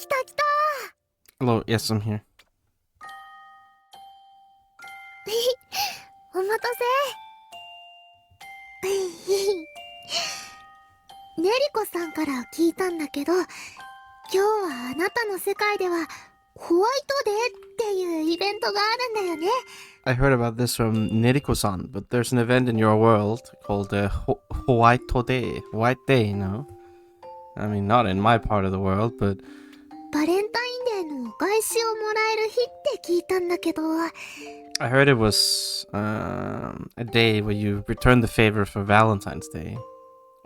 来た来た。 Hello, yes, I'm here. お待たせ。ねりこさんから聞いたんだけど、今日はあなたの世界ではホワイトデーっていうイベントがあるんだよね。 I heard about this from Neriko-san, but there's an event in your world called White Day. White Day, you know? I mean, not in my part of the world, but バレンタインデーのお返しをもらえる日って聞いたんだけど、 I heard it was a day where you return the favor for Valentine's Day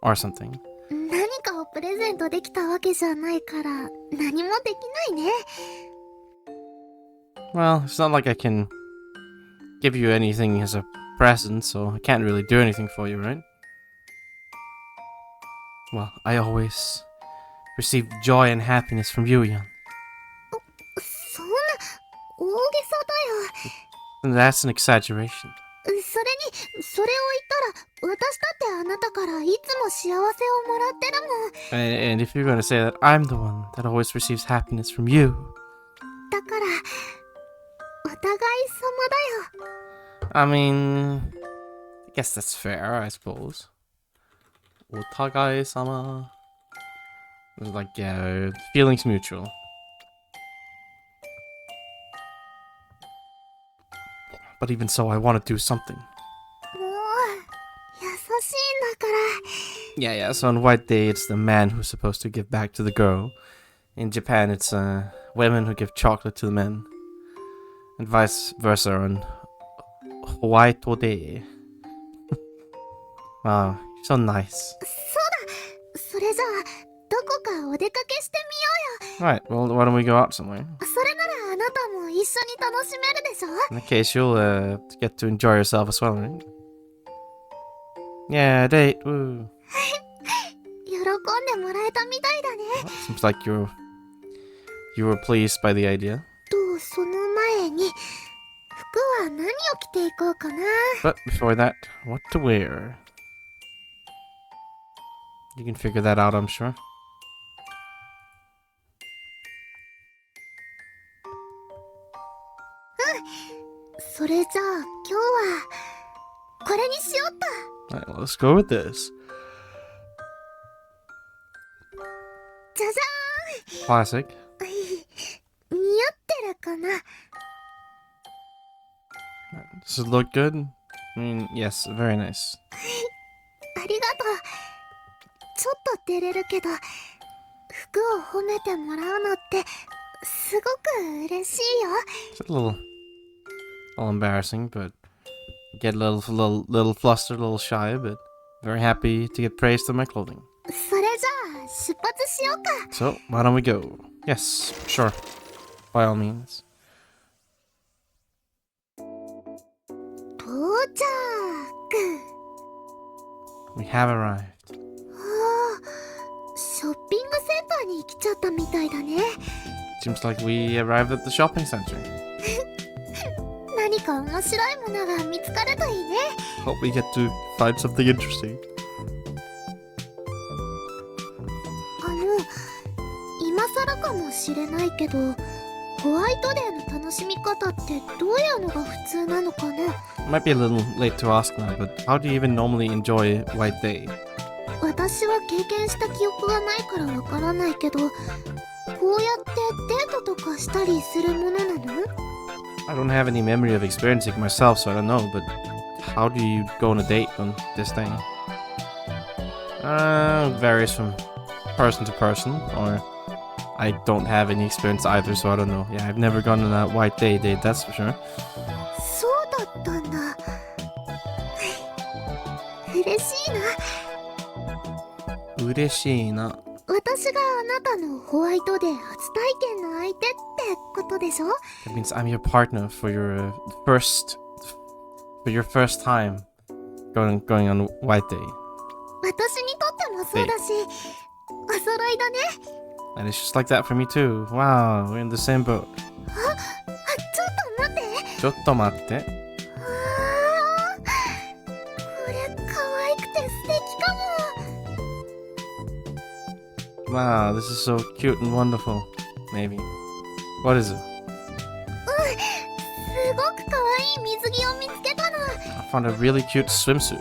or something. 何かをプレゼントできたわけじゃないから何もできないね。 Well, it's not like I can give you anything as a present, so I can't really do anything for you, right? Well, I always receive joy and happiness from you, Yan. そんな大げさだよ。 And that's an exaggeration. それにそれを言ったら私だってあなたからいつも幸せをもらってるもん。 And if you're gonna say that I'm the one that always receives happiness from you, だからお互い様だよ。 I mean, I guess that's fair, I suppose. Otagai-sama. It's like, yeah, feelings mutual. But even so, I want to do something. もう優しいんだから。 Yeah, so on White Day, it's the man who's supposed to give back to the girl. In Japan, it's women who give chocolate to the men. And vice versa on White Day. Wow, you're so nice. そうだ、それじゃあどこかお出かけしてみようよ。 Right, well, why don't we go out somewhere? それならあなたも一緒に楽しめるでしょ。 In that case, you'll get to enjoy yourself as well, right? Yeah, date, woo. 喜んでもらえたみたいだね。 Well, seems like you were pleased by the idea. とその前に服は何を着ていこうかな。 But before that, what to wear? You can figure that out, I'm sure. それじゃあ今日はこれにしよっと。 Alright, well, let's go with this. じゃじ Classic. ゃーん。似合ってるかな。 Does it look good? I mean, yes, very nice. ありがとう。ちょっと照れるけど服を褒めてもらうのってすごく嬉しいよ。 It's a little embarrassing, but get a little flustered, a little shy, but very happy to get praised for my clothing. それじゃあ出発しようか。 So, why don't we go? Yes, sure. By all means. 到着。 We have arrived. ああ、ショッピングセンターに来ちゃったみたいだね。 Seems like we arrived at the shopping center. 何か面白いものが見つかるといいね。 Hope we get to find something interesting. 今更かもしれないけどホワイトデーの楽しみ方ってどういうのが普通なのかな。 Might be a little late to ask now, but how do you even normally enjoy White Day? 私は経験した記憶がないからわからないけど、こうやってデートとかしたりするものなの？ I don't have any memory of experiencing it myself, so I don't know, but how do you go on a date on this day? Varies from person to person, or I don't have any experience either, so I don't know. Yeah, I've never gone on a White Day date, that's for sure. そうだったんだ。嬉しいな。嬉しいな。私があなたのホワイトデー初体験の相手ってことでしょ？ That means I'm your partner for your first time going on White Day. 私にとってもそうだし、お揃いだね。 And it's just like that for me too. Wow, we're in the same boat. ちょっと待って。ちょっと待って。あー、これ可愛くて素敵かも。 Wow, this is so cute and wonderful. maybe. What is it? すごく可愛い水着を見つけたの。 I found a really cute swimsuit.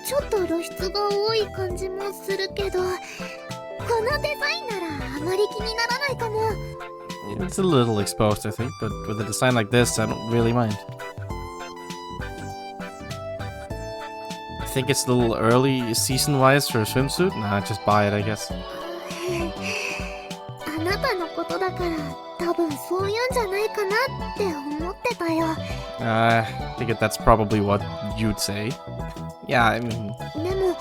ちょっと露出が多い感じもするけど、このデザインならあまり気にならないかも。 It's a little exposed, I think, but with a design like this, I don't really mind. I think it's a little early season-wise for a swimsuit. Nah, just buy it, I guess. あなたのことだから多分そういうんじゃないかなって思ってたよ。 I think that's probably what you'd say. Yeah, I mean... でも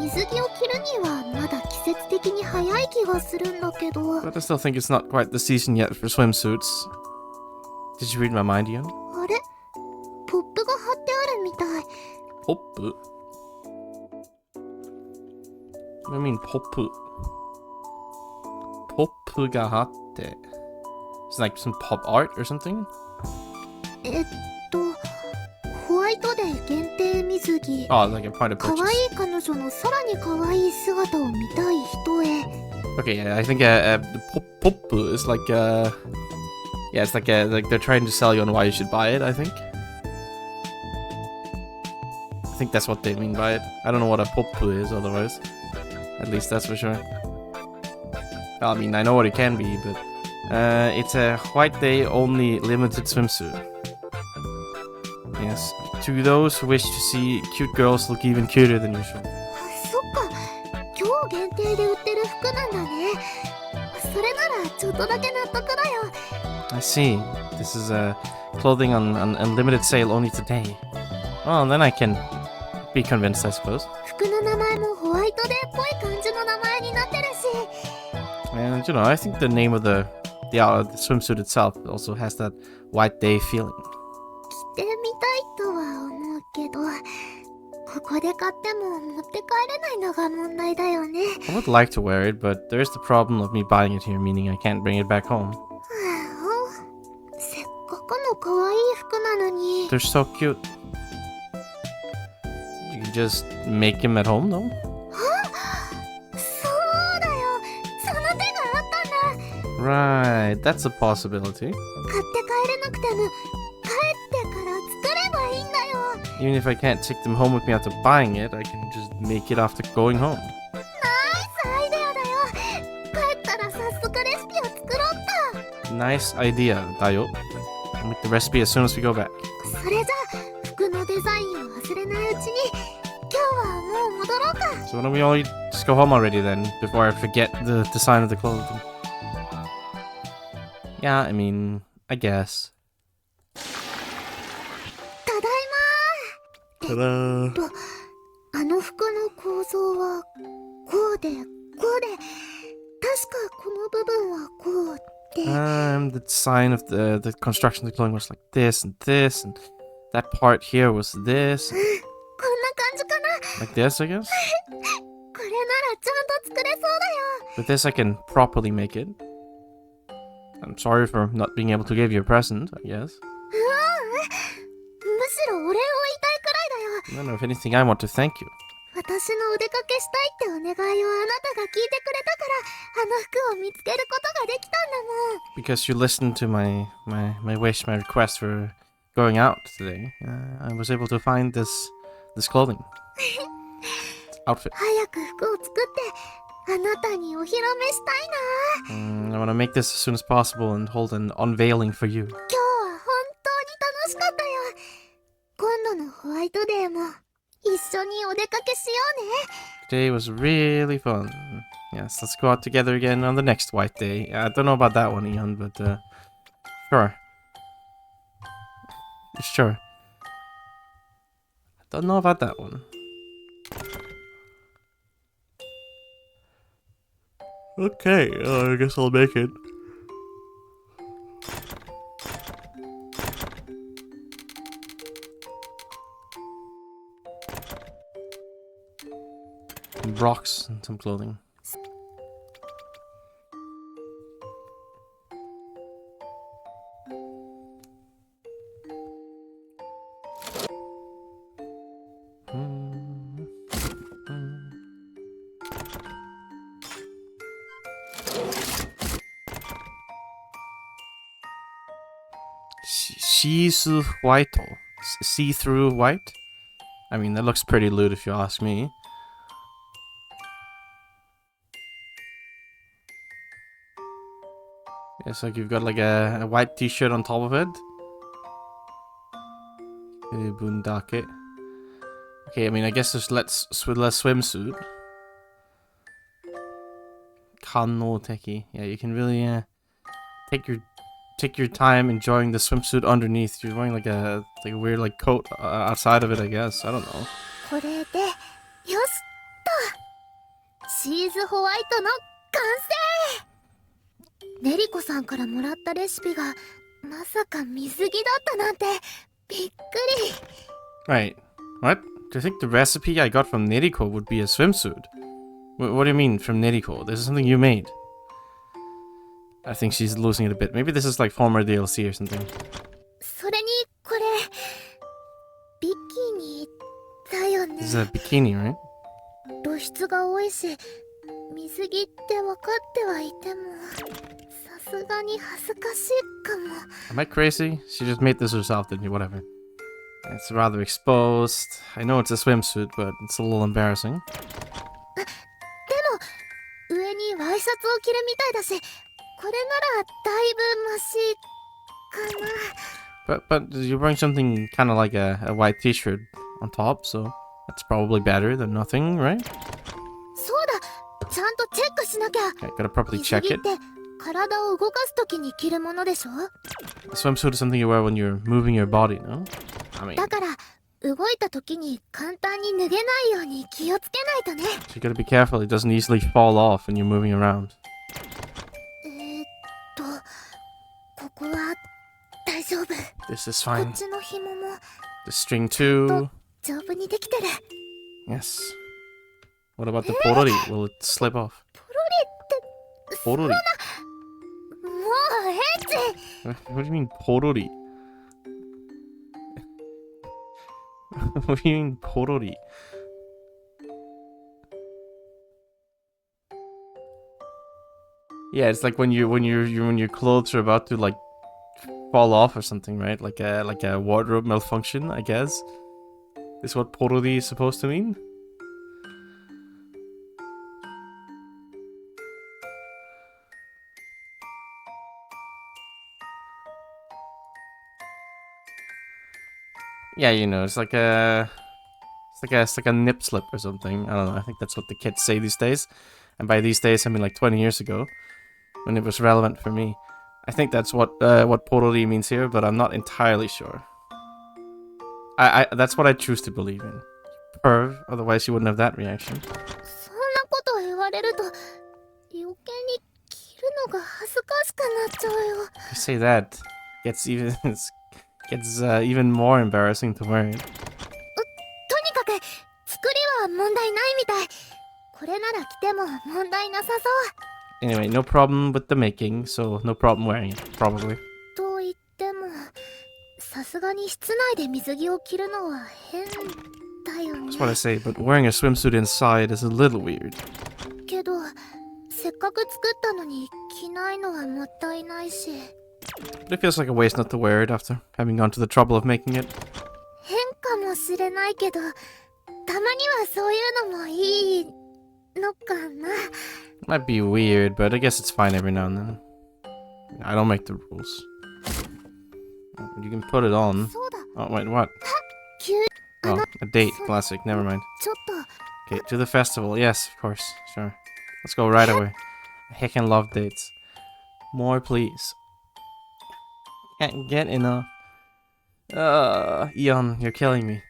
水着を着るにはまだ季節的に早い気がするんだけど。 But I still think it's not quite the season yet for swimsuits. Did you read my mind, Ian? あれ？ポップが貼ってあるみたい。 Pop? What do you mean, pop? Pop ga hatte. It's like some pop art or something? ホワイトデー限定水着。 Oh, like a point of 可 purchase. 愛い彼女のさらに可愛い姿を見たい人へ。 Okay, yeah, I think pop is like yeah, it's like they're trying to sell you on why you should buy it. I think that's what they mean by it. I don't know what a pop is otherwise. At least that's for sure. I mean, I know what it can be, but it's a white day only limited swimsuit. Yes, to those who wish to see cute girls look even cuter than usual. そっか、今日限定で売ってる服なんだね。それならちょっとだけ納得だよ。 I see. This is clothing on limited sale only today. Well, then I can be convinced, I suppose. 服の名前もホワイトデーっぽい感じの名前になってるし。 And you know, I think the name of the swimsuit itself also has that white day feeling. 着てみたいとは思うけど、ここで買っても持って帰れないのが問題だよね。 I would like to wear it, but there's the problem of me buying it here, meaning I can't bring it back home. せっかくの可愛い服なのに。 They're so cute. You can just make him at home, though. そうだよ。その手があったんだ。 Right, that's a possibility. 買って帰れなくても、帰ってから作ればいいんだよ。 Even if I can't take them home with me after buying it, I can just make it after going home. ナイスアイデアだよ。帰ったら早速レシピを作ろうっと。 Nice idea, Dayo. I'll make the recipe as soon as we go back. それじゃあ服のデザインを忘れないうちに今日はもう戻ろうか。 So why don't we all just go home already then, before I forget the design of the clothing? Yeah, I mean, I guess. ただいま。 Ta-da! あの服の構造はこうでこうで、確かこの部分はこうで。 The design of the construction of the clothing was like this, and that part here was this. こんな感じかな。 Like this, I guess? これならちゃんと作れそうだよ。 With this, I can properly make it. I'm sorry for not being able to give you a present, I guess. むしろお礼を言いたいくらいだよ。 No, if anything, I want to thank you. 私のお出かけしたいってお願いをあなたが聞いてくれたからあの服を見つけることができたんだもん。 Because you listened to my wish, my request for going out today. I was able to find this clothing. Outfit. 早く服を作ってあなたにお披露目したいな。 I want to make this as soon as possible and hold an unveiling for you. 今日は本当に楽しかったよ。今度のホワイトデーも一緒にお出かけしようね。 Today was really fun. Yes, let's go out together again on the next white day. I don't know about that one, Ian, but sure. Sure. I don't know about that one. Okay, I guess I'll make it. Rocks and some clothing. see-through white. See-through white? I mean, that looks pretty lewd if you ask me. It's like you've got like a white t-shirt on top of it. Bundake. Okay, I mean, I guess there's less swimsuit. Kano teki. Yeah, you can really take your time enjoying the swimsuit underneath. You're wearing like a weird like coat outside of it, I guess. I don't know. これでよしっとチーズホワイトの完成。ネリコさんからもらったレシピがまさか水着だったなんてびっくり。 Right. What? Do you think the recipe I got from Neriko would be a swimsuit? What do you mean from Neriko? This is something you made. I think she's losing it a bit. Maybe this is like former DLC or something. それにこれビキニだよね。 This is a bikini, right? 露出が多いし水着って分かってはいてもさすがに恥ずかしいかも。 Am I crazy? She just made this herself, didn't you? Whatever. It's rather exposed. I know it's a swimsuit, but it's a little embarrassing. でも上にワイシャツを着るみたいだしこれならだいぶマシかな。 But you're wearing something kind of like a white t-shirt on top, so that's probably better than nothing, right? そうだちゃんとチェックしなきゃ。 Okay, gotta properly 水 check 着っ it. て体を動かすときに着るものでしょ。 A swimsuit is something you wear when you're moving your body, no? I mean, だから動いたときに簡単に脱げないように気をつけないとね。 so you gotta be careful. It doesn't easily fall off when you're moving around. ここは大丈夫。 This is こ fine. っちの紐も The string too. 丈夫にできてる。 Yes. What about the porori? Will it slip off? ポロリって Porori? もうエッチ。 What do you mean porori? What do you mean porori? Yeah, it's like when your clothes are about to like fall off or something, right? Like a wardrobe malfunction, I guess. Is what porori is supposed to mean? Yeah, you know, it's like a nip slip or something. I don't know. I think that's what the kids say these days. And by these days, I mean like 20 years ago, when it was relevant for me. I think that's what porori means here, but I'm not entirely sure. That's what I choose to believe in. Perv, otherwise you wouldn't have that reaction. そんなこと言われると余計に着るのが恥ずかしくなっちゃうよ。 You say that, gets even more embarrassing to wear it. とにかく作りは問題ないみたい。これなら着ても問題なさそう。 Anyway, no problem with the making, so no problem wearing it, probably. と言ってもさすがに室内で水着を着るのは変だよね。 That's what I say, but wearing a swimsuit inside is a little weird. けどせっかく作ったのに着ないのはもったいないし。 But it feels like a waste not to wear it after having gone to the trouble of making it. 変かもしれないけどたまにはそういうのもいいのかな。 Might be weird, but I guess it's fine every now and then. I don't make the rules. You can put it on. そうだ Oh, wait, what? 急 Oh, a date. Classic. Never mind. ちょっと Okay, to the festival. Yes, of course. Sure. Let's go right away. I heckin' love dates. More, please. Can't get enough. Eon, you're killing me.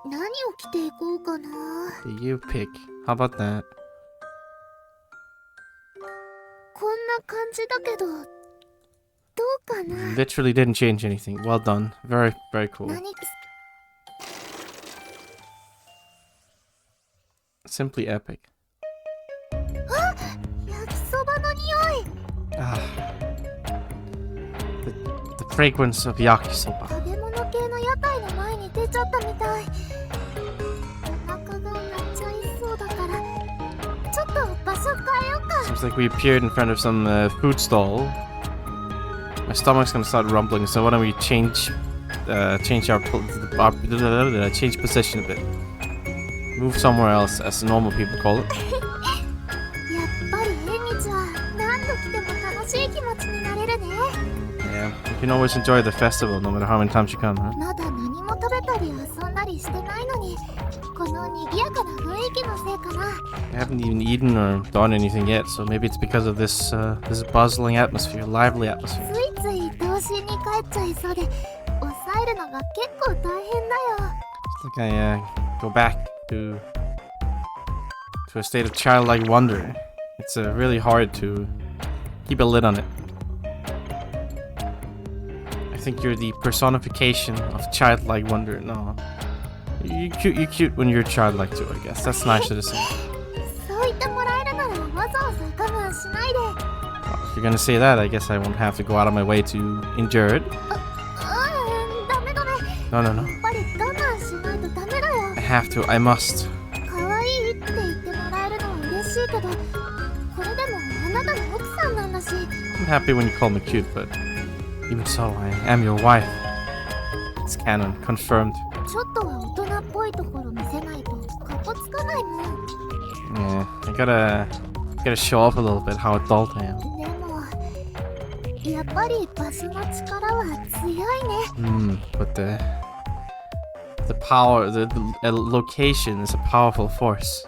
何を着ていこうかな。 You pick. How about that? こんな感じだけどどうかな。 Literally didn't change anything. Well done. Very, very cool. 何 Simply epic. 焼きそばの匂い。 Ah. The fragrance of yakisoba. 食べ物系の屋台の前に出ちゃったみたい。お腹が鳴っちゃいそうだからちょっと場所 Seems like we appeared in front of some food stall. My stomach's gonna start rumbling, so why don't we change change position a bit. Move somewhere else, as normal people call it. Yeah, you can always enjoy the festival no matter how many times you come, huh? I haven't even eaten or done anything yet, so maybe it's because of this this bustling atmosphere, lively atmosphere. It's like I go back to a state of childlike wonder. It's really hard to keep a lid on it. I think you're the personification of childlike wonder. No, you're cute when you're childlike too, I guess. That's nicer to say. Well, if you're gonna say that, I guess I won't have to go out of my way to endure it. No. I have to. I must. I'm happy when you call me cute, but even so, I am your wife. It's canon, confirmed. Yeah, I gotta show off a little bit how adult I am. But the power, the location is a powerful force.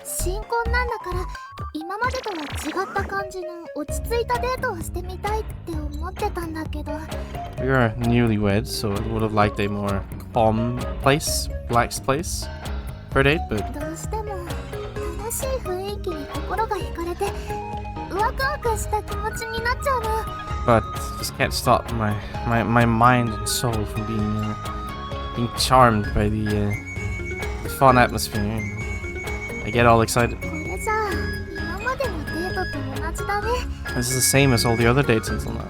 We are newlyweds, so I would have liked a more calm place, relaxed place for a date, but just can't stop my mind and soul from being charmed by the fun atmosphere. I get all excited. This is the same as all the other dates until now.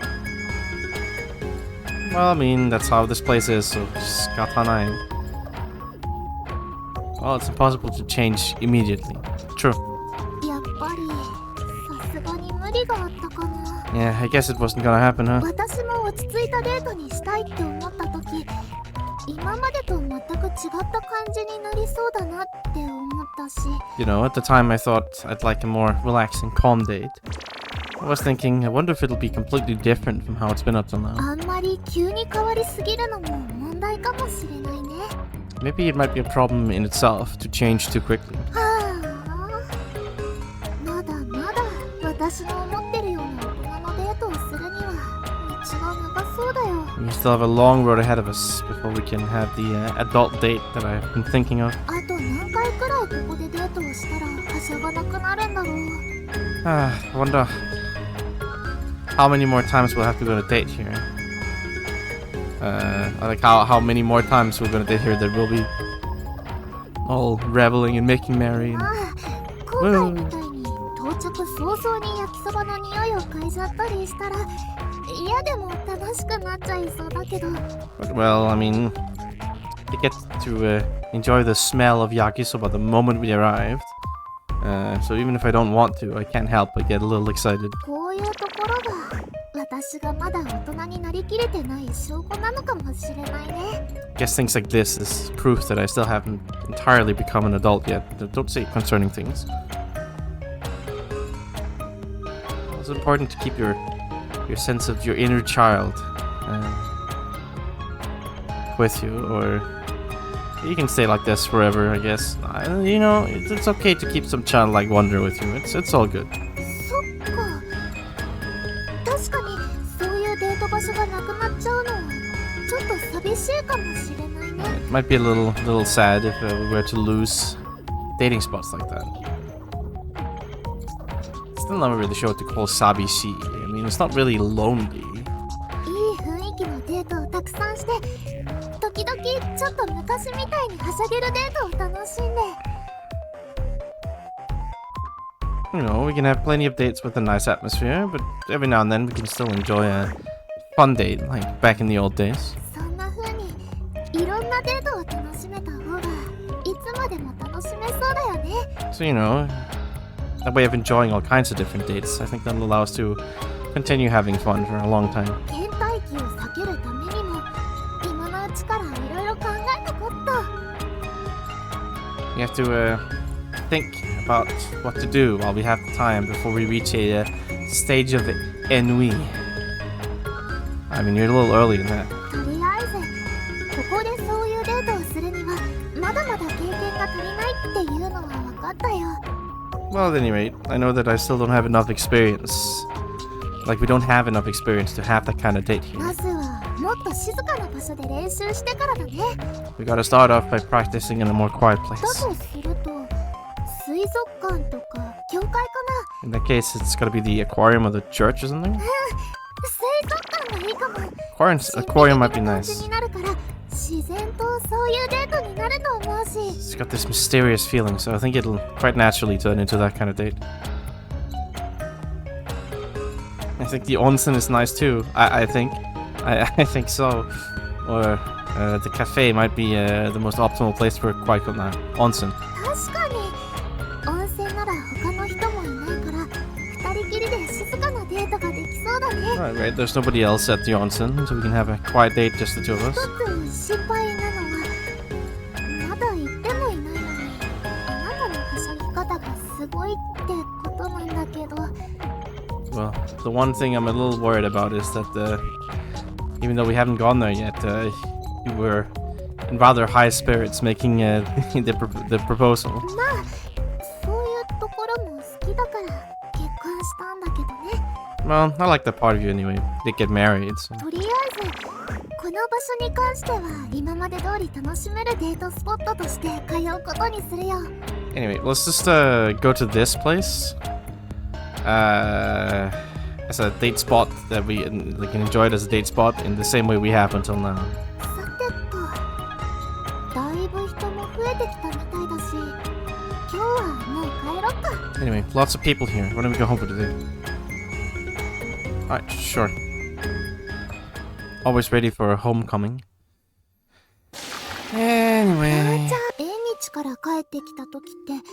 Well, I mean, that's how this place is, so just katana. Well, it's impossible to change immediately. True. Yeah, I guess it wasn't gonna happen, huh? You know, at the time I thought I'd like a more relaxing, calm date. I was thinking, I wonder if it'll be completely different from how it's been up till now. Maybe it might be a problem in itself to change too quickly. We still have a long road ahead of us before we can have the adult date that I've been thinking of. I wonder how many more times we'll have to go on a date here. Like how many more times we're gonna date here that we'll be all reveling and making merry. Well, I mean, you get to enjoy the smell of yakisoba the moment we arrived. So even if I don't want to, I can't help but get a little excited. Guess things like this is proof that I still haven't entirely become an adult yet. Don't say concerning things. It's important to keep your sense of your inner child with you, or you can stay like this forever, I guess. You know, it's okay to keep some childlike wonder with you. It's all good. It might be a little sad if we were to lose dating spots like that. Still not really sure what to call sabishi. I mean, it's not really lonely. You know, we can have plenty of dates with a nice atmosphere, but every now and then we can still enjoy a fun date, like back in the old days. So, you know, a way of enjoying all kinds of different dates. I think that'll allow us to continue having fun for a long time. 倦怠期を避けるためにも今のうちからいろいろ考えとこっと。 We have to think about what to do while we have the time before we reach a stage of ennui. I mean, you're a little early in that. とりあえずここでそういうデートをするにはまだまだ経験が足りないっていうのは分かったよ。 Well, at any rate, I know that I still don't have enough experience. Like, we don't have enough experience to have that kind of date here. まずはもっと静かな場所で練習してからだね。 We gotta start off by practicing in a more quiet だ place. とすると水族館とか教会かな。 In that case, it's gotta be the aquarium or the church or something? 水族館がいいかも。 Aquarium might be 神秘的な感じ nice. になるから自然とそういうデートになると思うし。 It's got this mysterious feeling, so I think it'll quite naturally turn into that kind of date. I think the onsen is nice too. I think think so. Or the cafe might be the most optimal place for Kwaikona onsen. 確かに温泉なら他の人もいないから二人きりで静かなデートができそうだね。 Right, there's nobody else at the onsen, so we can have a quiet date, just the two of us. 一つ心配なのはまだ行ってもいないのにあなたのはしゃぎ方がすごいってことなんだけど。 Well, the one thing I'm a little worried about is that even though we haven't gone there yet, you were in rather high spirits making the proposal. まあそういうところも好きだから結婚したんだけどね。 Well, I like that part of you anyway. They get married, so. とりあえずこの場所に関しては今まで通り楽しめるデートスポットとして通うことにするよ。 Anyway, let's just go to this place as a date spot that we can enjoy it as a date spot in the same way we have until now. さてとだいぶ人も増えてきたみたいだし今日はもう帰ろっか。 Anyway, lots of people here. Why don't we go home for today? Alright, sure. Always ready for a homecoming. じ Anyway. ゃあ縁日から帰ってきた時って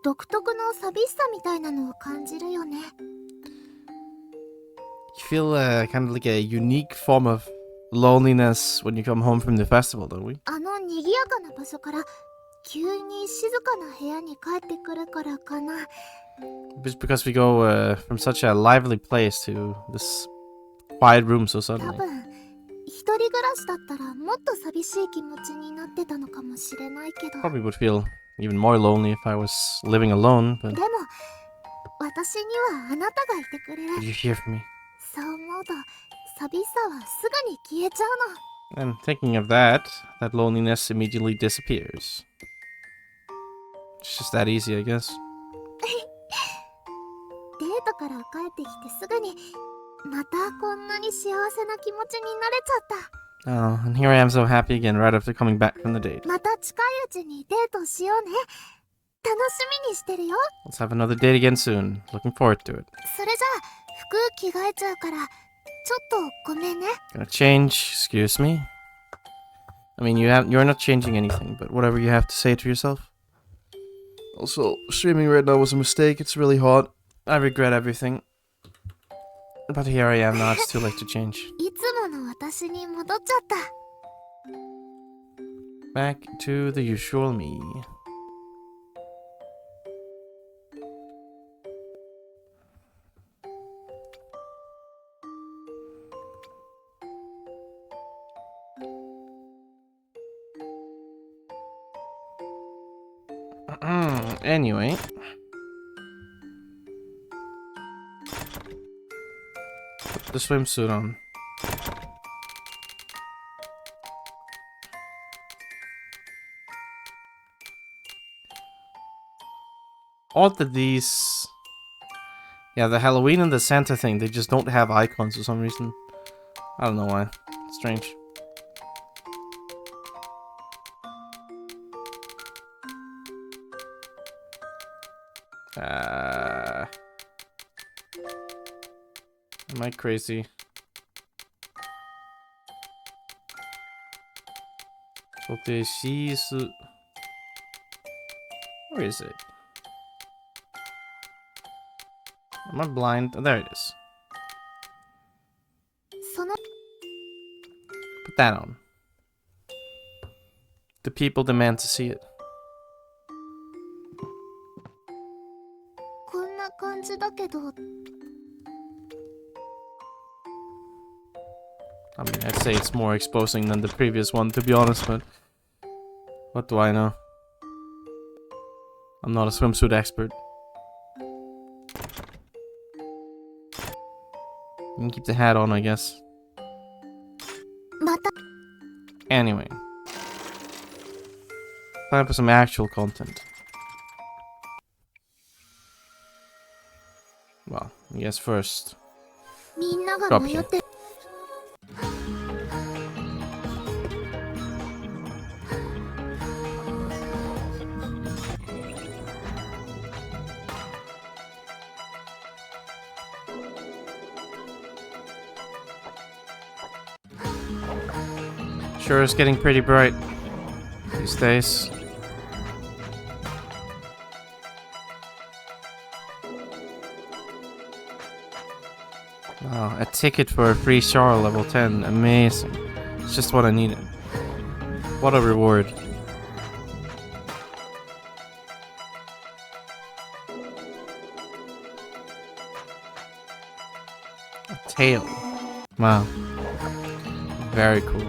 独特の寂しさみたいなのを感じるよね。 You feel kind of like a unique form of loneliness when you come home from the festival, don't we? あの賑やかな場所から急に静かな部屋に帰ってくるからかな。 Just because we go from such a lively place to this quiet room so 多 suddenly. 分一人暮らしだったらもっと寂しい気持ちになってたのかもしれないけど。 Probably would feel even more lonely if I was living alone, but でも私にはあなたがいてくれる。 you're here for me. そう思うと寂しさはすぐに消えちゃうの。 And thinking of that, that loneliness immediately disappears. It's just that easy, I guess. デートから帰ってきてすぐにまたこんなに幸せな気持ちになれちゃった。 Oh, and here I am so happy again right after coming back from the date. また近いうちにデートしようね。楽しみにしてるよ。 Let's have another date again soon. Looking forward to it. それじゃあ服着替えちゃうからちょっとごめんね。 Gonna change, excuse me. I mean, you're not changing anything, but whatever you have to say to yourself. Also, streaming right now was a mistake. It's really hot. I regret everything. But here I am now. It's too late to change. いつもの私に戻っちゃった。 Back to the usual me. Anyway. Put the swimsuit on. Odd that these... Yeah, the Halloween and the Santa thing, they just don't have icons for some reason. I don't know why. It's strange. Am I crazy? Okay, she's... Where is it? Am I blind? Oh, there it is. その Put that on. The people demand to see it. こんな感じだけど I mean, I'd say it's more exposing than the previous one, to be honest, but what do I know? I'm not a swimsuit expert. You can keep the hat on, I guess. また Anyway. Time for some actual content. Well, I guess first. みんなが迷って Sure is getting pretty bright these days. Wow, a ticket for a free shower level 10. Amazing. It's just what I needed. What a reward. A tail. Wow. Very cool.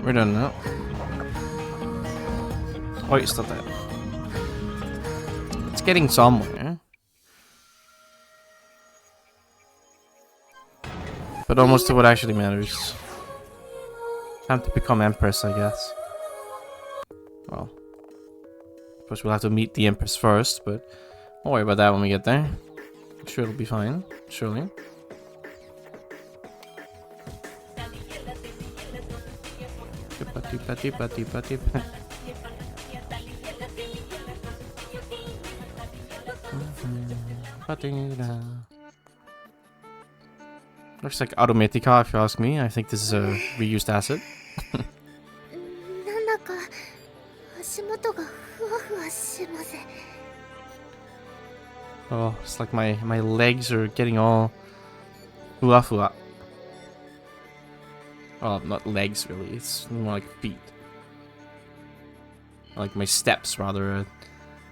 We're done now. Oh, it's still there. It's getting somewhere. But almost to what actually matters. Time to become Empress, I guess. Well, of course we'll have to meet the Empress first, but don't worry about that when we get there. I'm sure it'll be fine, surely. Looks like Automatica, if you ask me. I think this is a reused asset. なんだか足元がふわふわしません Oh, it's like my legs are getting all fua fua. Well, not legs really. It's more like feet. Like my steps rather.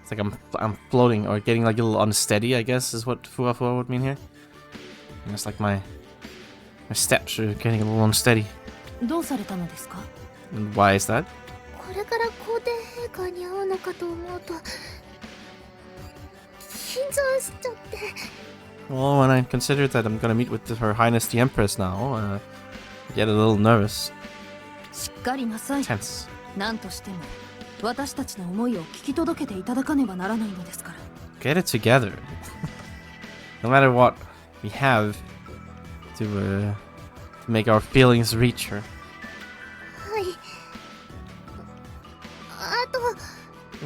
It's like I'm floating or getting like a little unsteady, I guess is what fua fua would mean here. And it's like my steps are getting a little unsteady. どうされたのですか? And why is that? これから皇帝陛下に会うのかと思うと緊張しちゃって Well, when I considered that I'm gonna meet with Her Highness the Empress now, I get a little nervous. しっかりなさい。 Tense. 何としても私たちの思いを聞き届けていただかねばならないのですから。 Get it together. No matter what, we have to make our feelings reach her. はいあと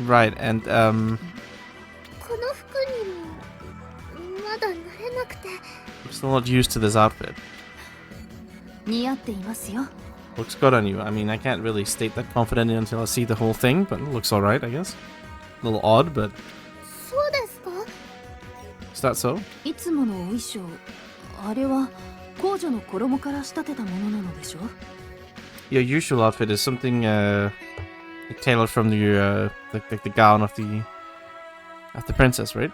Right, and この服にもまだ慣れなくて I'm still not used to this outfit. 似合っていますよ。 Looks good on you. I mean, I can't really state that confidently until I see the whole thing, but it looks alright, I guess. A little odd, but そうですか is that so? いつものお衣装、あれは皇女の衣から仕立てたものなのでしょ? Your usual outfit is something tailored from the gown of the princess, right? はい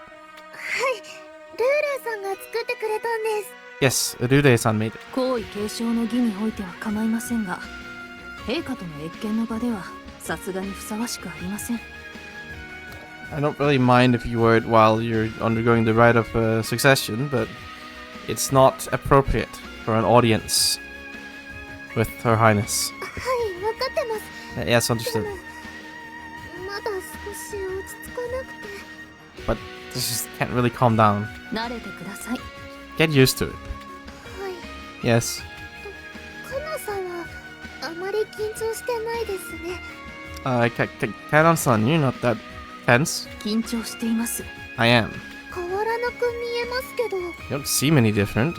ルーレさんが作ってくれたんです Yes, Urude-san made it. 皇位継承の儀においては構いませんが、陛下との謁見の場ではさすがにふさわしくありません。 I don't really mind if you wear it while you're undergoing the rite of succession, but it's not appropriate for an audience. with Her Highness. はい分かってます Yes, で understood. もまだ少し落ち着かなくて But this just can't really calm down. 慣れてください Get used to it. はい Yes. カナさんはあまり緊張してないですね Kanon-san, you're not that tense. 緊張しています I am. 変わらなく見えますけど You don't seem any different.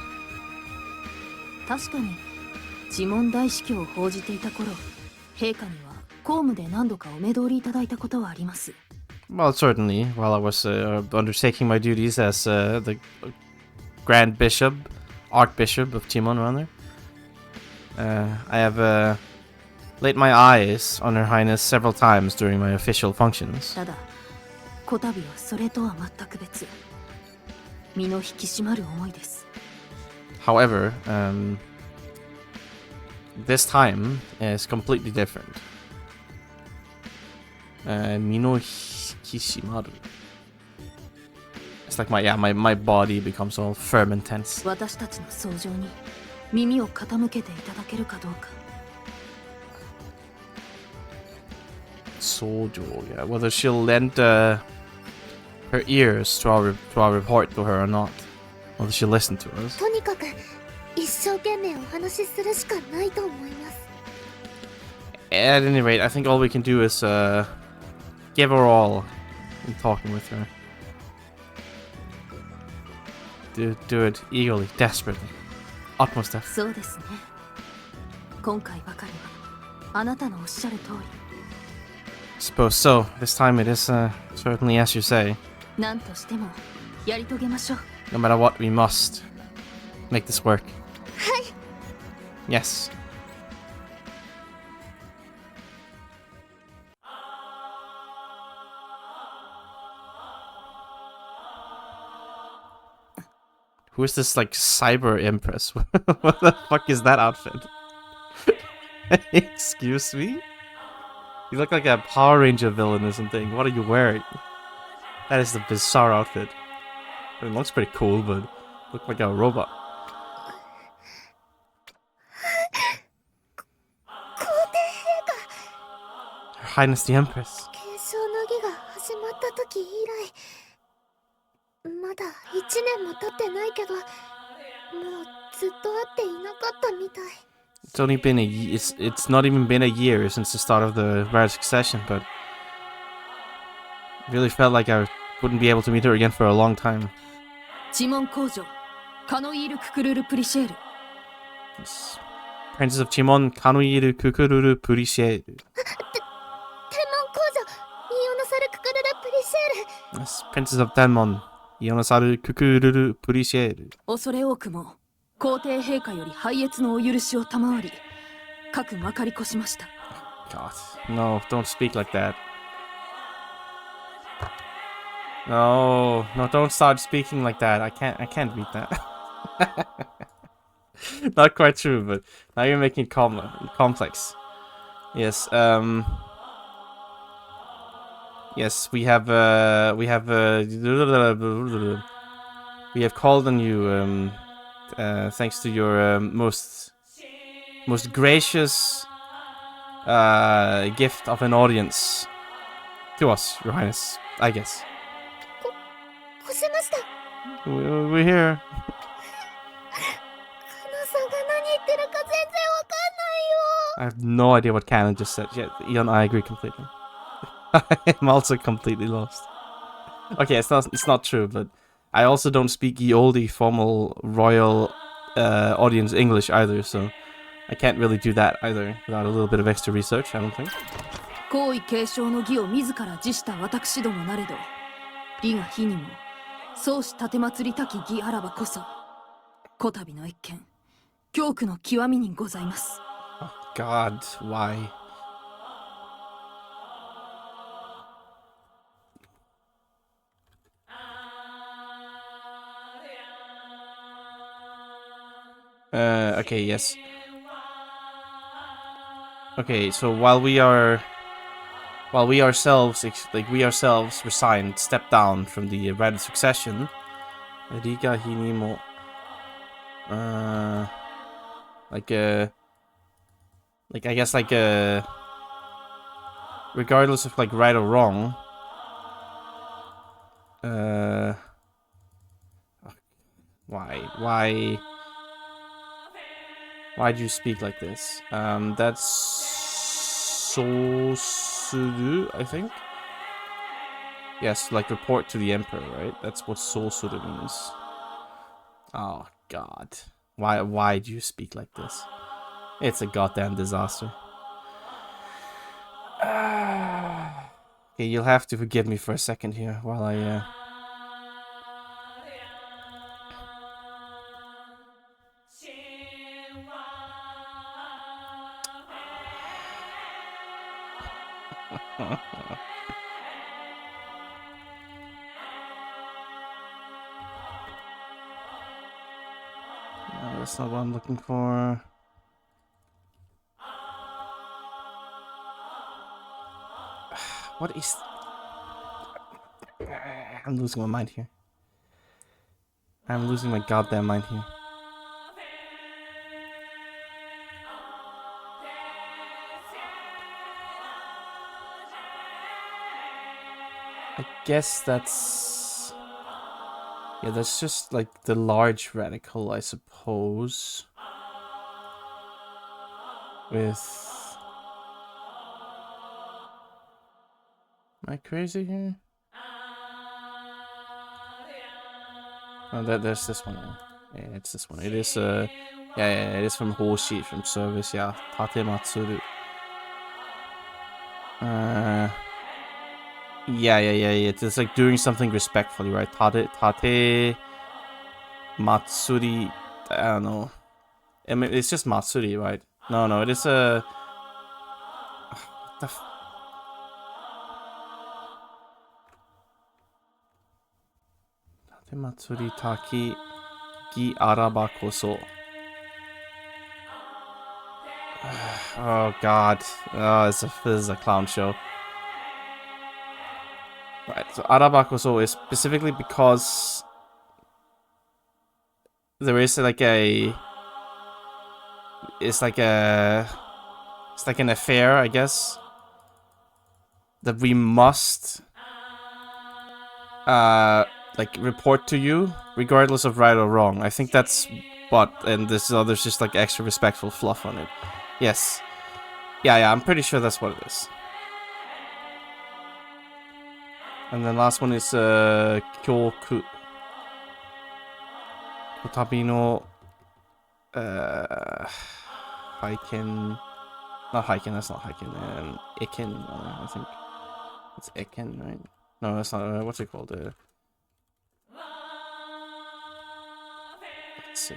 確かに呪文大司教を報じていた頃陛下には公務で何度かお目通りいただいたことはあります Well, certainly, while I was undertaking my duties as the Grand Bishop, Archbishop of Timon, rather, I have laid my eyes on Her Highness several times during my official functions. ただこたびはそれとは全く別身の引き締まる思いです However, this time is completely different. Mino Hishimaru. It's like my body becomes all firm and tense. 私たちの奏上に耳を傾けていただけるかどうか Sojo, yeah. Whether she'll lend her ears to our report to her or not. Whether she'll listen to us. とにかく一生懸命お話しするしかないと思います At any rate, I think all we can do is give her all in talking with her. Do it eagerly, desperately. Utmost effort. そうですね今回ばかりはあなたのおっしゃる通り Suppose so. This time it is certainly as you say. 何としてもやり遂げましょう No matter what, we must make this work. はい Yes. Who is this, like, cyber empress? What the fuck is that outfit? Excuse me? You look like a Power Ranger villain or something. What are you wearing? That is a bizarre outfit. It looks pretty cool, but look like a robot. 皇帝陛下 Her Highness the Empress. 継承の儀が始まった時以来まだ1年も経ってないけどもうずっと会っていなかったみたい It's only been it's not even been a year since the start of the Red Succession, but it really felt like I wouldn't be able to meet her again for a long time. 呪文工場カノイール・ククルル・プリシェール It's Princess of Chimon, Kanuiru Kukururu Purishe. 天文工女イオノサルククルルプリシェール Yes, Princess of Tenmon, Ionosaru Kukururu Purishe. 恐れ多くも皇帝陛下より拝謁のお許しを賜り各まかり越しました God, no, don't speak like that. No, don't start speaking like that. I can't read that. Not quite true, but now you're making it complex. Yes, yes, we have called on you, thanks to your most gracious gift of an audience to us, Your Highness, I guess. 越しました We're here. カナさんが何言ってるか全然わかんないよ I have no idea what Canon just said. Yeah, Eon, I agree completely. I'm also completely lost. Okay, it's not true, but I also don't speak ye olde formal royal audience English either, so I can't really do that either without a little bit of extra research, I don't think. 皇位継承の儀を自ら辞した私どもなれど理が非にも宗師奉りたき儀あらばこそこたびの謁見恐怖の極みにございます Oh God, why? Okay, yes. Okay, so while we ourselves resigned, stepped down from the Red Succession, Riga Hinimo, Like, I guess, like, regardless of, like, right or wrong. Why do you speak like this? That's Sosuru, I think? Yes, like report to the emperor, right? That's what Sosuru means. Oh, God. Why do you speak like this? It's a goddamn disaster. Okay, you'll have to forgive me for a second here while I, No, that's not what I'm looking for. What is... I'm losing my mind here. I'm losing my goddamn mind here. I guess that's... Yeah, that's just like the large radical, I suppose. With... Am I crazy here? Oh, there's this one. Yeah, it's this one. It is, yeah, it is from Hoshi, from service, yeah. Tate Matsuru. Yeah. It's like doing something respectfully, right? Tate Matsuri. I don't know. I mean, it's just Matsuri, right? No, it is a... What the f... Tate Matsuri Taki Gi Araba Koso. Oh, God. Oh, this is a clown show. Right, so Arabakoso is specifically because there is like a... It's like an affair, I guess, that we must like report to you, regardless of right or wrong. I think that's what, and there's just like extra respectful fluff on it. Yes. Yeah, I'm pretty sure that's what it is. And then last one is Kyoku. Kotabi no Haiken. Not Haiken, that's not Haiken. Iken, I think. It's Iken, right? No, that's not. What's it called? Let's see.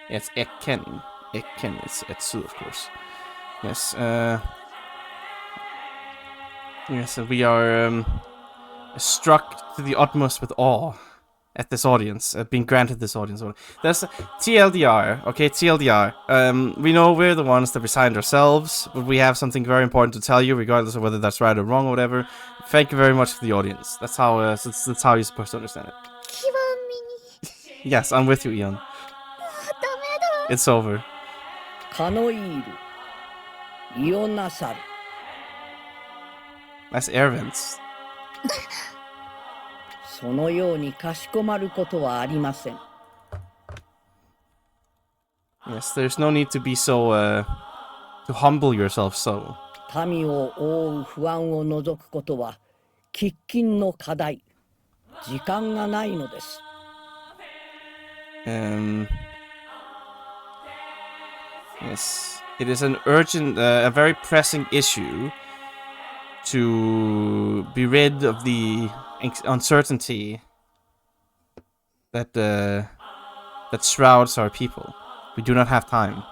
Yeah, it's Iken. Iken, it's Etsu, of course. Yes, yes, we are struck to the utmost with awe at this audience, being granted this audience. That's TLDR, okay, TLDR. We know we're the ones that resigned ourselves, but we have something very important to tell you, regardless of whether that's right or wrong or whatever. Thank you very much for the audience. That's how you're supposed to understand it. Yes, I'm with you, Ian. It's over. That's air vents. Yes, there's no need to be so, to humble yourself so. Yes, it is an urgent, a very pressing issue to be rid of the uncertainty that that shrouds our people. We do not have time.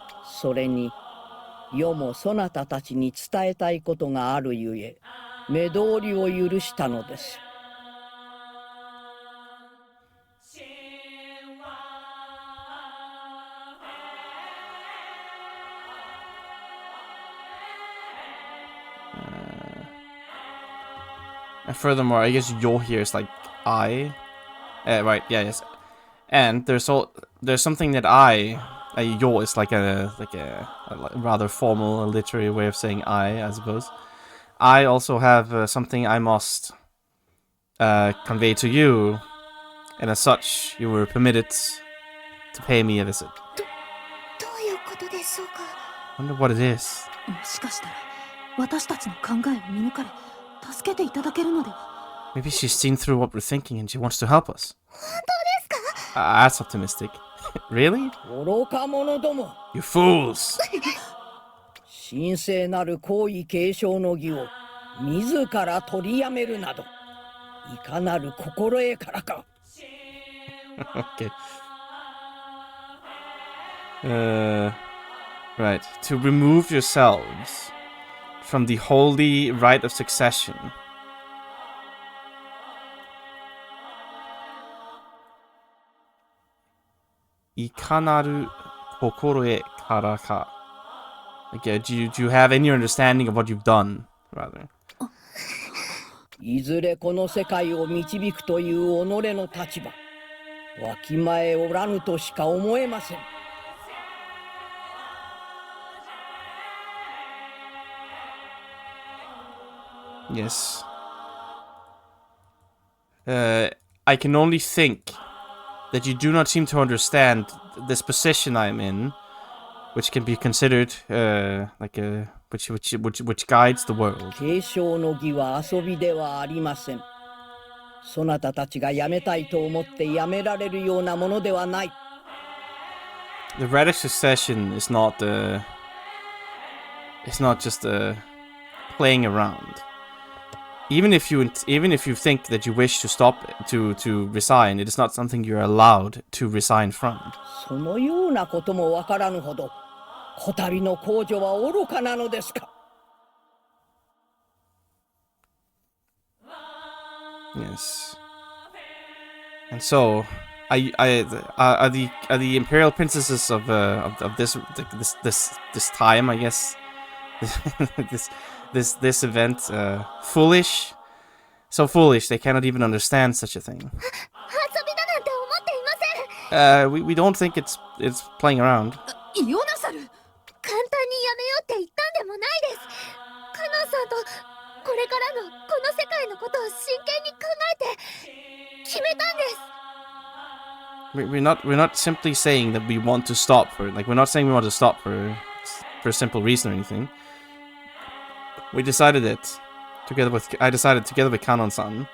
And furthermore, I guess yo here is like I. Right, yeah, yes. And there's something that I Yo is like a rather formal, literary way of saying I suppose. I also have something I must convey to you, and as such, you were permitted to pay me a visit. どういうことでしょうか。 Wonder what it is. もしかしたら私たちの考えを見抜かれ助けていただけるのでは。 Maybe she's seen through what we're thinking and she wants to help us. 本当ですか？ That's optimistic. Really? 愚か者ども、 You fools! 神聖なる皇位継承の儀を自ら取りやめるなど、いかなる心得からか。Okay. Right. To remove yourselves from the holy rite of succession. Ikanaru kokoroe karaka. Okay, do you have any understanding of what you've done, rather? いずれこの世界を導くという己の立場、わきまえおらぬとしか思えません。 Yes. I can only think that you do not seem to understand this position I'm in, which can be considered which guides the world. 継承の儀は遊びではありません。そなたたちがやめたいと思ってやめられるようなものではない。 The rite of succession is not just playing around. Even if you think that you wish to stop to resign, it is not something you're allowed to resign from. そのようなこともわからぬほど、こたびの公女は愚かなのですか。 Yes. And so, are the imperial princesses of this time, I guess, this event, foolish? So foolish they cannot even understand such a thing. 遊びだなんて思っていません。 We don't think it's playing around. イオナサル。簡単にやめようって言ったんでもないです。カナンさんとこれからのこの世界のことを真剣に考えて決めたんです。 We're not simply saying that we want to stop her. Like, we're not saying we want to stop her for a simple reason or anything. We decided it I decided together with Kanon-san,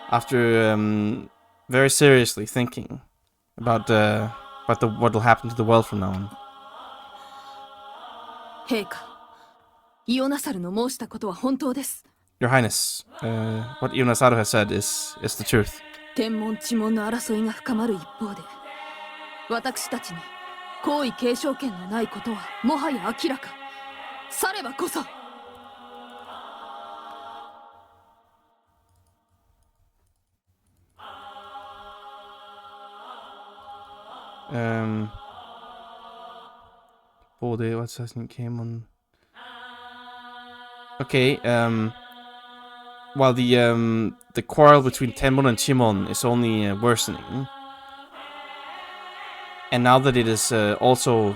after very seriously thinking about what will happen to the world from now on. 陛下、イオナサルの申したことは本当です。 Your Highness, what Ionasaru has said is the truth. 天文地文の争いが深まる一方で、私たちに皇位継承権のないことはもはや明らか。さればこそ。 Bode, what's his name came on? Okay, while the quarrel between Tenmon and Chimon is only worsening, and now that it is also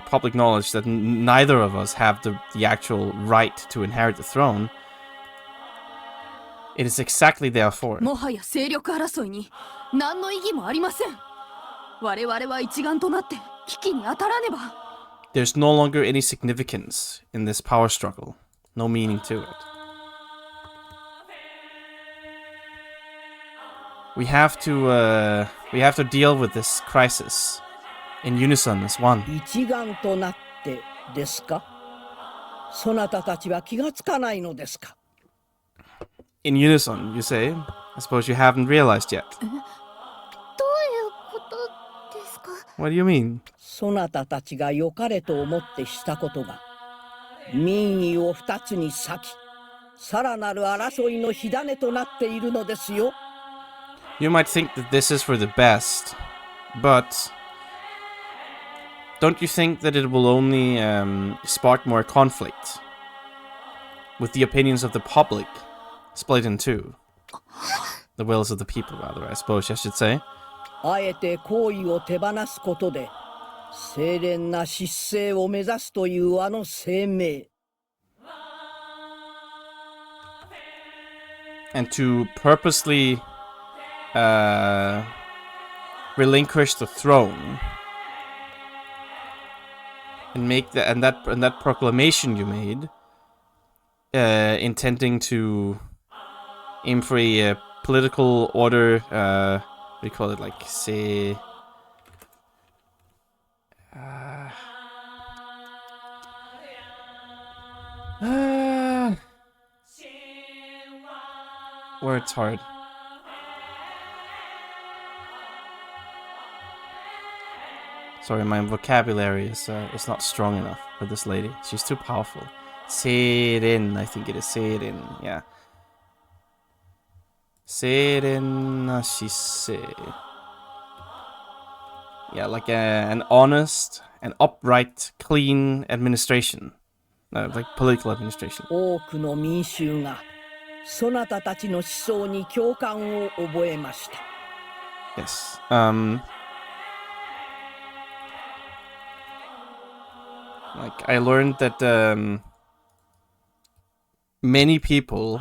public knowledge that neither of us have the actual right to inherit the throne, it is exactly therefore. もはや勢力争いに何の意義もありません。我々は一丸となって危機に当たらねば。 There's no longer any significance in this power struggle. No meaning to it. We have to deal with this crisis in unison as one. 一丸となってですか。そなたたちは気がつかないのですか。 In unison, you say? I suppose you haven't realized yet. どういうことですか？ What do you mean? そなたたちが良かれと思ってしたことが、民意を二つに裂き、さらなる争いの火種となっているのですよ。 You might think that this is for the best, but don't you think that it will only spark more conflict with the opinions of the public split in two? The wills of the people, rather, I suppose I should say. あえて行為を手放すことで清廉な失政を目指すというあの声明。 And to purposely relinquish the throne and make that proclamation you made, intending to aim for a political order. What do you call it? Like, say, words hard. Sorry, my vocabulary is not strong enough for this lady. She's too powerful. Seirin, I think it is Seirin. Yeah. Seirin shise. Yeah, like an honest and upright, clean administration. Like political administration. 多くの民衆がそなたたちの思想に共感を覚えました。 Yes. Like, I learned that many people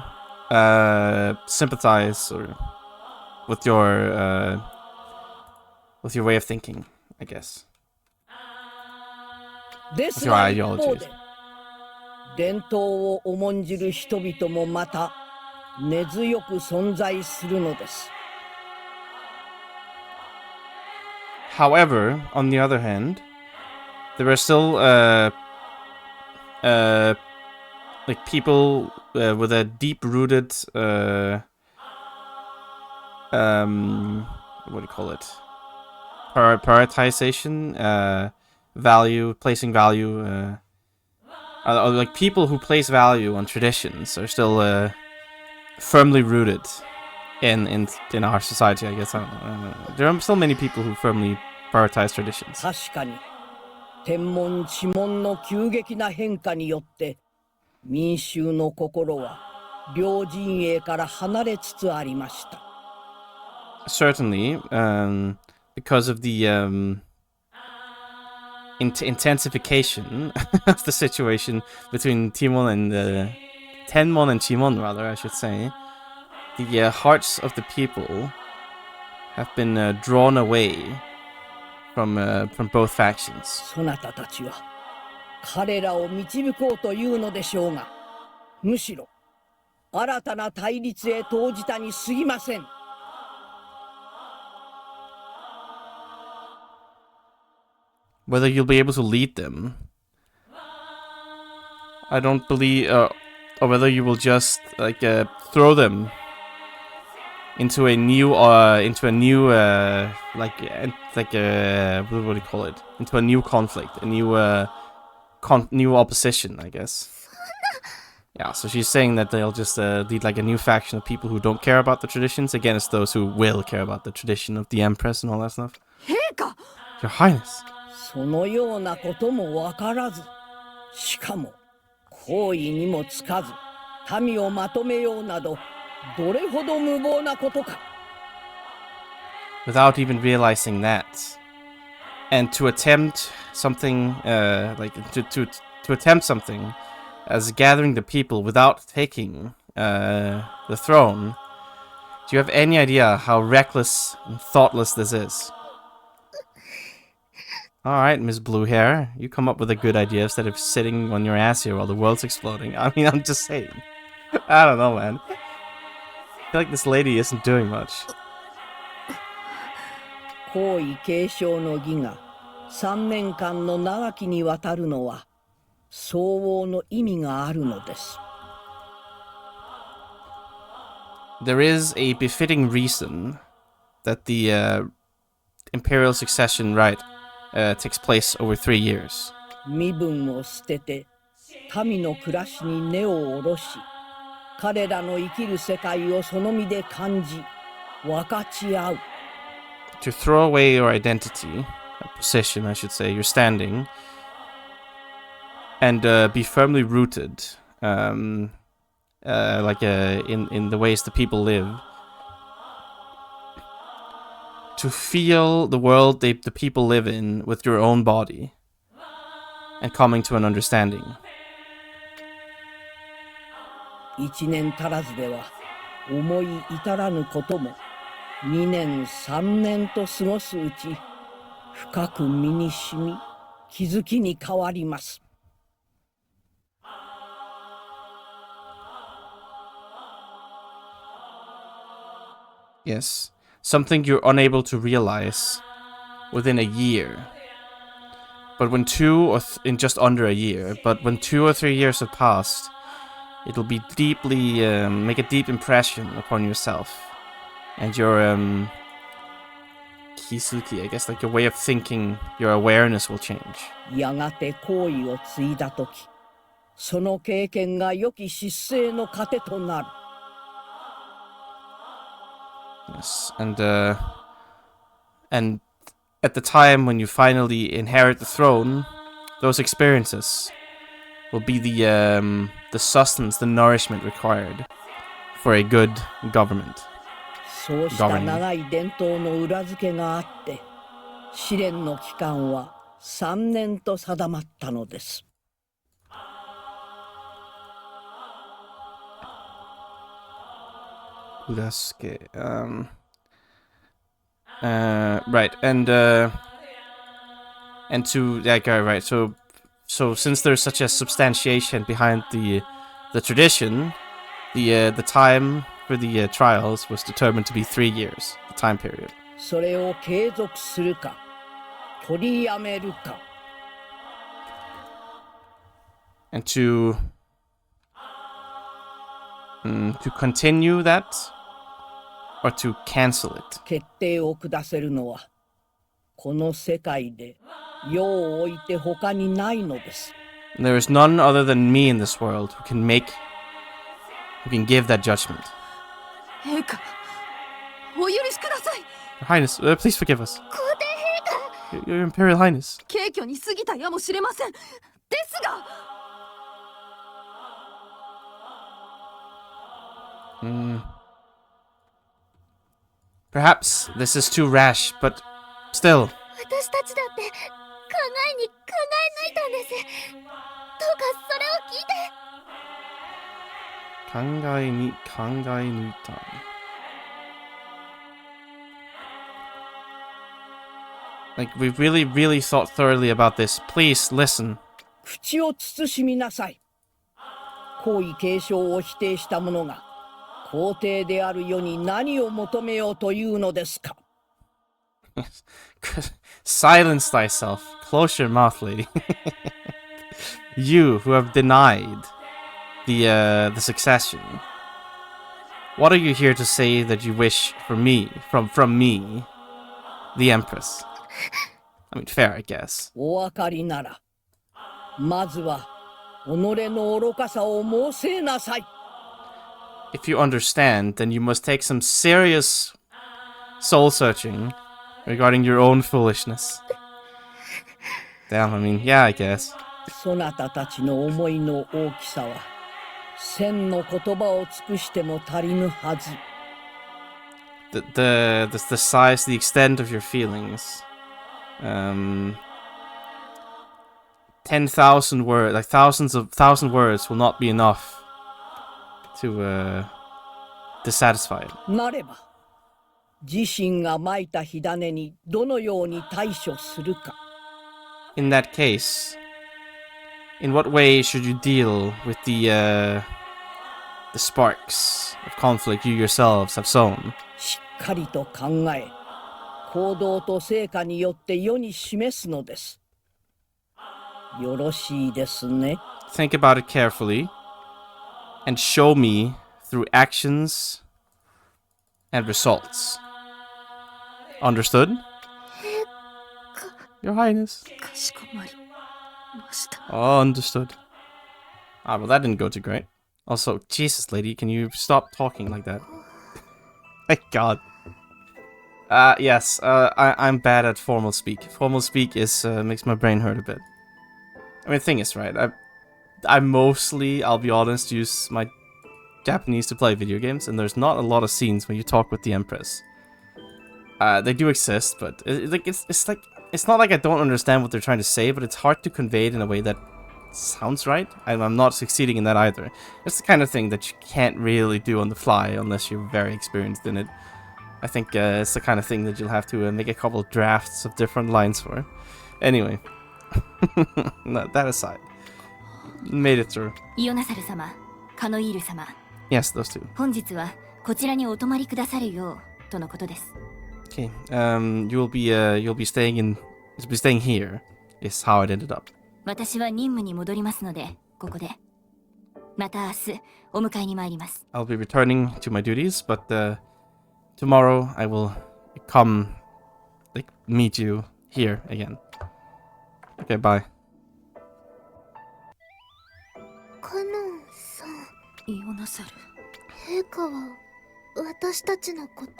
sympathize with your way of thinking, I guess. ですが一方で伝統を重んじる人々もまた根強く存在するのです。 However, on the other hand, there are still like people with a deep-rooted what do you call it? Prioritization, value, placing value. Like people who place value on traditions are still firmly rooted in our society, I guess. I don't know. There are still many people who firmly prioritize traditions. 確かに天文地文の急激な変化によって民衆の心は両陣営から離れつつありました。 Certainly, because of the intensification of the situation between Tenmon and Chimon, rather, I should say, the hearts of the people have been drawn away from both factions. そなたたちは彼らを導こうというのでしょうが、むしろ新たな対立へ投じたに過ぎません。 Whether you'll be able to lead them, I don't believe, or whether you will just like throw them into a new what do you call it? Into a new conflict, a new opposition, I guess. Yeah, so she's saying that they'll just lead like a new faction of people who don't care about the traditions against those who will care about the tradition of the Empress and all that stuff. Your Highness. そのようなこともわからず、しかも行為にもつかず民をまとめようなどどれほど無謀なことか。 Without even realizing that, and to attempt something like to attempt something as gathering the people without taking the throne. Do you have any idea how reckless and thoughtless this is? Alright, Miss Blue Hair, you come up with a good idea instead of sitting on your ass here while the world's exploding. I mean, I'm just saying. I don't know, man. I feel like this lady isn't doing much. 皇位継承の儀が3年間の長きにわたるのは相応の意味があるのです。 There is a befitting reason that the imperial succession rite takes place over 3 years. 身分を捨てて民の暮らしに根を下ろし、彼らの生きる世界をその身で感じ、分かち合う。 To throw away your identity, position, I should say, your standing, and be firmly rooted, in the ways the people live, to feel the world the people live in with your own body and coming to an understanding. 1年足らずでは思い至らぬことも2年3年と過ごすうち深く身に染み気づきに変わります。Yes. Something you're unable to realize within a year. But when in just under a year, but when 2 or 3 years have passed, it'll be deeply, make a deep impression upon yourself. And your, kisuki, I guess, like your way of thinking, your awareness will change. やがて行為を継いだとき、その経験が良き失勢の糧となる。Yes, and at the time when you finally inherit the throne, those experiences will be the sustenance, the nourishment required for a good government. そうした長い伝統の裏付けがあって、試練の期間は3年と定まったのです。Urasuke. Right, and to that guy, right? So since there's such a substantiation behind the tradition, the time for the trials was determined to be 3 years, the time period. それを継続するか、取りやめるか。And to continue that, or to cancel it. 決定を下せるのはこの世界で世を置いて他にないのです。 There is none other than me in this world who can give that judgment. 陛下、お許しください。 Your Highness, please forgive us. 皇帝陛下。 Your Imperial Highness. 軽挙に過ぎたやもしれません。ですが。Perhaps this is too rash, but still. 私たちだって考えに考え抜いたんです。どうかそれを聞いて。考え抜いた。Like, we really, really thought thoroughly about this. Please, listen. 口を慎みなさい。皇位継承を否定した者が皇帝である世に何を求めようというのですか。Silence thyself. Close your mouth, lady. You who have denied the succession. What are you here to say that you wish for me, from me, the Empress? I mean, fair, I guess. お分かりなら、まずは己の愚かさを申せなさい。If you understand, then you must take some serious soul searching regarding your own foolishness. Damn, I mean, yeah, I guess. そなたたちの思いの大きさは千の言葉を尽くしても足りぬはず。The size, the extent of your feelings. 10,000 words, like thousand words will not be enough to satisfy it. なれば、自身が蒔いた火種にどのように対処するか。In that case, in what way should you deal with the sparks of conflict you yourselves have sown? しっかりと考え、行動と成果によって世に示すのです。よろしいですね。Think about it carefully and show me through actions and results. Understood? Your Highness. かしこまりました。 Oh, understood. Ah, well, that didn't go too great. Also, Jesus, lady, can you stop talking like that? My God. Yes, I'm bad at formal speak. Formal speak is makes my brain hurt a bit. I mean, the thing is, right, I mostly, I'll be honest, use my Japanese to play video games, and there's not a lot of scenes when you talk with the Empress. They do exist, but it's not like I don't understand what they're trying to say, but it's hard to convey it in a way that sounds right. I'm not succeeding in that either. It's the kind of thing that you can't really do on the fly unless you're very experienced in it. I think it's the kind of thing that you'll have to make a couple of drafts of different lines for. Anyway, no, that aside, made it through. イオナサル様、カノイール様。 Yes, those two. 本日はこちらにお泊まりくださるようとのことです。 Okay. You'll be staying here. Is how it ended up. 私は任務に戻りますので、ここで。また明日お迎えに参ります。 I'll be returning to my duties, but tomorrow I will come, meet you here again. Okay, bye. カノンさん、イオナサル。陛下は私たちのこと。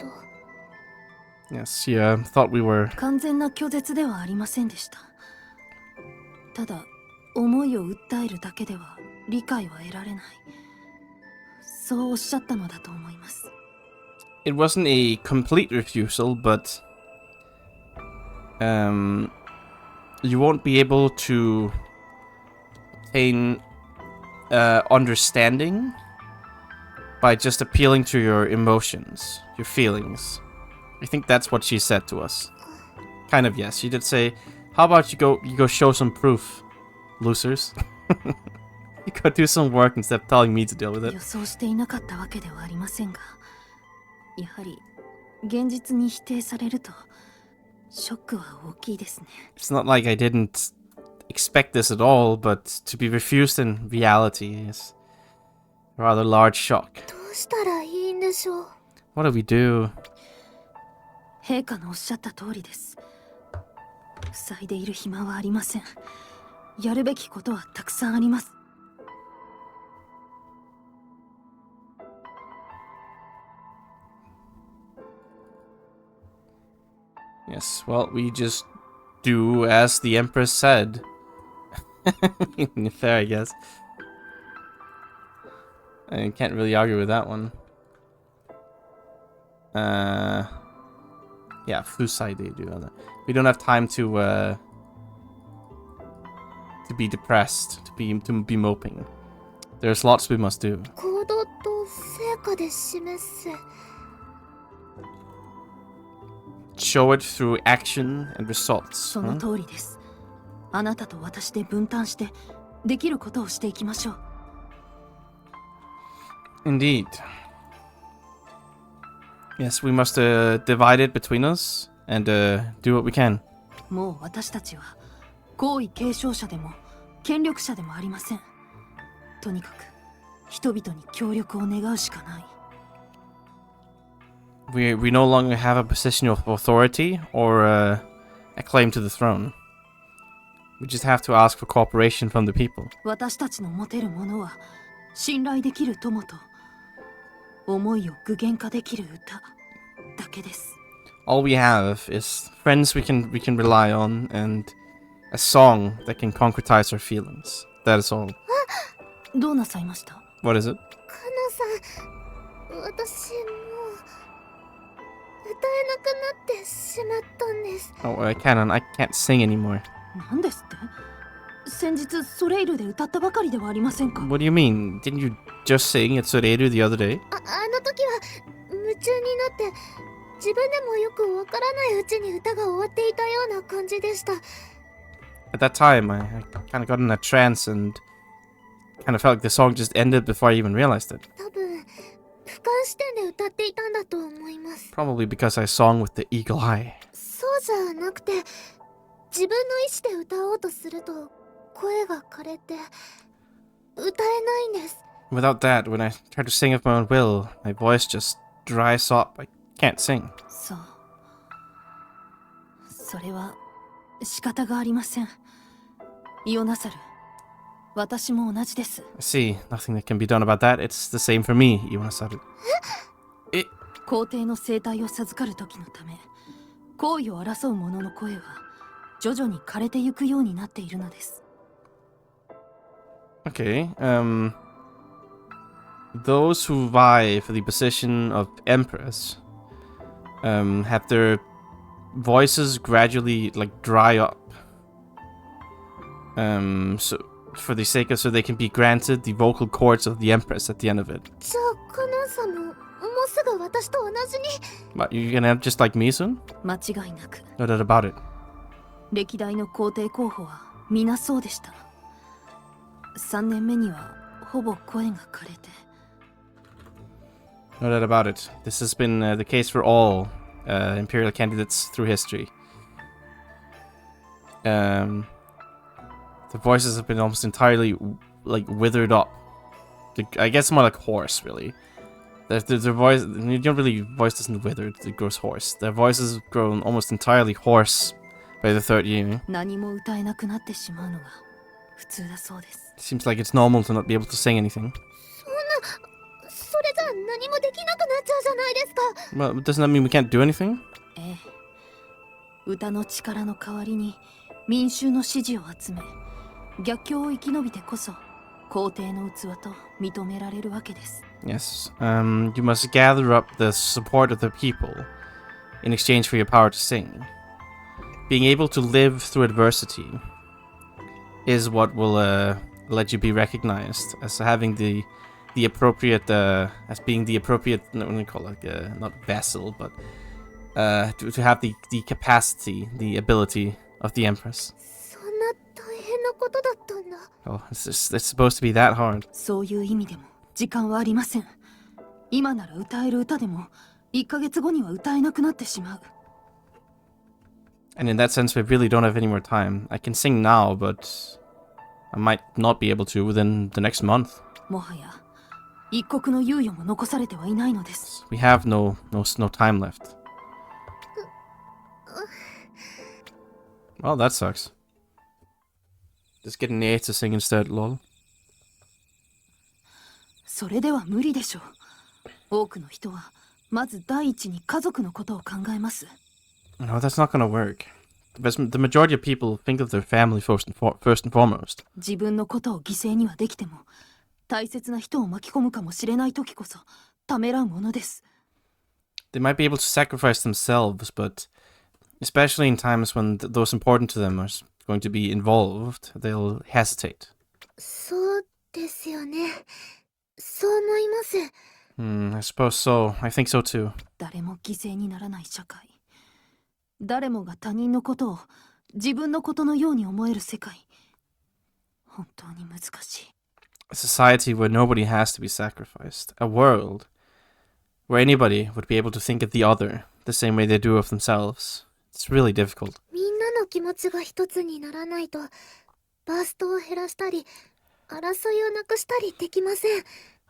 Yes, she thought we were. 完全な拒絶ではありませんでした。ただ思いを訴えるだけでは理解は得られない、そうおっしゃったのだと思います。 It wasn't a complete refusal, but you won't be able to obtain understanding by just appealing to your emotions, your feelings. I think that's what she said to us. Kind of, yes. She did say, how about you go show some proof, losers. You go do some work instead of telling me to deal with it. 予想していなかったわけではありませんが、やはり現実に否定されるとショックは大きいですね。 It's not like I didn't expect this at all, but to be refused in reality is a rather large shock. どうしたらいいんでしょう。 What do we do? 陛下のおっしゃった通りです。塞いでいる暇はありません。やるべきことはたくさんあります。 Yes, well, we just do as the Empress said. Fair, I guess. I can't really argue with that one. Yeah, Flusai they do that. We don't have time to be depressed, to be moping. There's lots we must do. 行動と成果で示す。 Show it through action and results. その通りです。あなたと私で分担してできることをしていきましょう。 Indeed. Yes, we must divide it between us and do what we can. もう私たちは皇位継承者でも権力者でもありません。とにかく人々に協力を願うしかない。 We no longer have a position of authority or a claim to the throne. We just have to ask for cooperation from the people. 私たちの持てるものは信頼できる友と思いを具現化できる歌だけです。 All we have is friends we can rely on and a song that can concretize our feelings. That is all. どうなさいました？ What is it? カノさん、私もう歌えなくなってしまったんです。 Oh, I can't sing anymore. なんですって？先日ソレイルで歌ったばかりではありませんか？ What do you mean? Didn't you just sing at Soreiru the other day? あの時は夢中になって自分でもよくわからないうちに歌が終わっていたような感じでした。 At that time, I kind of got in a trance and kind of felt like the song just ended before I even realized it. 多分俯瞰視点で歌っていたんだと思います。 Probably because I sang with the eagle eye. そうじゃなくて自分の意思で歌おうとすると声が枯れて歌えないんです。 Without that, when I try to sing of my own will, my voice just dries up. I can't sing. そう。それは仕方がありません。イオナサル、私も同じです。 I see. Nothing that can be done about that. It's the same for me, Iwanasaru. 皇帝の生態を授かる時のため、皇位を争う者の声は徐々に枯れてゆくようになっているのです。 Okay, those who vie for the position of Empress have their voices gradually like dry up. So for the sake of so they can be granted the vocal cords of the Empress at the end of it. じゃあカノンさんももうすぐ私と同じに。 But you're gonna have just like me soon? 間違いなく No doubt about it. 歴代の皇帝候補は皆そうでした。3年目にはほぼ声が枯れて。 No doubt about it. This has been the case for all imperial candidates through history. The voices have been almost entirely like withered up. I guess more like hoarse, really. Their voice, you don't really voice doesn't wither; it grows hoarse. Their voices have grown almost entirely hoarse by the third year. 何も歌えなくなってしまうのが普通だそうです。 Seems like it's normal to not be able to sing anything. それじゃ何もできなくなっちゃうじゃないですか。 Well, doesn't that mean we can't do anything? ええ、歌の力の代わりに民衆の支持を集め、逆境を生き延びてこそ皇帝の器と認められるわけです。 Yes. You must gather up the support of the people in exchange for your power to sing. Being able to live through adversity is what will let you be recognized as having the appropriate as being the appropriate what do you call it, not vessel, but to have the capacity, the ability of the Empress. そんな大変なことだったんだ。 Oh, it's supposed to be that hard. そういう意味でも時間はありません。今なら歌える歌でも1ヶ月後には歌えなくなってしまう。 And in that sense, we really don't have any more time. I can sing now, but I might not be able to within the next month. もはや一刻の猶予も残されてはいないのです。 We have no time left. Well, that sucks. Just get an A to sing instead, lol. それでは無理でしょう。多くの人はまず第一に家族のことを考えます。 No, that's not gonna work. The majority of people think of their family first and foremost. 自分のことを犠牲にはできても、大切な人を巻き込むかもしれない時こそためらうものです。 They might be able to sacrifice themselves, but especially in times when those important to them are going to be involved, they'll hesitate. そうですよね。そう思います。 I suppose so. I think so too. 誰も犠牲にならない社会。誰もが他人のことを自分のことのように思える世界。本当に難しい。 A society where nobody has to be sacrificed. A world where anybody would be able to think of the other the same way they do of themselves. It's really difficult. みんなの気持ちが一つにならないと、バーストを減らしたり、争いをなくしたりできません。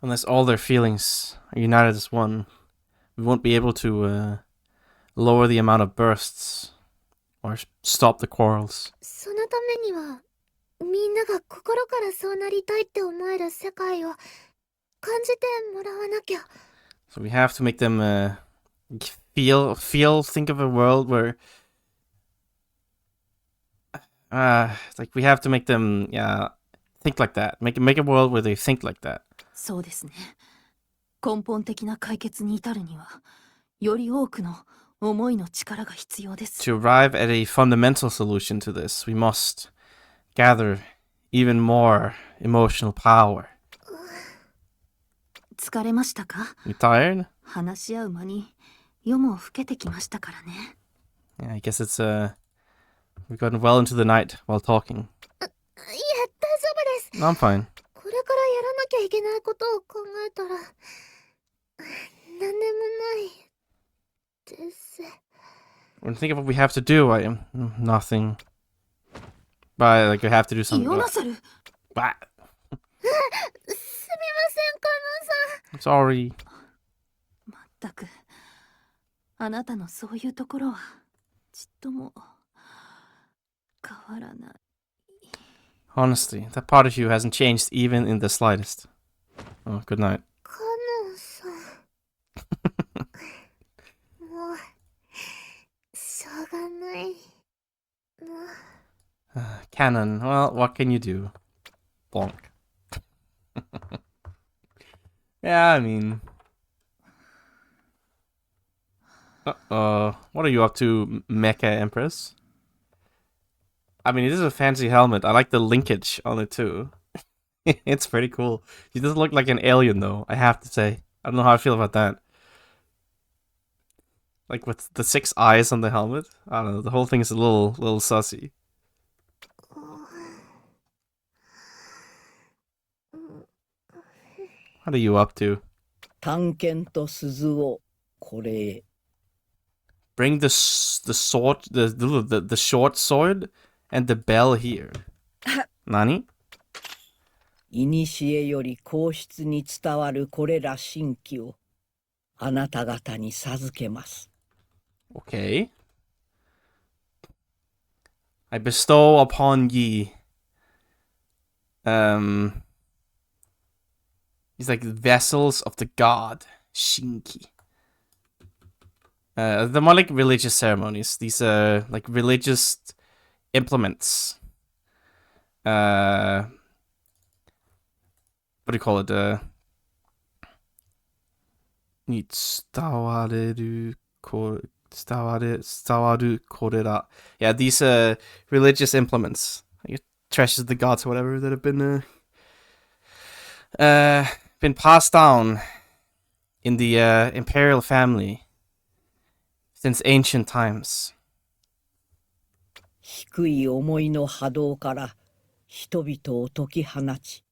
Unless all their feelings are united as one, we won't be able to lower the amount of bursts or stop the quarrels. そのためには、みんなが心からそうなりたいって思える世界を感じてもらわなきゃ。 So we have to make them think of a world where like we have to make them think like that. Make a world where they think like that. そうですね。根本的な解決に至るには、より多くの思いの力が必要です。 To arrive at a fundamental solution to this, we must gather even more emotional power. 疲れましたか？ You tired? 話し合う間に夜も更けてきましたからね。 Yeah, I guess it's we've gotten well into the night while talking. いえ、大丈夫です。 No, I'm fine. これからやらなきゃいけないことを考えたら、なんでもないです。 When I think of what we have to do, I am nothing. But like I have to do イ something. オナサル、 What? すみません、カノンさん。 I'm sorry. まったく、あなたのそういうところはちっとも変わらない。 Honestly, that part of you hasn't changed even in the slightest. Oh, good night. カノンさん。もう、しょうがない。Canon, well, what can you do? Bonk. Yeah, I mean... What are you up to, Mecha Empress? I mean, it is a fancy helmet. I like the linkage on it too. It's pretty cool. She doesn't look like an alien though, I have to say. I don't know how I feel about that. Like with the 6 eyes on the helmet. I don't know, the whole thing is a little sussy. What are you up to? 探検と鈴をこれへ。 Bring the sword, the short sword and the bell here. Nani? 古より皇室に伝わるこれら神器をあなた方に授けます。 Okay. I bestow upon ye. These like vessels of the god Shinki. They're more like religious ceremonies. These are like religious implements. What do you call it? に伝わるこれら. Yeah, these religious implements, like treasures of the gods or whatever, that have been passed down in the imperial family since ancient times. 低い思いの波動から人々を解き放ち、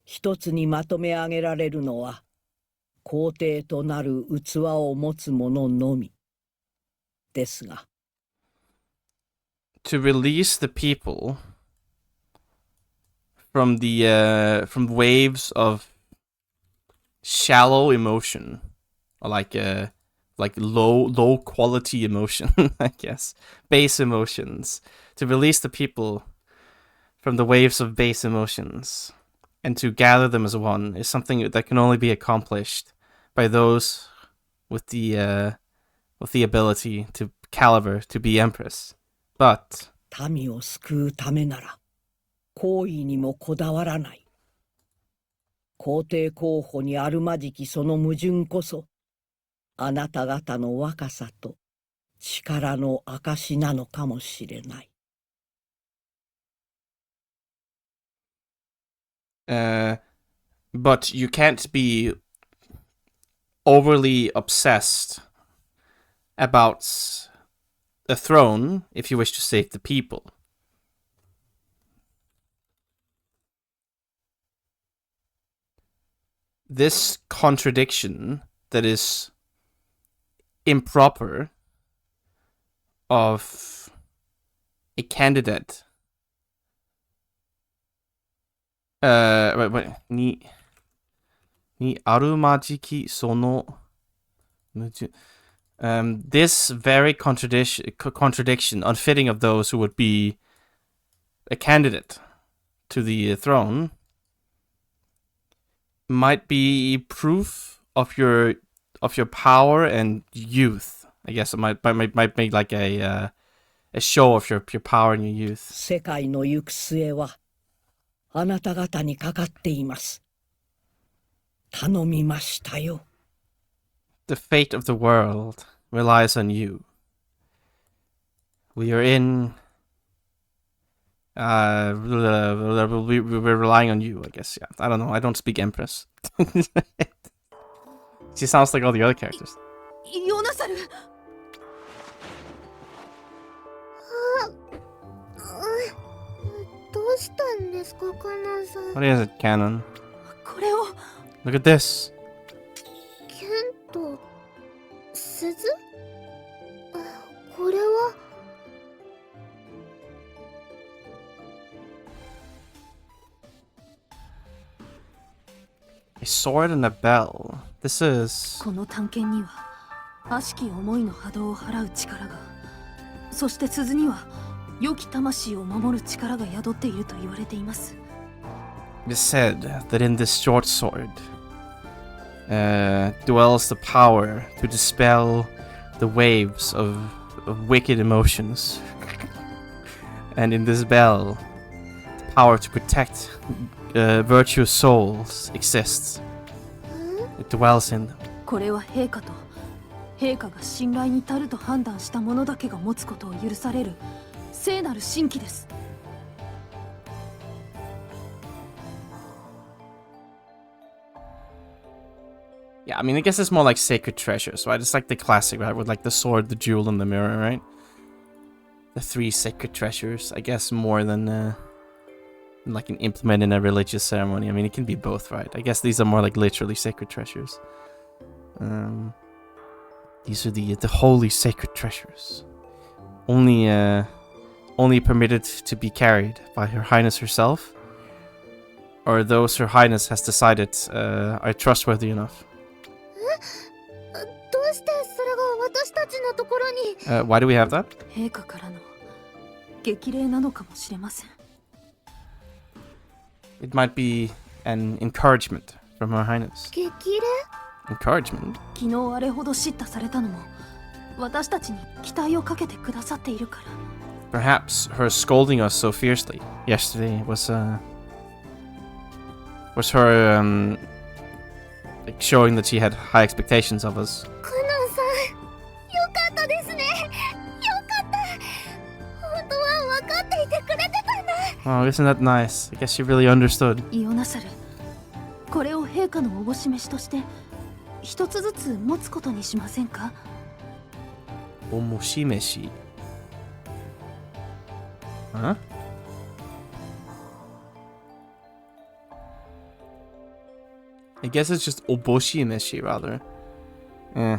一つにまとめ上げられるのは皇帝となる器を持つ者のみですが。 To release the people from waves of shallow emotion, or like low quality emotion, I guess, base emotions. To release the people from the waves of base emotions and to gather them as one is something that can only be accomplished by those with the ability to caliber to be empress. But 民を救うためなら行為にもこだわらない。皇帝候補にあるまじきその矛盾こそあなた方の若さと力の証なのかもしれない。But you can't be overly obsessed about a throne if you wish to save the people. This contradiction that is improper of a candidate ni arumajiki sono this very contradiction unfitting of those who would be a candidate to the throne might be proof of your power and youth. I guess it might make like a show of your power and your youth. 世界の行く末はあなた方にかかっています。頼みましたよ。 The fate of the world relies on you. We are in. We're relying on you, I guess. Yeah, I don't know. I don't speak Empress. She sounds like all the other characters. ヨナサル。どうしたんですか、カナさん。 What is it, Canon? これを。 Look at this. 剣と鈴？これは。 A sword and a bell. This is. この探検には悪しき思いの波動を払う力が、そして鈴には良き魂を守る力が宿っていると言われています。 It is said that in this short sword dwells the power to dispel the waves of wicked emotions. And in this bell, the power to protect virtuous souls exists. It dwells in them. これは陛下と陛下が信頼に足ると判断した者だけが持つことを許される聖なる神器です。Yeah, I mean, I guess it's more like sacred treasures, right? It's like the classic, right? With like the sword, the jewel, and the mirror, right? The three sacred treasures, I guess, more than like an implement in a religious ceremony. I mean, it can be both, right? I guess these are more like literally sacred treasures. These are the holy sacred treasures. Only permitted to be carried by Her Highness herself, or those Her Highness has decided are trustworthy enough. どうしてそれが私たちのところに Why do we have that? 陛下からの激励なのかもしれません。It might be an encouragement from Her Highness. 激励 Encouragement? 昨日あれほど叱咤されたのも私たちに期待をかけてくださっているから。 Perhaps her scolding us so fiercely yesterday was her like showing that she had high expectations of us. カノンさん、よかったですね。よかった。本当は分かっていてくれてたんだ。 Oh, isn't that nice? I guess she really understood. イオナサル、これを陛下のおぼし飯として一つずつ持つことにしませんか？ Omoshimeshi. Huh? I guess it's just oboshimeshi rather. Eh.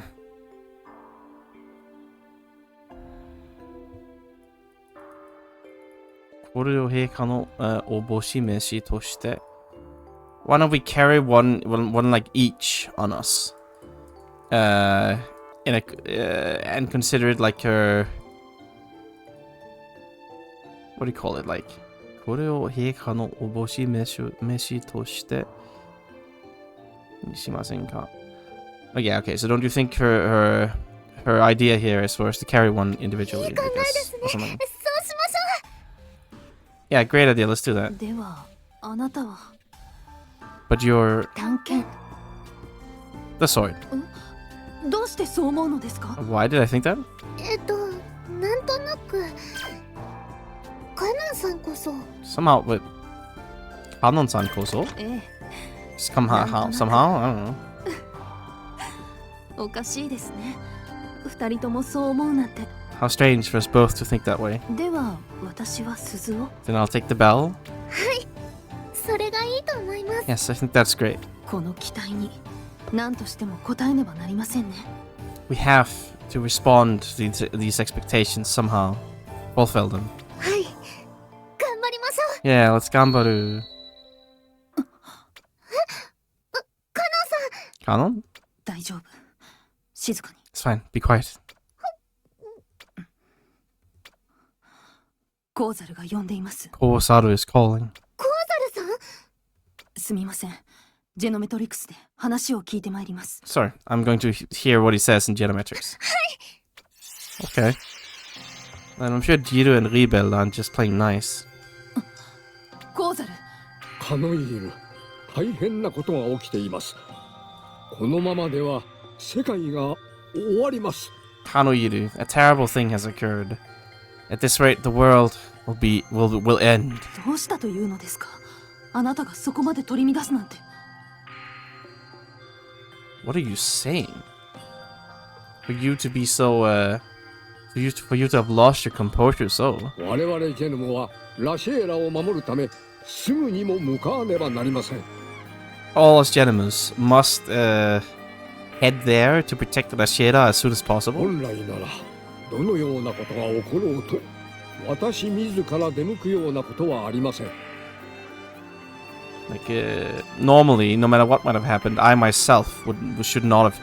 これを陛下のおぼし飯として Why don't we carry one like each on us? And consider it like her. What do you call it? Like, これを陛下のおぼし飯としてにしませんか? Oh yeah, okay. So don't you think her idea here is for us to carry one individually? いい考えですね。or something? そうしましょ Yeah, great idea. Let's do that. ではあなたは But you're 探検 the sword. どうしてそう思うのですか？ Why did I think that? う。なんとなくカノンさんこそ Somehow with Hanon-san koso. え Just somehow. I don't know. え、おかしいですね。二人ともそう思うなんて。 How strange for us both to think that way. では私は鈴を Then I'll take the bell. それがいいと思います。 Yes, I think that's great. この期待に何としても応えねばなりませんね。 We have to respond to these expectations somehow. Fulfill them. はい。頑張りましょう。 Yeah, let's gambaru. カノンさん。 Kanon? 大丈夫。静かに。 It's fine. Be quiet. コーザルが呼んでいます。 Kosaru is calling. コーザルさん。すみません。ジェノメトリクスで話を聞いてまいります。 Sorry, I'm going to hear what he says in Genometrics. Okay. And I'm sure Jiru and Rebel aren't just playing nice. コーザル、カノイール、大変なことが起きています。このままでは世界が終わります。 Kanoiru, a terrible thing has occurred. At this rate, the world will end. どうしたというのですか？あなたがそこまで取り乱すなんて。 What are you saying? For you to be so, for you to have lost your composure so. 我々ジェヌムはラシェーラを守るためすぐにも向かわねばなりません。 All us gentlemen must head there to protect the Lashera as soon as possible. 本来ならどのようなことが起ころうと私自ら出向くようなことはありません。 Like normally, no matter what might have happened, I myself should not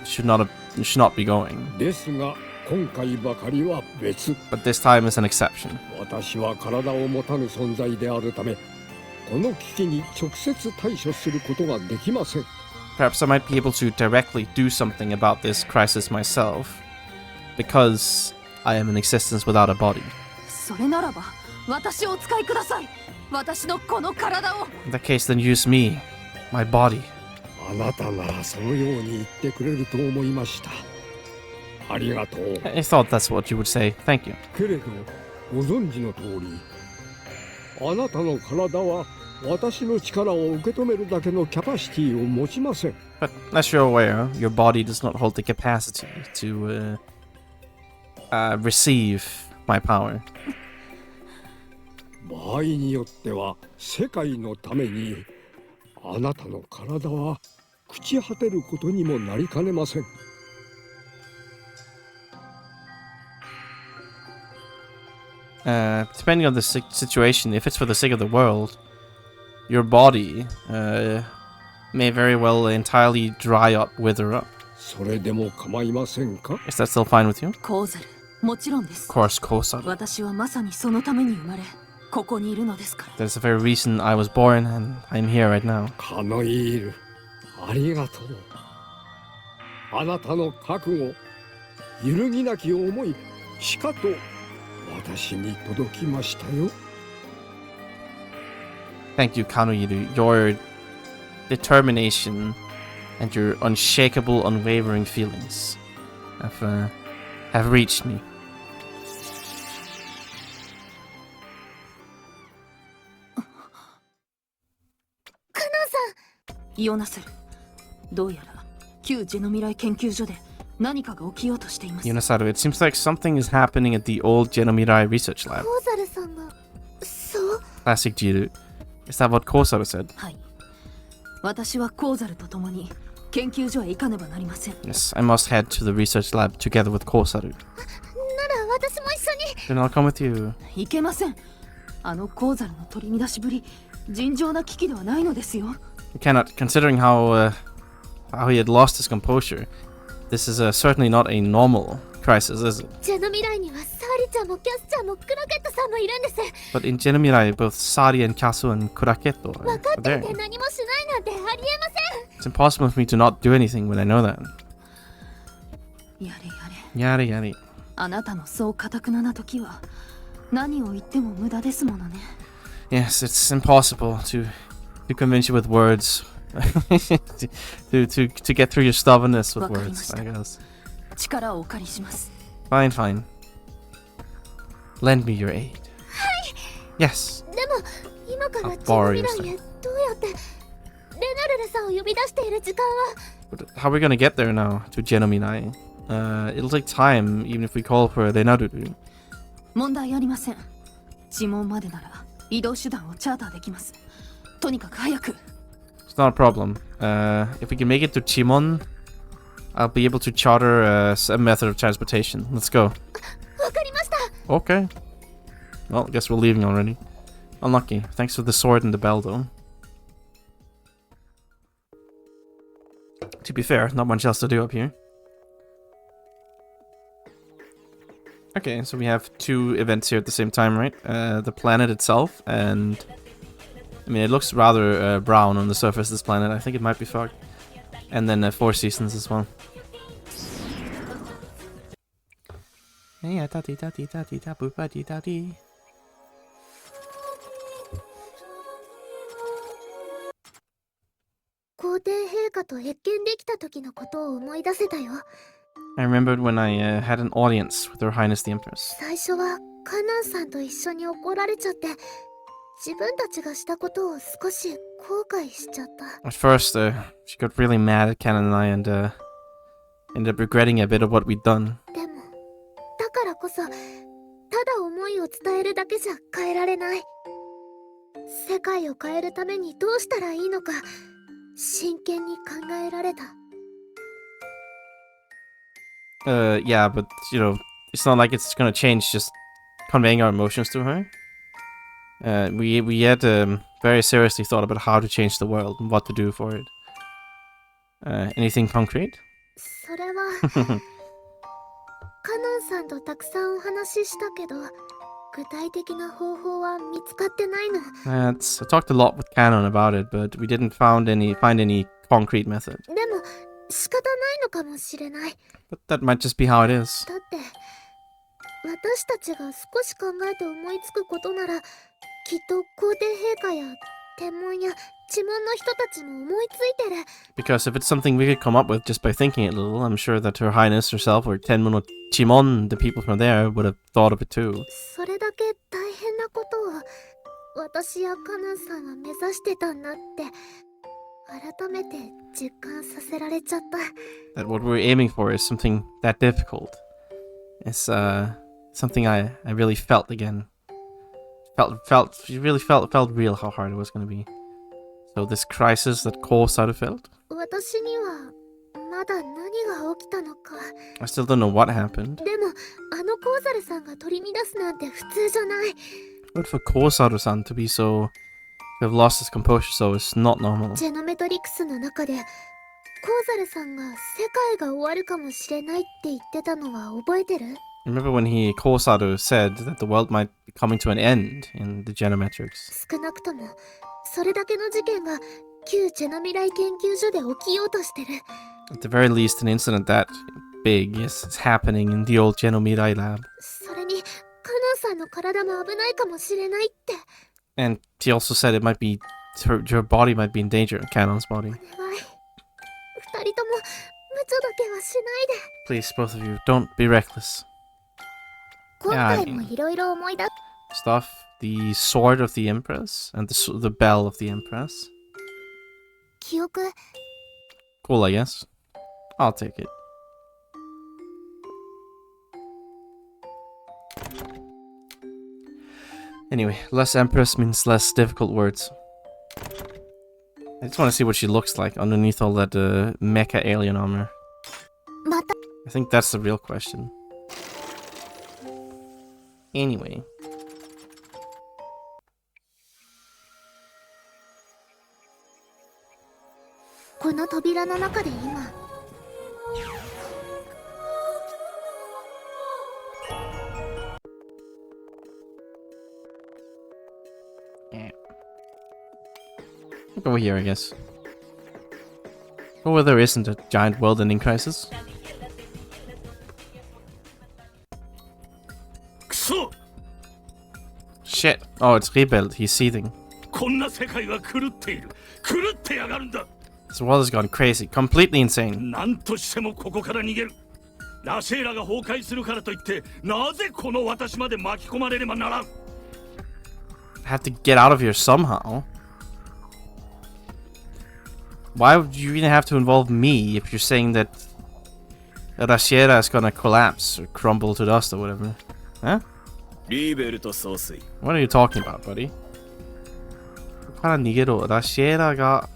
be going. ですが今回ばかりは別。 But this time is an exception. 私は体を持たぬ存在であるためこの危機に直接対処することができません。 Perhaps I might be able to directly do something about this crisis myself, because I am in existence without a body. それならば私をお使いください。私のこの体を。 In that case, then use me, my body. あなたならそのように言ってくれると思いました。ありがとう。 I thought that's what you would say. Thank you. けれどご存知の通り、あなたの体は私の力を受け止めるだけのキャパシティを持ちません。 But as you're aware, your body does not hold the capacity to receive my power. 場合によっては世界のためにあなたの体は朽ち果てることにもなりかねません。 Depending on the situation, if it's for the sake of the world, your body may very well entirely dry up, wither up. それでも構いませんか？ Is that still fine with you? コーザル、もちろんです。 Of course, Kosa. 私はまさにそのために生まれ、ここにいるのですから。 That's the very reason I was born, and I'm here right now. カノイール、ありがとう。あなたの覚悟、揺るぎなき思い、しかと私に届きましたよ。 Thank you, Kanoiru. Your determination and your unshakable, unwavering feelings have reached me. イオナセル、どうやら旧ジェノミライ研究所で何かが起きようとしています。 Yunasaru, it seems like something is happening at the old Genomirai research lab. コーザルさんがそう Classic Jiru. Is that what Kosaru said? はい。私はコーザルと共に研究所へ行かねばなりません。 Yes, I must head to the research lab together with Kosaru. なら私も一緒に。 Then I'll come with you. いけません。あのコーザルの取り乱しぶり、尋常な危機ではないのですよ。 You cannot, considering how he had lost his composure. This is certainly not a normal crisis, is it? ジェノミライにはサーリちゃんもキャスちゃんもクラケットさんもいるんです。 But in Genomirai, both Sari and Kasu and Kuraketo 分 are かってい there. て何もしないなんてありえません。 It's impossible for me to not do anything when I know that. やれやれ。 Yari yari. あなたのそう堅くなな時は何を言っても無駄ですものね。 Yes, it's impossible to convince you with words. to get through your stubbornness with words, I guess. 力をお借りします。 Fine, fine. Lend me your aid. Yes. でも今から I'll ジェノ borrow ミ your ライ stuff. へどうやってレナルルさんを呼び出している時間は But how are we gonna get there now to Genominai? It'll take time, even if we call for Renaruru. 問題ありません。地門までなら移動手段をチャーターできます。とにかく早く。 It's not a problem. If we can make it to Chimon, I'll be able to charter a method of transportation. Let's go. わかりました。 Okay. Well, I guess we're leaving already. Unlucky. Thanks for the sword and the bell, though. To be fair, not much else to do up here. Okay, so we have two events here at the same time, right? The planet itself, and... I mean, it looks rather brown on the surface of this planet. I think it might be fogged. And then 4 seasons as well. Hey, 皇帝陛下と謁見できた時のことを思い出せたよ。 I remembered when I had an audience with Her Highness the Empress. 最初はカナンさんと一緒に怒られちゃって自分たちがしたことを少し後悔しちゃった。 At first, she got really mad at Canon and I and ended up regretting a bit of what we'd done. でもだからこそただ思いを伝えるだけじゃ変えられない。世界を変えるためにどうしたらいいのか真剣に考えられた。 Yeah, but, you know, it's not like it's gonna change just conveying our emotions to her. We had very seriously thought about how to change the world and what to do for it. Anything concrete? それはカナンさんとたくさんお話ししたけど具体的な方法は見つかってないの。 I talked a lot with Canon about it, but we didn't find any concrete method. でも仕方ないのかもしれない。 But that might just be how it is. だって私たちが少し考えて思いつくことならきっと皇帝陛下や天文や地門の人たちも思いついてる。 Because if it's something we could come up with just by thinking it a little, I'm sure that Her Highness herself or Tenmun no Chimon, the people from there, would have thought of it too. それだけ大変なことを私やカナンさんは目指してたんだって改めて実感させられちゃった。 That what we're aiming for is something that difficult. It's something I really felt again. Felt real how hard it was going to be. So this crisis that Kosaru felt, 私にはまだ何が起きたのか。 I still don't know what happened. でもあのコーザルさんが取り乱すなんて普通じゃない。 But for Kosaru-san to have lost his composure so is not normal. ジェノメトリクスの中でコーザルさんが世界が終わるかもしれないって言ってたのは覚えてる？ Remember when Kosaru said that the world might be coming to an end in the Genometrics? 少なくともそれだけの事件が旧ジェノ未来研究所で起きようとしてる。 At the very least, an incident that big is happening in the old Genomirai lab. それにカノンさんの体も危ないかもしれないって。 And he also said it might be her body might be in danger, Canon's body. お願い、二人とも無茶だけはしないで。 Please, both of you, don't be reckless. 今回もいろいろ思い出す。 Stuff the sword of the Empress and the bell of the Empress. 記憶 Cool, I guess. I'll take it. Anyway, less Empress means less difficult words. I just want to see what she looks like underneath all that mecha alien armor. また I think that's the real question. Anyway. この扉の中で今 Over here, I guess. Or where there isn't a giant world-ending crisis. Shit. Oh, it's Rebel. He's seething. This world has gone crazy. Completely insane. 何としてもここから逃げる。ラシェーラが崩壊するからといって、なぜこの私まで巻き込まれればならん。I have to get out of here somehow. Why would you even have to involve me if you're saying that Rashiera is gonna collapse or crumble to dust or whatever? Huh? What are you talking about, buddy? ここから逃げろ。ラシエラが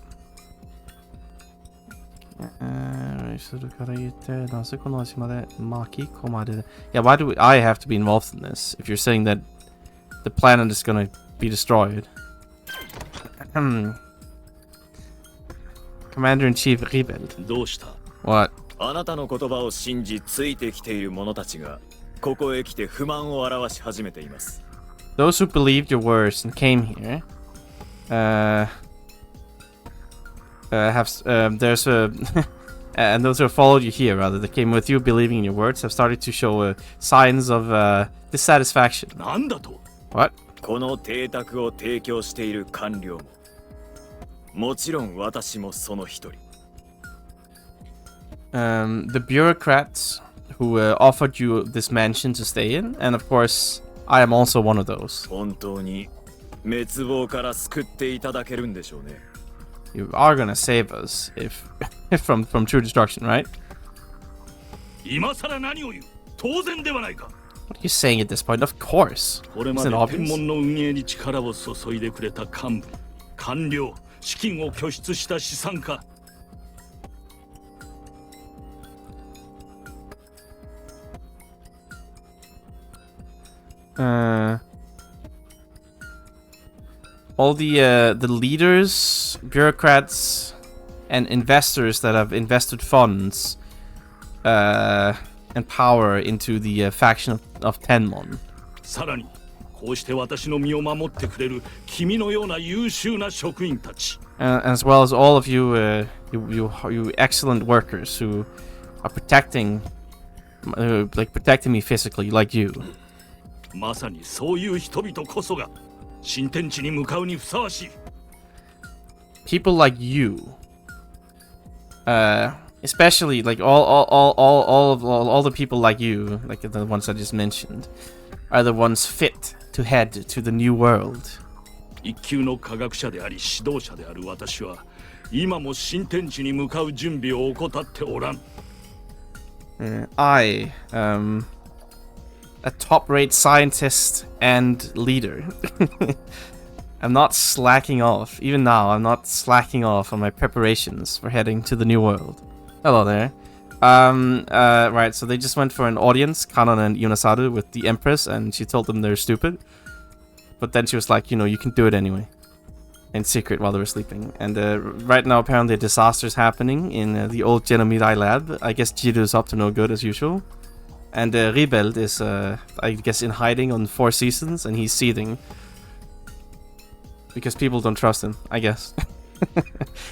するから言って、なぜこの島で巻き込まれる? Yeah, why do I have to be involved in this if you're saying that the planet is gonna be destroyed? Commander-in-Chief Rebel. どうした? What? あなたの言葉を信じついてきている者たちがここへ来て不満を表し始めています。 Those who believed your words and came here, there's a, and those who have followed you here, rather, that came with you believing in your words, have started to show signs of dissatisfaction. なんだと? What? この邸宅を提供している官僚も、もちろん私もその一人。The bureaucrats who offered you this mansion to stay in, and of course, I am also one of those. 本当に滅亡から救っていただけるんでしょうね。You are gonna save us if from true destruction, right? 今さら何を言う? 当然ではないか。 What are you saying at this point? Of course. これま Isn't で it 天 obvious? 文の運営に力を注いでくれた幹部、官僚、資金を拠出した資産家。All the leaders, bureaucrats, and investors that have invested funds and power into the faction of Tenmon. さらに、こうして私の身を守ってくれる君のような優秀な職員たち。As well as all of you, you excellent workers who are protecting me physically, like you. まさにそういう人々こそが新天地に向かうにふさわしい。people like you, especially like all the people like you, like the ones I just mentioned, are the ones fit to head to the new world. 一級の科学者であり指導者である私は今も新天地に向かう準備を怠っておらん。I, a top-rate scientist and leader, I'm not slacking off. Even now, I'm not slacking off on my preparations for heading to the new world. Hello there. Right, so they just went for an audience, Kanon and Yonasaru, with the Empress, and she told them they're stupid. But then she was like, you know, you can do it anyway. In secret while they were sleeping. And right now, apparently, a disaster's happening in the old Genomirai lab. I guess Jiru's up to no good as usual. And Rebeld is, I guess, in hiding on 4 seasons, and he's seething. Because people don't trust him, I guess.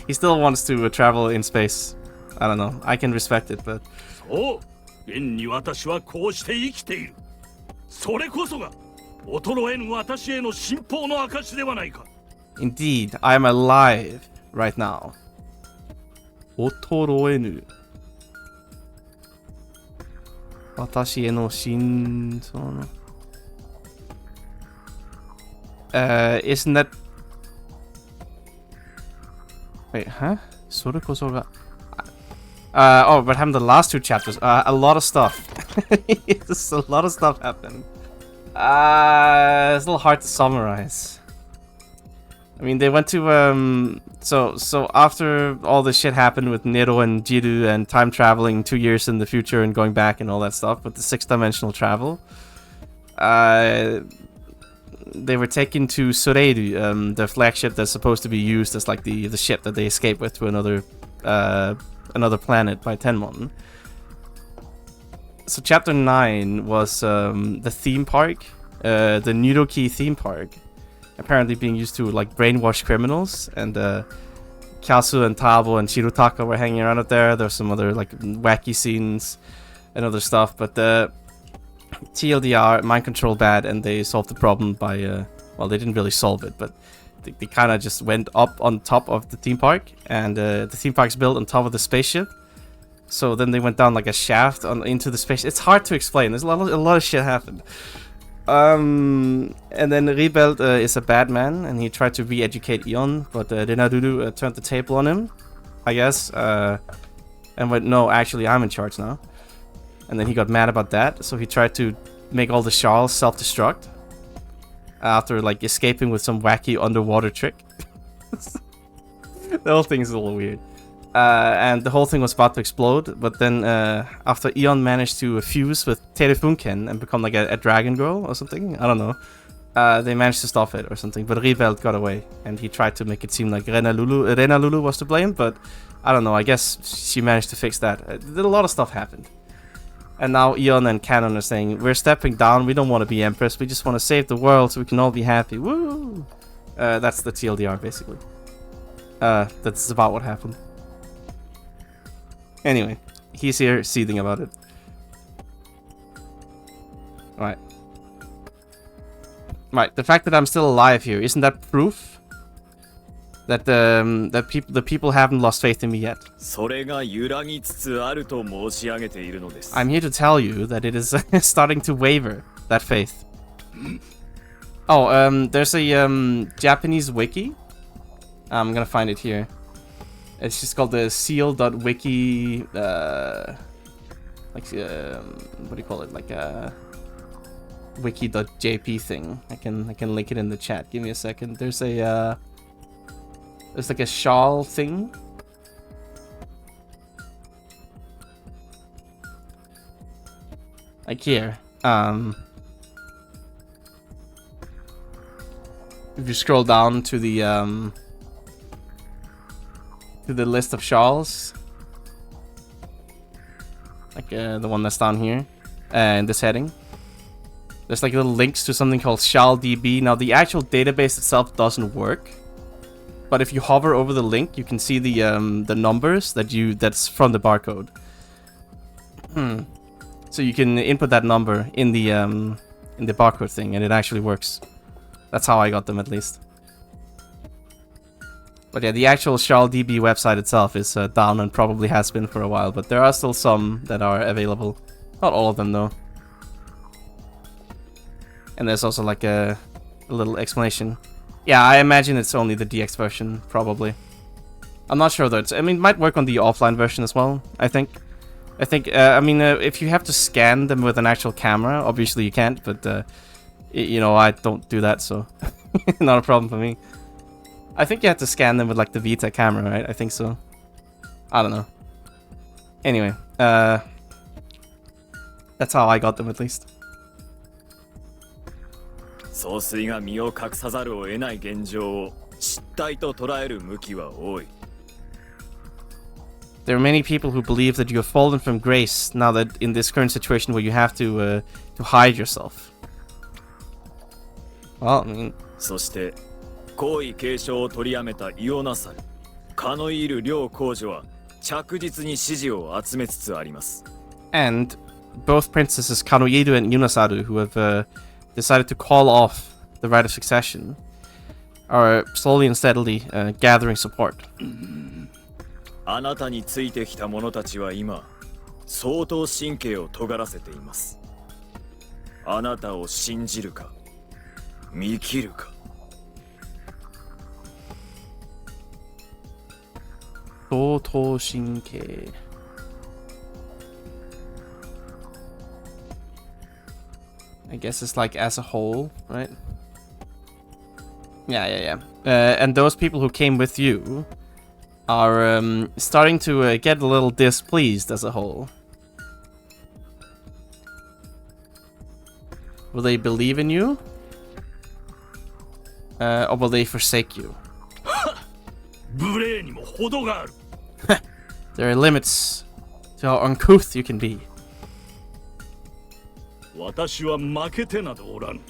He still wants to travel in space. I don't know. I can respect it, but... そう、現に私はこうして生きている。それこそが衰えぬ私への信奉の証ではないか。Indeed, I am alive right now. 衰えぬ。私への信仰の。Isn't that... Wait, huh? それこそが... oh, but having the last 2 chapters, a lot of stuff. Just a lot of stuff happened. It's a little hard to summarize. I mean, they went to, so after all this shit happened with Nero and Jiru and time traveling 2 years in the future and going back and all that stuff with the 6-dimensional travel, they were taken to Soreiru, the flagship that's supposed to be used as like the ship that they escape with to another planet by Tenmon. So chapter 9 was the theme park, the Nuroki theme park, apparently being used to like brainwash criminals, and Kyasu and Tabo and Shirotaka were hanging around out there. There's some other like wacky scenes and other stuff, but TLDR, mind control bad, and they solved the problem by well, they didn't really solve it, but they kind of just went up on top of the theme park, and the theme park's built on top of the spaceship. So then they went down like a shaft into the space. It's hard to explain. There's a lot of shit happened. And then Rebeld is a bad man, and he tried to re-educate Ion, but Renaruru turned the table on him, I guess, and went, no, actually I'm in charge now. And then he got mad about that, so he tried to make all the Charles self-destruct after like escaping with some wacky underwater trick. The whole thing is a little weird. And the whole thing was about to explode, but then after Ion managed to fuse with Terefunken and become like a dragon girl or something, I don't know, they managed to stop it or something, but Rebeld got away, and he tried to make it seem like Renalulu was to blame, but I don't know, I guess she managed to fix that. A lot of stuff happened. And now Ion and Canon are saying, we're stepping down, we don't want to be Empress, we just want to save the world so we can all be happy. Woo! That's the TLDR, basically. That's about what happened. Anyway, he's here seething about it. Right. Right, the fact that I'm still alive here, isn't that proof that the people haven't lost faith in me yet? I'm here to tell you that it is starting to waver, that faith. Oh, there's a Japanese wiki. I'm gonna find it here. It's just called the Ciel.wiki, like, what do you call it? Like a wiki.jp thing. I can link it in the chat. Give me a second. There's a there's like a shawl thing. Like here. If you scroll down to the list of shawls, like the one that's down here in this heading, there's like little links to something called ShawlDB. Now the actual database itself doesn't work, but if you hover over the link, you can see the numbers that's from the barcode. So you can input that number in the barcode thing, and it actually works. That's how I got them, at least. But yeah, the actual SharlDB website itself is down and probably has been for a while, but there are still some that are available. Not all of them, though. And there's also like a little explanation. Yeah, I imagine it's only the DX version, probably. I'm not sure though. I mean, it might work on the offline version as well, I think. If you have to scan them with an actual camera, obviously you can't, but, you know, I don't do that, so not a problem for me. I think you have to scan them with, like, the Vita camera, right? I think so. I don't know. Anyway, that's how I got them, at least. 総帥が身を隠さざるを得ない現状を失態と捉える向きは多い。There are many people who believe that you have fallen from grace now that in this current situation where you have to hide yourself. Well, I mean... そして、皇位継承を取りやめたイオナサル、カノイール両皇女は着実に支持を集めつつあります。And both princesses Kanoiru and Yunasaru, who have decided to call off the right of succession, are slowly and steadily gathering support. あなたについてきた者たちは今、相当神経を尖らせています。あなたを信じるか、見切るか。相当神経。I guess it's like as a whole, right? Yeah. And those people who came with you are starting to get a little displeased as a whole. Will they believe in you? Or will they forsake you? There are limits to how uncouth you can be. 私は負けてなどおらぬ。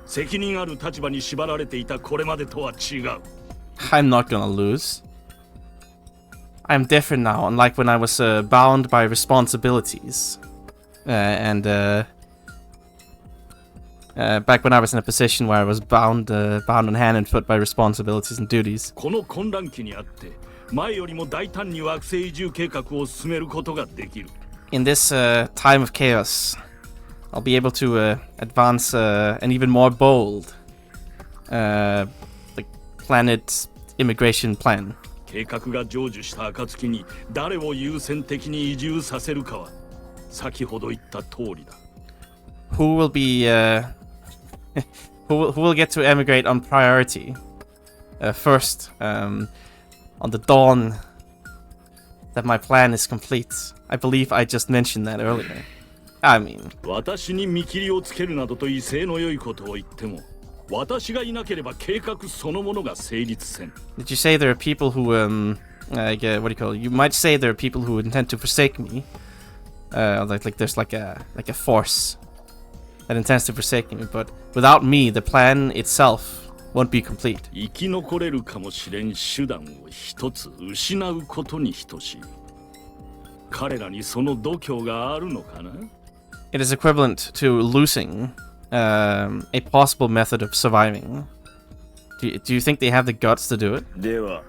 責任ある立場に縛られていたこれまでとは違う。I'm not gonna lose. I'm different now, unlike when I was bound by responsibilities. Back when I was in a position where I was bound on hand and foot by responsibilities and duties. この混乱期にあって、前よりも大胆に惑星移住計画を進めることができる。In this time of chaos, I'll be able to advance an even more bold planet immigration plan. 計画が成就した暁に誰を優先的に移住させるかは先ほど言った通りだ。Who will be who will get to emigrate on priority first on the dawn that my plan is complete? I believe I just mentioned that earlier. I mean, 私に見切りをつけるなどと威勢の良いことを言っても、私がいなければ計画そのものが成立せん。Did you say there are people who what do you call it? You might say there are people who intend to forsake me. Like there's like a force that intends to forsake me, but without me, the plan itself won't be complete. 生き残れるかもしれん手段を一つ失うことに等しい。彼らにその度胸があるのかな？ It is equivalent to losing a possible method of surviving. Do you think they have the guts to do it? では、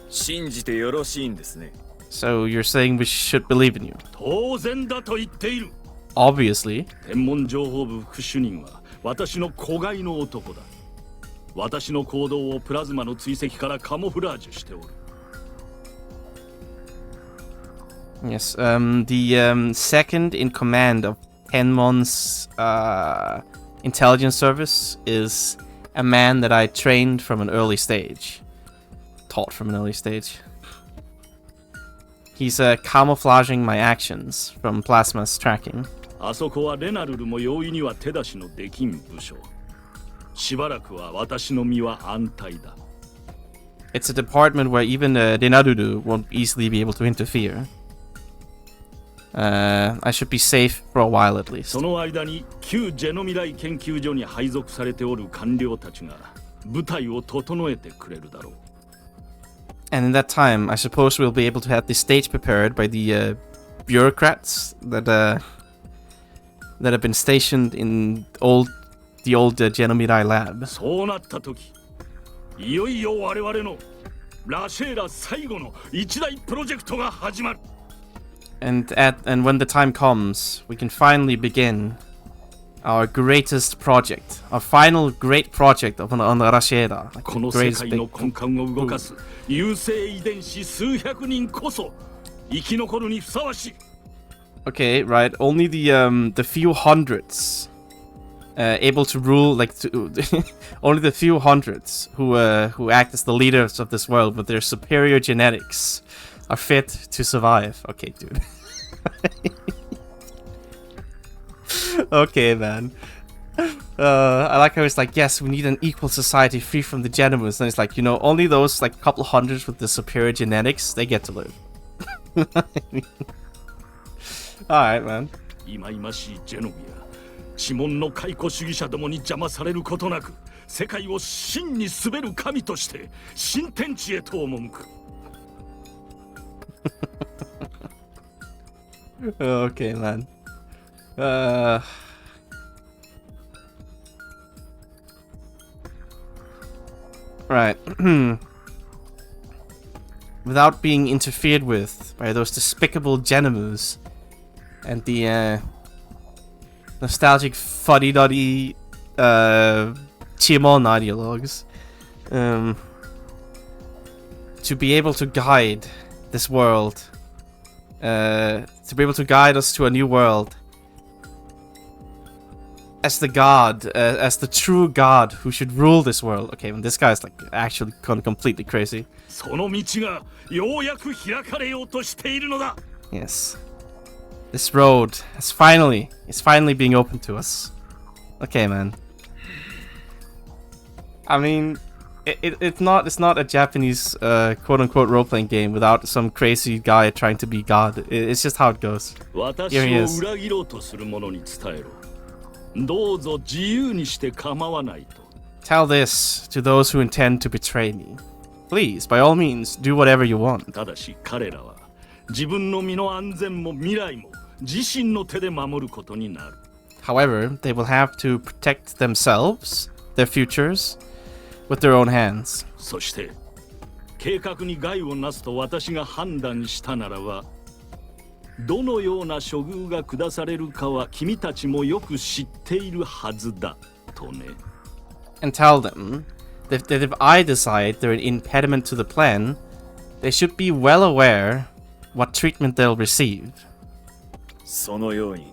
信じてよろしいんですね。 So you're saying we should believe in you? 当然だと言っている。Obviously. 天文情報部副主任は私の子飼いの男だ。私の行動をプラズマの追跡からカモフラージュしておる。Yes, the second in command of Tenmon's intelligence service is a man that I trained from an early stage. Taught from an early stage. He's camouflaging my actions from Plasma's tracking. あそこはレナルルも容易には手出しのできん部署。しばらくは私の身は安泰だ。It's a department where even Renaruru won't easily be able to interfere. I should be safe for a while at least. その間に旧ジェノミライ研究所に配属されておる官僚たちが部隊を整えてくれるだろう。And in that time, I suppose we'll be able to have the stage prepared by the bureaucrats that have been stationed in the old Genomirai lab. そうなった時、いよいよ我々のラシェーラ最後の一大プロジェクトが始まる。 And when the time comes, we can finally begin our greatest project, our final great project on Rashieda. Like この the 世 greatest 界 big. の根幹を動かす優勢遺伝子数百人こそ生き残るにふさわしい。 Okay, right. Only the few hundreds able to rule, like only the few hundreds who act as the leaders of this world with their superior genetics are fit to survive. Okay, dude. Okay, man. I like how it's like, yes, we need an equal society free from the Genomes. And it's like, you know, only those like couple hundreds with the superior genetics, they get to live. Alright, man. 忌々しいジェノビア、指紋の解雇主義者どもに邪魔されることなく、世界を真に滑る神として新天地へと赴く。 Okay, man. Right. Without being interfered with by those despicable Genomus and the nostalgic fuddy-duddy Chimon ideologues, to be able to guide this world, to be able to guide us to a new world as the god, as the true god who should rule this world. Okay, well, this guy's like actually gone completely crazy. その道がようやく開かれようとしているのだ。 Yes. This road is finally being opened to us. Okay, man. I mean, it's not a Japanese quote unquote role playing game without some crazy guy trying to be God. It's just how it goes. 私を裏切ろうとする者に伝えろ。どうぞ自由にして構わないと。 Tell this to those who intend to betray me. Please, by all means, do whatever you want. ただし彼らは自分の身の安全も未来も自身の手で守ることになる。 However, they will have to protect themselves, their futures, with their own hands. そして計画に害をなすと私が判断したならば、どのような処遇が下されるかは君たちもよく知っているはずだとね。 And tell them that if I decide they're an impediment to the plan, they should be well aware what treatment they'll receive. そのように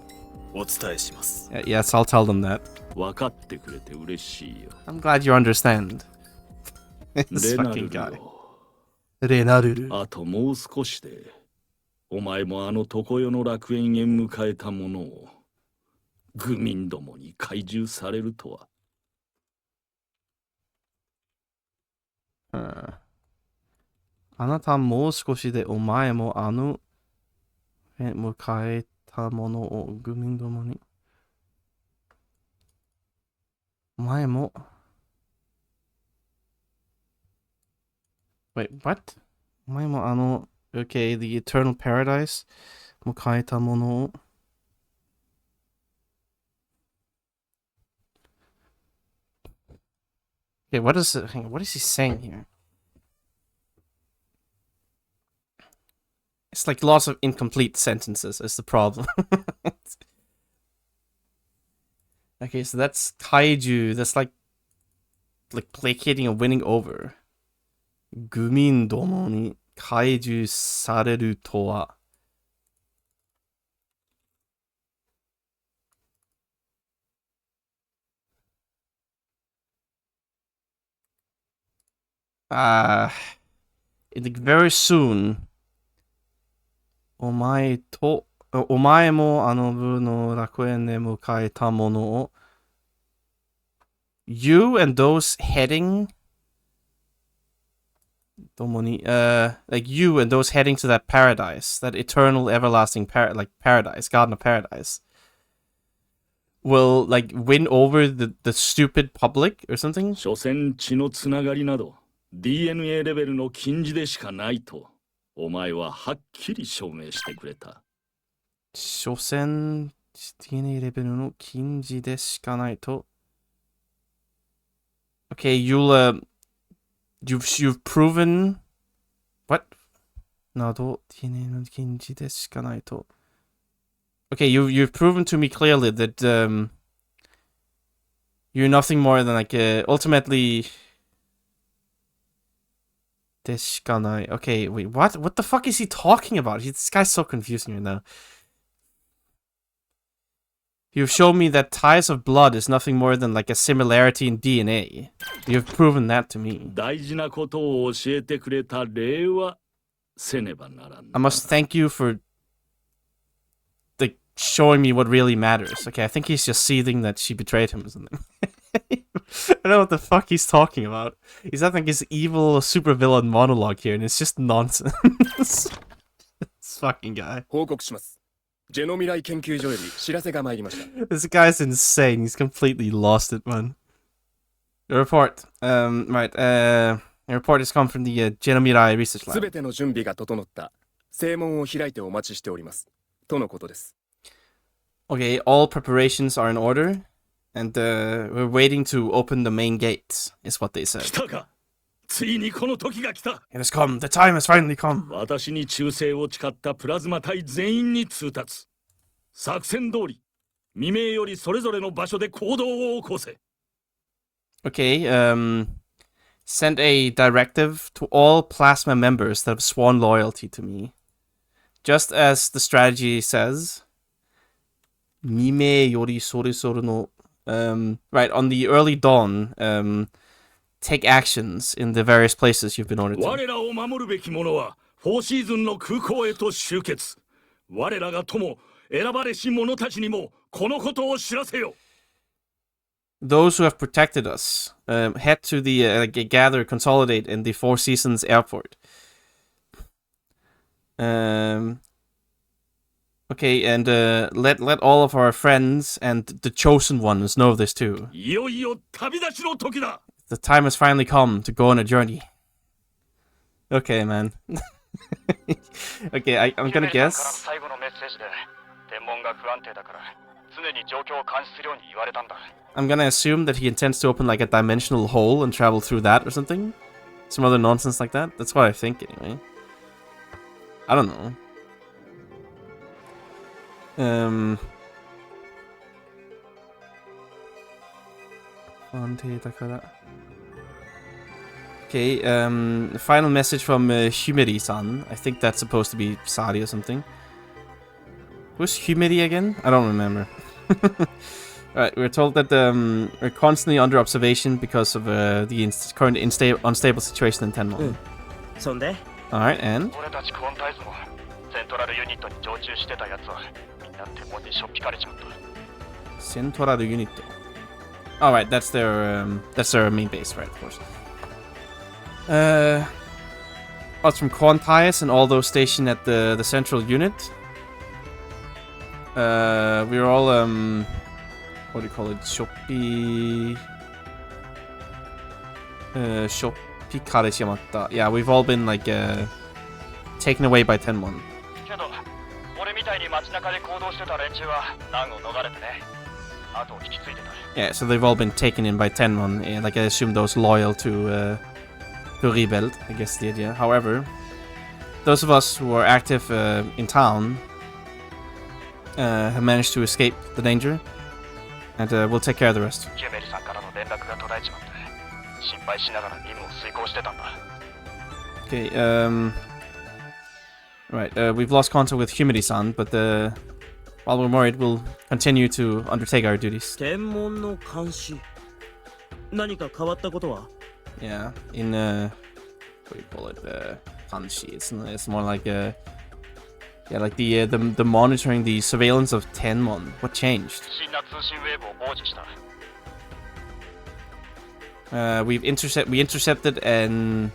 お伝えします。 Yes, I'll tell them that. 分かってくれて嬉しいよ。 I'm glad you understand. This レナ fucking ルル guy. よ。 Renaruru. あともう少しでお前もあの常世の楽園へ迎えたものを愚民どもに懐柔されるとは。あなたもう少しでお前もあの迎えたものを愚民どもに。お前も。Wait, what? お前もあの、okay, the eternal paradise 迎えたものを。Okay, what is it? Hang on, what is he saying here? It's like lots of incomplete sentences is the problem. Okay, so that's kaiju. That's like placating or winning over. Gumin domo ni kaiju sareru to wa. Very soon, お前もあの部の楽園で迎えたものを You and those heading 共に like you and those heading to that paradise, that eternal everlasting paradise, garden of paradise, will like win over the stupid public or something? 所詮血のつながりなど DNA レベルの禁じでしかないとお前ははっきり証明してくれた。所詮 DNA レベルの禁じでしかないと Okay, you'll you've proven what? 나도 DNA는 긴지대 시간아이도. Okay, you've proven to me clearly that you're nothing more than like ultimately. Deshikanai. Okay, wait, what? What the fuck is he talking about? This guy's so confusing right now. You've shown me that ties of blood is nothing more than like a similarity in DNA. You've proven that to me. 大事なことを教えてくれた礼はせねばならんな。 I must thank you for like showing me what really matters. Okay, I think he's just seething that she betrayed him or something. I don't know what the fuck he's talking about. He's having his evil supervillain monologue here, and it's just nonsense. This fucking guy. 報告します。ジェノ未来研究所より知らせが参りました。 This guy's insane. He's completely lost it, man. The report. Right. The report has come from the Genomirai Research す Lab. べての準備が整った。正門を開いてお待ちしております。とのことです。 Okay, all preparations are in order, and we're waiting to open the main gate, is what they said. 来たか。ついにこの時が来た。 It has come. The time has finally come. 私に忠誠を誓ったプラズマ隊全員に通達。作戦通り、未明よりそれぞれの場所で行動を起こせ。 Okay, send a directive to all plasma members that have sworn loyalty to me. Just as the strategy says, Mime yori sorisoru no, right, on the early dawn, take actions in the various places you've been ordered to. 我らを守るべき者は、フォーシーズンの空港へと集結。我らが友、選ばれし者たちにも、このことを知らせよ。 Those who have protected us, head to the gather, consolidate in the Four Seasons airport. Okay, and let all of our friends and the chosen ones know this too. いよいよ旅立ちの時だ。 The time has finally come to go on a journey. Okay, man. Okay, I'm gonna guess. 最後のメッセージで天文が不安定だから常に状況を監視するように言われたんだ。 I'm gonna assume that he intends to open like a dimensional hole and travel through that or something. Some other nonsense like that. That's what I think anyway. I don't know. Okay, final message from Humidi-san. I think that's supposed to be Sadi or something. Who's Humidi again? I don't remember. Alright, we're told that we're constantly under observation because of the current unstable situation in Tenmon. Alright, and? 俺たちクオンタイズもセントラルユニットに常駐してたやつはみんな天文にしょっぴかれちまった。 Central Unit. Alright, that's their main base, right, of course. Us from Quantias and all those stationed at the central unit. We're all what do you call it? Shoppi Kareshimatta. Yeah, we've all been like taken away by Tenmon. けど俺みたいに街中で行動してた連中は難を逃れてね。後を引き継いでた。 Yeah, so they've all been taken in by Tenmon. Like I assume those loyal to Rebelled, I guess the idea. However, those of us who are active in town have managed to escape the danger, and we'll take care of the rest. キュメリさんからの連絡が途絶えちまって心配しながら任務を遂行してたんだ。 Okay, right, we've lost contact with Humidi-san, but while we're worried, we'll continue to undertake our duties. 天文の監視何か変わったことは Yeah, in what do you call it? Kanshi. It's more like yeah, like the monitoring, the surveillance of Tenmon. What changed? 不審な通信ウェーブを傍受した。 We intercepted an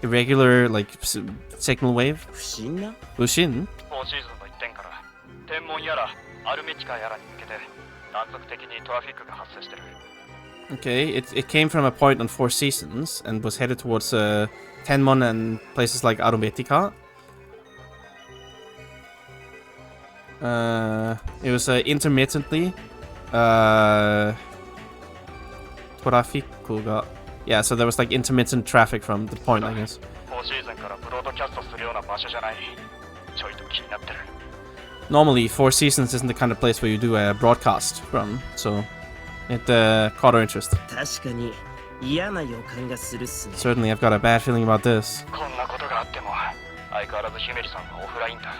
irregular like signal wave. 不審な Ushin? フォーシーズンの一点から天文やらアルメティカやらに向けて断続的にトラフィックが発生してる。 Okay, it came from a point on Four Seasons and was headed towards Tenmon and places like Arumetika. It was intermittently. トラフィックが Yeah, so there was like intermittent traffic from the point, I guess. 4シーズンからブロードキャストするような場所じゃない。ちょいと気になってる。 Normally, Four Seasons isn't the kind of place where you do a broadcast from, so it caught our interest. 確かに嫌な予感がするっすね。 Certainly, I've got a bad feeling about this. こんなことがあっても相変わらずヒメリさんはオフラインだ。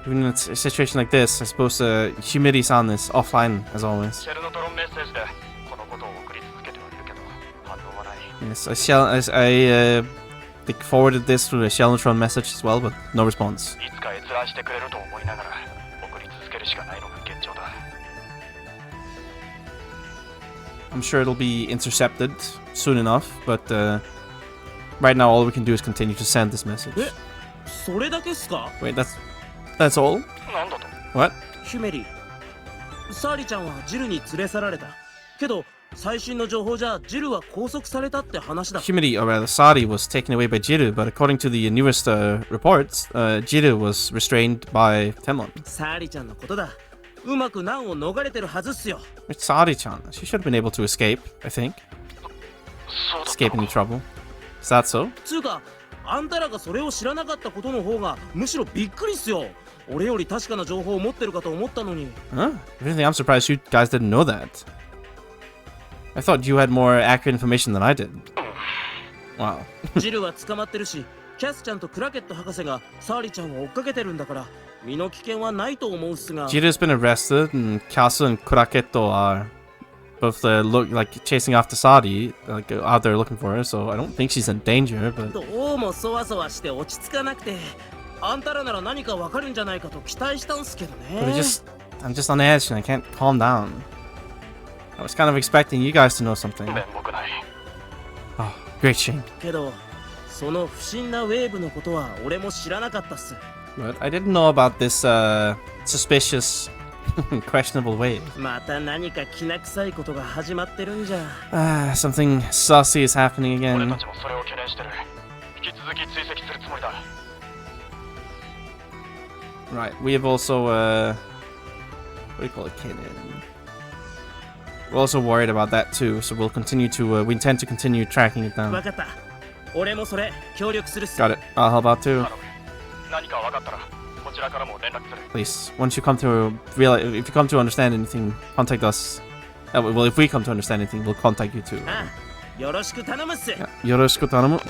Even in a situation like this, I suppose Humidity-san is offline, as always. シェルのトロンメッセージでこのことを送り続けてはいるけど反応はない。 Yes, I think forwarded this through a Shelnotron message as well, but no response. いつか閲覧してくれると思いながら送り続けるしかないのが現状だ。 I'm sure it'll be intercepted soon enough, but right now all we can do is continue to send this message. それだけっすか？ Wait, that's all? なんだと？ What? ヒュメリ、サーリちゃんはジルに連れ去られた。けど最新の情報じゃジルは拘束されたって話だ。 Humidity, or rather Sari, was taken away by Jiru, but according to the newest reports, Jiru was restrained by Temon. サーリちゃんのことだ。うまく難を逃れてるはずっすよ。 It's Sari-chan. She should have been able to escape, I think. そうだった Escape any trouble. Is that so? つうか、あんたらがそれを知らなかったことの方がむしろびっくりっすよ。俺より確かな情報を持ってるかと思ったのに。 Huh? If anything, I'm surprised you guys didn't know that. I thought you had more accurate information than I did. Wow. ジルは捕まってるし、キャスちゃんとクラケット博士がサーリちゃんを追っかけてるんだから身の危険はないと思うっすが。 Jiru's been arrested, and Kasu and Kuraketo are both chasing after Sadi, like out there looking for her. So I don't think she's in danger. But どうもそわそわして落ち着かなくて、あんたらなら何かわかるんじゃないかと期待したんすけどね。 I'm just on edge, and I can't calm down. I was kind of expecting you guys to know something. 面目ない。 Oh, great shame. けどその不審なウェーブのことは俺も知らなかったっす。 But I didn't know about this suspicious, questionable wave. また何かきな臭いことが始まってるんじゃ。 Something saucy is happening 俺 again. たちもそれを懸念してる。引き続き追跡するつもりだ。 Right, we have also, what do you call it, Kaden? We're also worried about that too, so we'll continue to, we intend to continue tracking it わ down. かった。俺もそれ協力するっす。 Got it. I'll help out too. 頼む。何か分かったらこちらからも連絡する。 Please, once you come to realize, if you come to understand anything, contact us. Well, if we come to understand anything, we'll contact you too. ああ、よろしく頼むっす。 Yeah. Yoroshiku tanamu.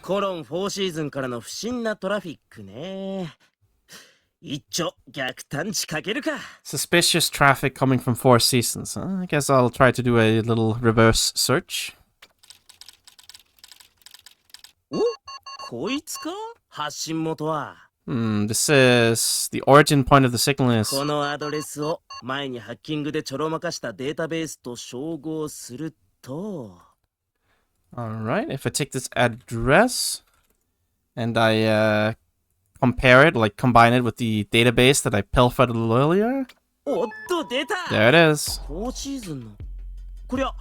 コロン4シーズンからの不審なトラフィックね。一丁逆探知かけるか。 Suspicious traffic coming from Four Seasons. I guess I'll try to do a little reverse search. お、こいつか？発信元は。This is the origin point of the signal is このアドレスを前にハッキングでちょろまかしたデータベースと照合すると。 alright. If I take this address and I compare it, like combine it with the database that I pilfered a little earlier. おっと出た。 There it is. 4シーズンの。こりゃ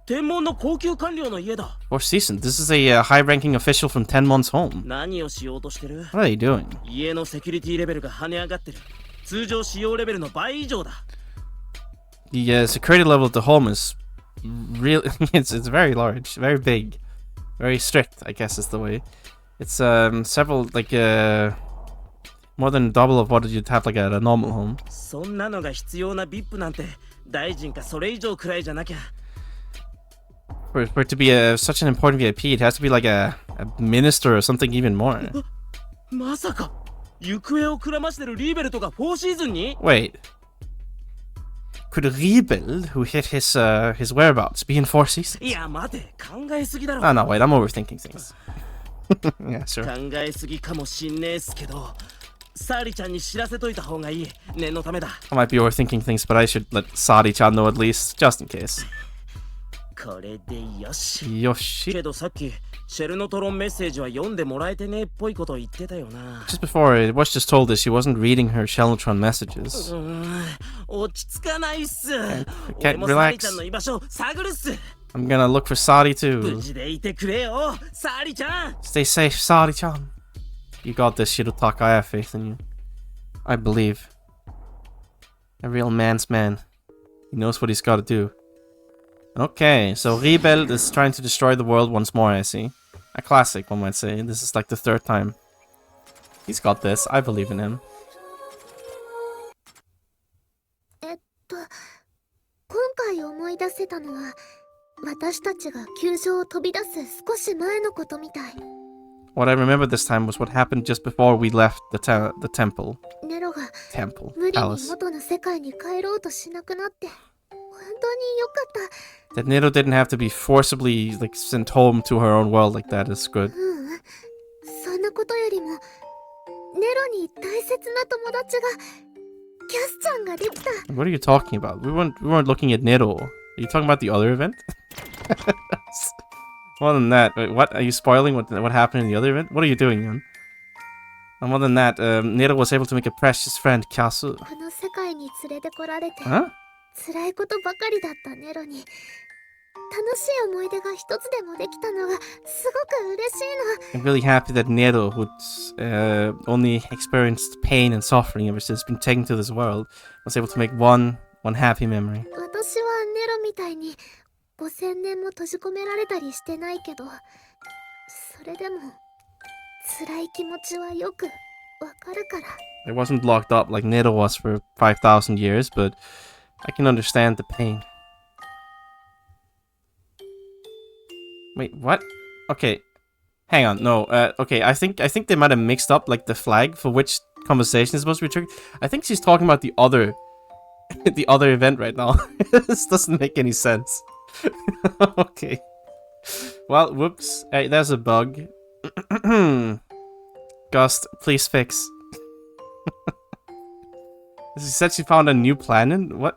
天文の高級官僚の家だ。 Four Seasons. This is a high-ranking official from Tenmon's home. 何をしようとしてる？ What are they doing? 家のセキュリティレベルが跳ね上がってる。通常使用レベルの倍以上だ。 The security level of the home is really it's very large, very big, very strict, I guess is the way. It's several like more than double of what you'd have like at a normal home. そんなのが必要な VIP なんて大臣かそれ以上くらいじゃなきゃ。 For it to be such an important VIP, it has to be like a minister or something even more. まさか行方をくらましてるリーベルトが4シーズンに？ Wait. Could Rebel, who hit his whereabouts, be in Four Seasons? いや待て、考えすぎだろ。 Oh no, wait, I'm overthinking things. Yeah, sure. 考えすぎかもしんねえっすけど、サーリちゃんに知らせといた方がいい。念のためだ。 I might be overthinking things, but I should let Sadi-chan know at least, just in case. これでよし。 Yoshi. けどさっきシェルのトロンメッセージは読んでもらえてねえっぽいこと言ってたよな。 Just before, it was just told us she wasn't reading her Shelnotron messages. 落ち着かないっす。 can't 俺もサーリちゃん relax. の居場所探るっす。 I'm gonna look for Sadi 無 too. 事でいてくれよ、サーリちゃん。 Stay safe, Sadi-chan. You got this, Shirotaka. I have faith in you. I believe. A real man's man. He knows what he's gotta do. Okay, so Rebel is trying to destroy the world once more, I see. A classic, one might say. This is like the third time. He's got this. I believe in him. 今回思い出せたのは、私たちが球場を飛び出す少し前のことみたい。What I remember this time was what happened just before we left the temple. ネロが Temple. 無理に Palace. 元の世界に帰ろうとしなくなって、本当に良かった。That Nero didn't have to be forcibly like sent home to her own world like that is good. そんなことよりも、ネロに大切な友達が、キャスちゃんができた。What are you talking about? We weren't looking at Nero. Are you talking about the other event? More than that, wait, what? Are you spoiling what happened in the other event? What are you doing, man? And more than that, Nero was able to make a precious friend, Kyasu. この世界に連れてこられて、 Huh? 辛いことばかりだったネロに、楽しい思い出が一つでもできたのがすごく嬉しいの。 I'm really happy that Nero, who's only experienced pain and suffering ever since being taken to this world, was able to make one happy memory. 私はネロみたいに5000年も閉じ込められたりしてないけど、それでも辛い気持ちはよくわかるから。 I wasn't locked up like Nero was for 5,000 years, but I can understand the pain. Wait, what? Okay, hang on. No, okay. I think they might have mixed up like the flag for which conversation is supposed to be triggered. I think she's talking about the other, the other event right now. This doesn't make any sense. Okay. Well, whoops. Hey, there's a bug. Gust, please fix. She said she found a new planet? What?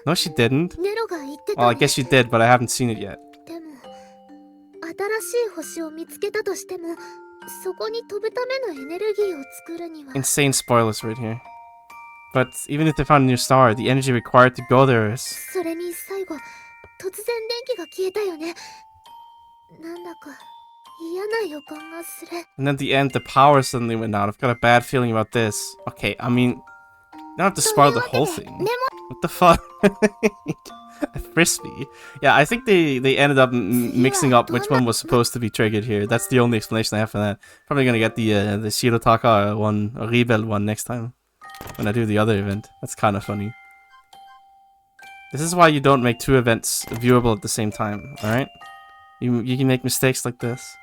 No, she didn't. ネロが言ってた Well, I ね。 guess she did, but I haven't seen it yet. でも新しい星を見つけたとしても、そこに飛ぶためのエネルギーを作るには。 Insane spoilers right here. But even if they found a new star, the energy required to go there is... それに最後、突然電気が消えたよね。なんだか嫌な予感がする。 And then at the end, the power suddenly went out. I've got a bad feeling about this. Okay, I mean... You don't have to spoil the whole thing. What the fuck? Frisbee. Yeah, I think they ended up mixing up which one was supposed to be triggered here. That's the only explanation I have for that. Probably gonna get the Shirotaka one, or Rebel one next time. When I do the other event. That's kind of funny. This is why you don't make two events viewable at the same time, alright? You can make mistakes like this.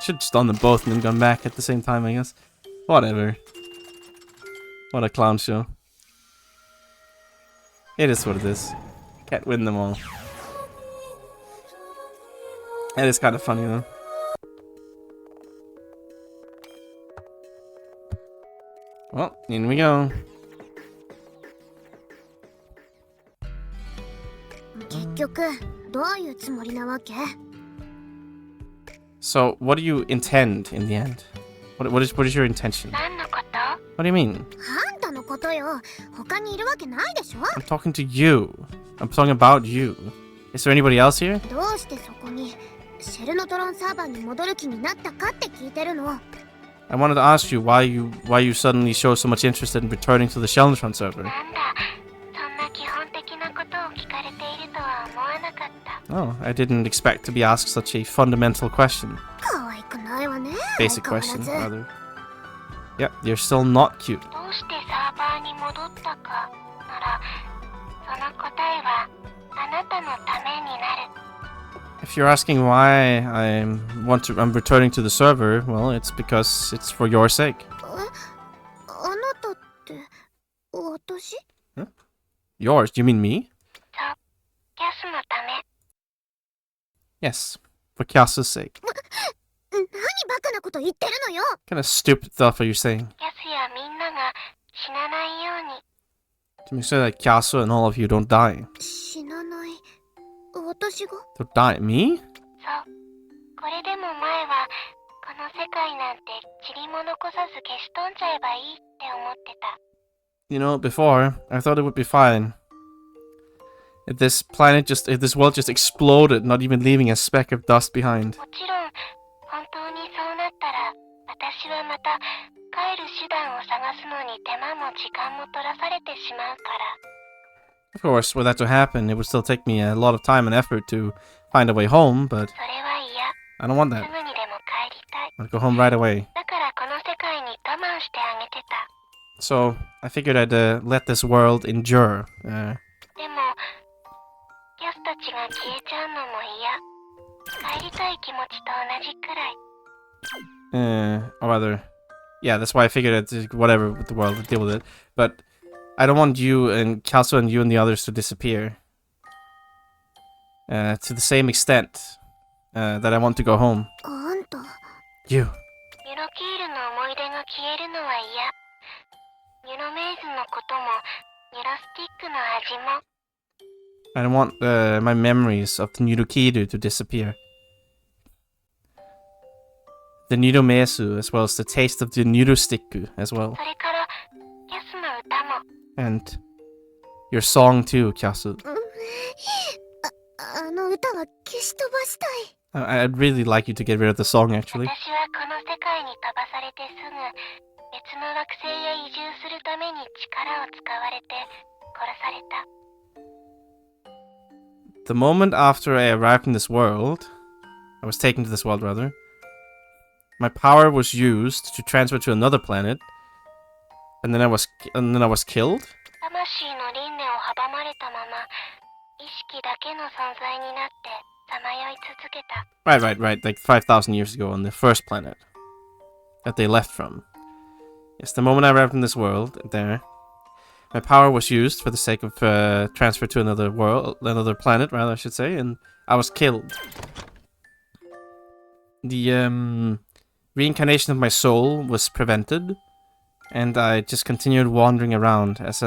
Should have just done them both and then gone back at the same time, I guess. Whatever. What a clown show. It is what it is. Can't win them all. It is kind of funny though. Well, in we go. 結局どういうつもりなわけ？ So, what do you intend in the end? What is your intention? 何のこと？ What do you mean? あんたのことよ。他にいるわけないでしょ？ I'm talking to you. I'm talking about you. Is there anybody else here? どうしてそこにシェルノトロンサーバーに戻る気になったかって聞いてるの。 I wanted to ask you why you suddenly show so much interest in returning to the Shellnatron server. なんだ、そんな基本的なことを聞かれているとは思わなかった。 Oh, I didn't expect to be asked such a fundamental question. 可愛くないわね。 Basic 相変 question, わらず rather. Yep, you're still not cute. どうしてサーバーに戻ったかなら、その答えはあなたのためになる。 If you're asking why I'm returning to the server, well, it's because it's for your sake. あなたって私？ Yours? Do you mean me? そう、キャスのため。 Yes, for Kyasa's sake. 何バカなこと言ってるのよ。 What kind of stupid stuff are you saying? キャスやみんなが死なないように。 To make sure that Kyasa and all of you don't die. 死なない。私が？ Don't die? Me? そう。これでも前はこの世界なんて塵も残さず消し飛んじゃえばいいって思ってた。 You know, before, I thought it would be fine. If this world just exploded, not even leaving a speck of dust behind. もちろん本当にそうなったら私はまた帰る手段を探すのに手間も時間も取らされてしまうから。Of course, were that to happen, it would still take me a lot of time and effort to find a way home, but それは嫌。 I don't want す that. ぐにでも帰りたい。 I want to go home right away. だからこの世界に我慢してあげてた。 So, I figured I'd let this world endure. でも、キャスたちが消えちゃうのも嫌。帰りたい気持ちと同じくらい。 Or rather, yeah, that's why I figured I'd just whatever with the world, I'd deal with it. But I don't want you and Kelso and you and the others to disappear. To the same extent that I want to go home. あんた。 You. ユノキールの思い出が消えるのは嫌。ユノメイズのことも、ユロスティックの味も。 I don't want my memories of the Nidokiru to disappear. The Nidomesu, as well as the taste of the Nidostiku as well. それから、キャスの歌も。 And your song too, Kyasu. あの歌は消し飛ばしたい。 I'd really like you to get rid of the song, actually. 私はこの世界に飛ばされてすぐ、別の惑星へ移住するために力を使われて、殺された。 The moment after I arrived in this world, I was taken to this world rather, my power was used to transfer to another planet, and then I was killed. 魂の輪廻を阻まれたまま、意識だけの存在になってさまよい続けた。 Right. Like 5,000 years ago on the first planet that they left from. Yes, the moment I arrived in this world, there, my power was used for the sake of transfer to another another planet, rather, I should say, and I was killed. The reincarnation of my soul was prevented, and I just continued wandering around as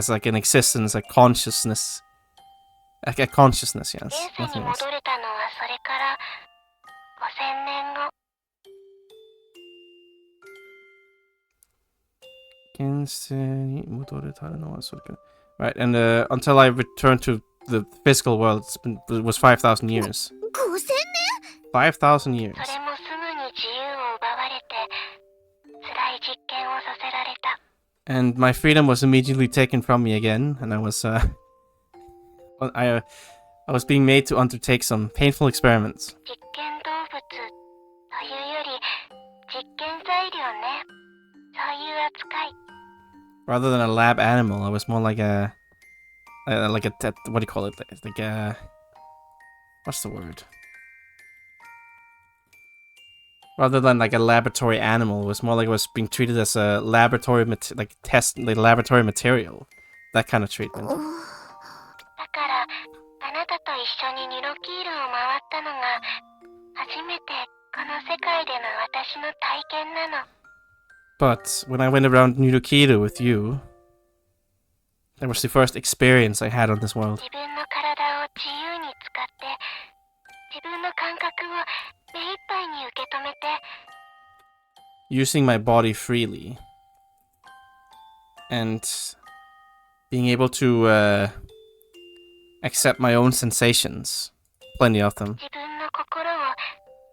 like an existence, a consciousness. A consciousness, yes. 現世に Nothing else. 戻れたのはそれから5000年後。 Right, and until I returned to the physical world, it was 5,000 years. 5000 5,000 years. それもすぐに自由を奪われて、辛い実験をさせられた。 And my freedom was immediately taken from me again, and I was being made to undertake some painful experiments. 実験動物というより実験材料ね。そういう扱い。 Rather than a lab animal, I was more like a what do you call it? Like a, what's the word? Rather than like a laboratory animal, it was more like I was being treated as a laboratory laboratory material, that kind of treatment. だからあなたと一緒にニロキールを回ったのが初めてこの世界での私の体験なの。 But when I went around Nidokiru with you, that was the first experience I had on this world. 自分の体を自由に使って自分の感覚を目いっぱいに受け止めて Using my body freely. And being able to accept my own sensations. Plenty of them. 自分の心を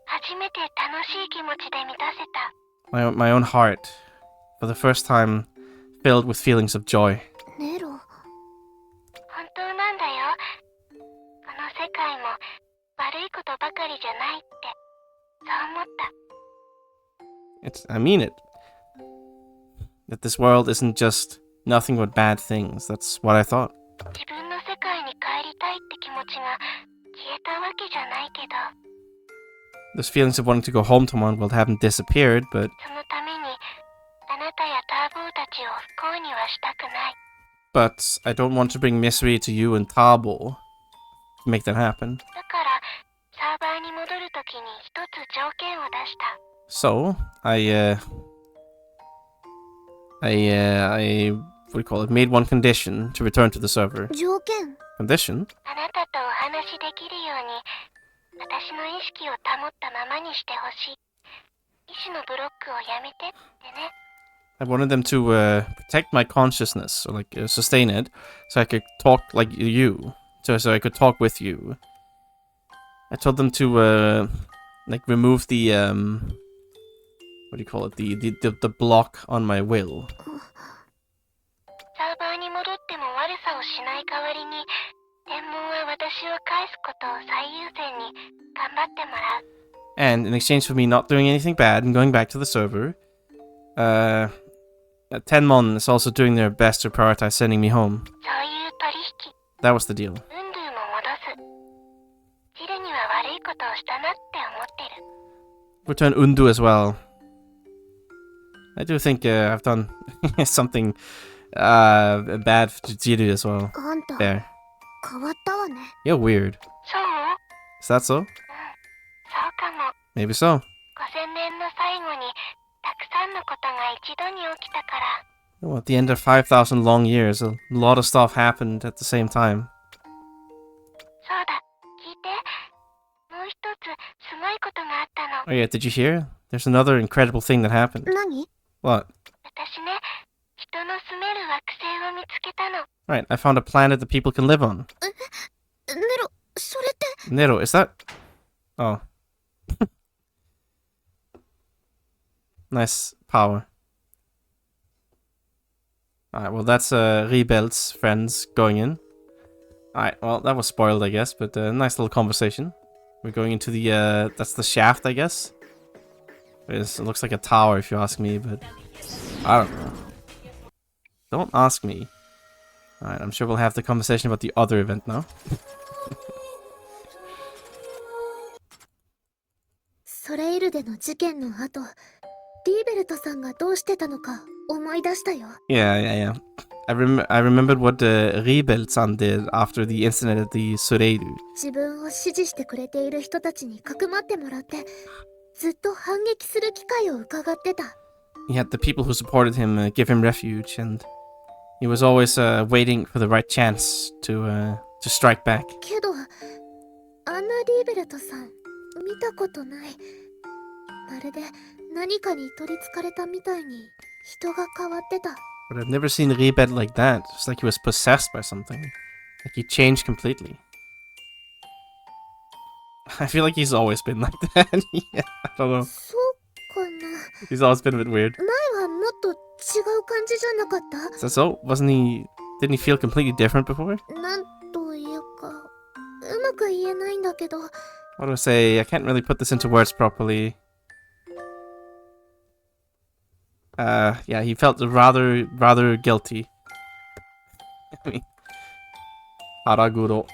初めて楽しい気持ちで満たせた。 My own heart, for the first time, filled with feelings of joy. ネロ。本当なんだよ。この世界も悪いことばかりじゃないってそう思った。 I mean it. That this world isn't just nothing but bad things. That's what I thought. 自分の世界に帰りたいって気持ちが消えたわけじゃないけど、 Those feelings of wanting to go home to one world haven't disappeared, but そのためにあなたやターボーたちを不幸にはしたくない。 but I don't want to bring misery to you and Tabo to make that happen. だからサーバーに戻るときに一つ条件を出した。 So I what do you call it? Made one condition to return to the server. 条件？ Condition? あなたとお話しできるように私の意識を保ったままにしてほしい。意志のブロックをやめてってね。 I wanted them to protect my consciousness, or like sustain it, so I could talk like you, so I could talk with you. I told them to like remove the what do you call it? The block on my will. サーバーに戻っても悪 And in exchange for me not doing anything bad and going back to the server, Tenmon is also doing their best to prioritize sending me home. That was the deal. Return Undu as well. I do think I've done something bad to Jiru as well. There. You're weird. Is that so? Maybe so. Well, at the end of 5,000 long years, a lot of stuff happened at the same time. Oh yeah, did you hear? There's another incredible thing that happened. What? Right, I found a planet that people can live on. Nero, is that... Oh. Nice power. Alright, well that's Rebel's friends going in. Alright, well that was spoiled I guess, but nice little conversation. We're going into the, that's the shaft I guess. It looks like a tower if you ask me, but I don't know. Don't ask me. Alright, I'm sure we'll have the conversation about the other event now. ソレイルでの事件の後、リーベルトさんがどうしてたのか思い出したよ。Yeah. I remembered what Rebel-san did after the incident at the Soreiru. 自分を支持してくれている人たちにかくまってもらって、ずっと反撃する機会を伺ってた。He had the people who supported him give him refuge, and he was always waiting for the right chance to strike back. けど、あんなリーベルトさん、見たことない。まるで何かに取り憑かれたみたいに人が変わってた。But I've never seen Rebel like that. It's like he was possessed by something. Like he changed completely. I feel like he's always been like that. Yeah, I don't know. そうかな。 He's always been a bit weird. 前はもっと違う感じじゃなかった？ So, didn't he feel completely different before? なんというか、うまく言えないんだけど。What do I say? I can't really put this into words properly. Yeah, he felt rather guilty. I mean, Haraguro.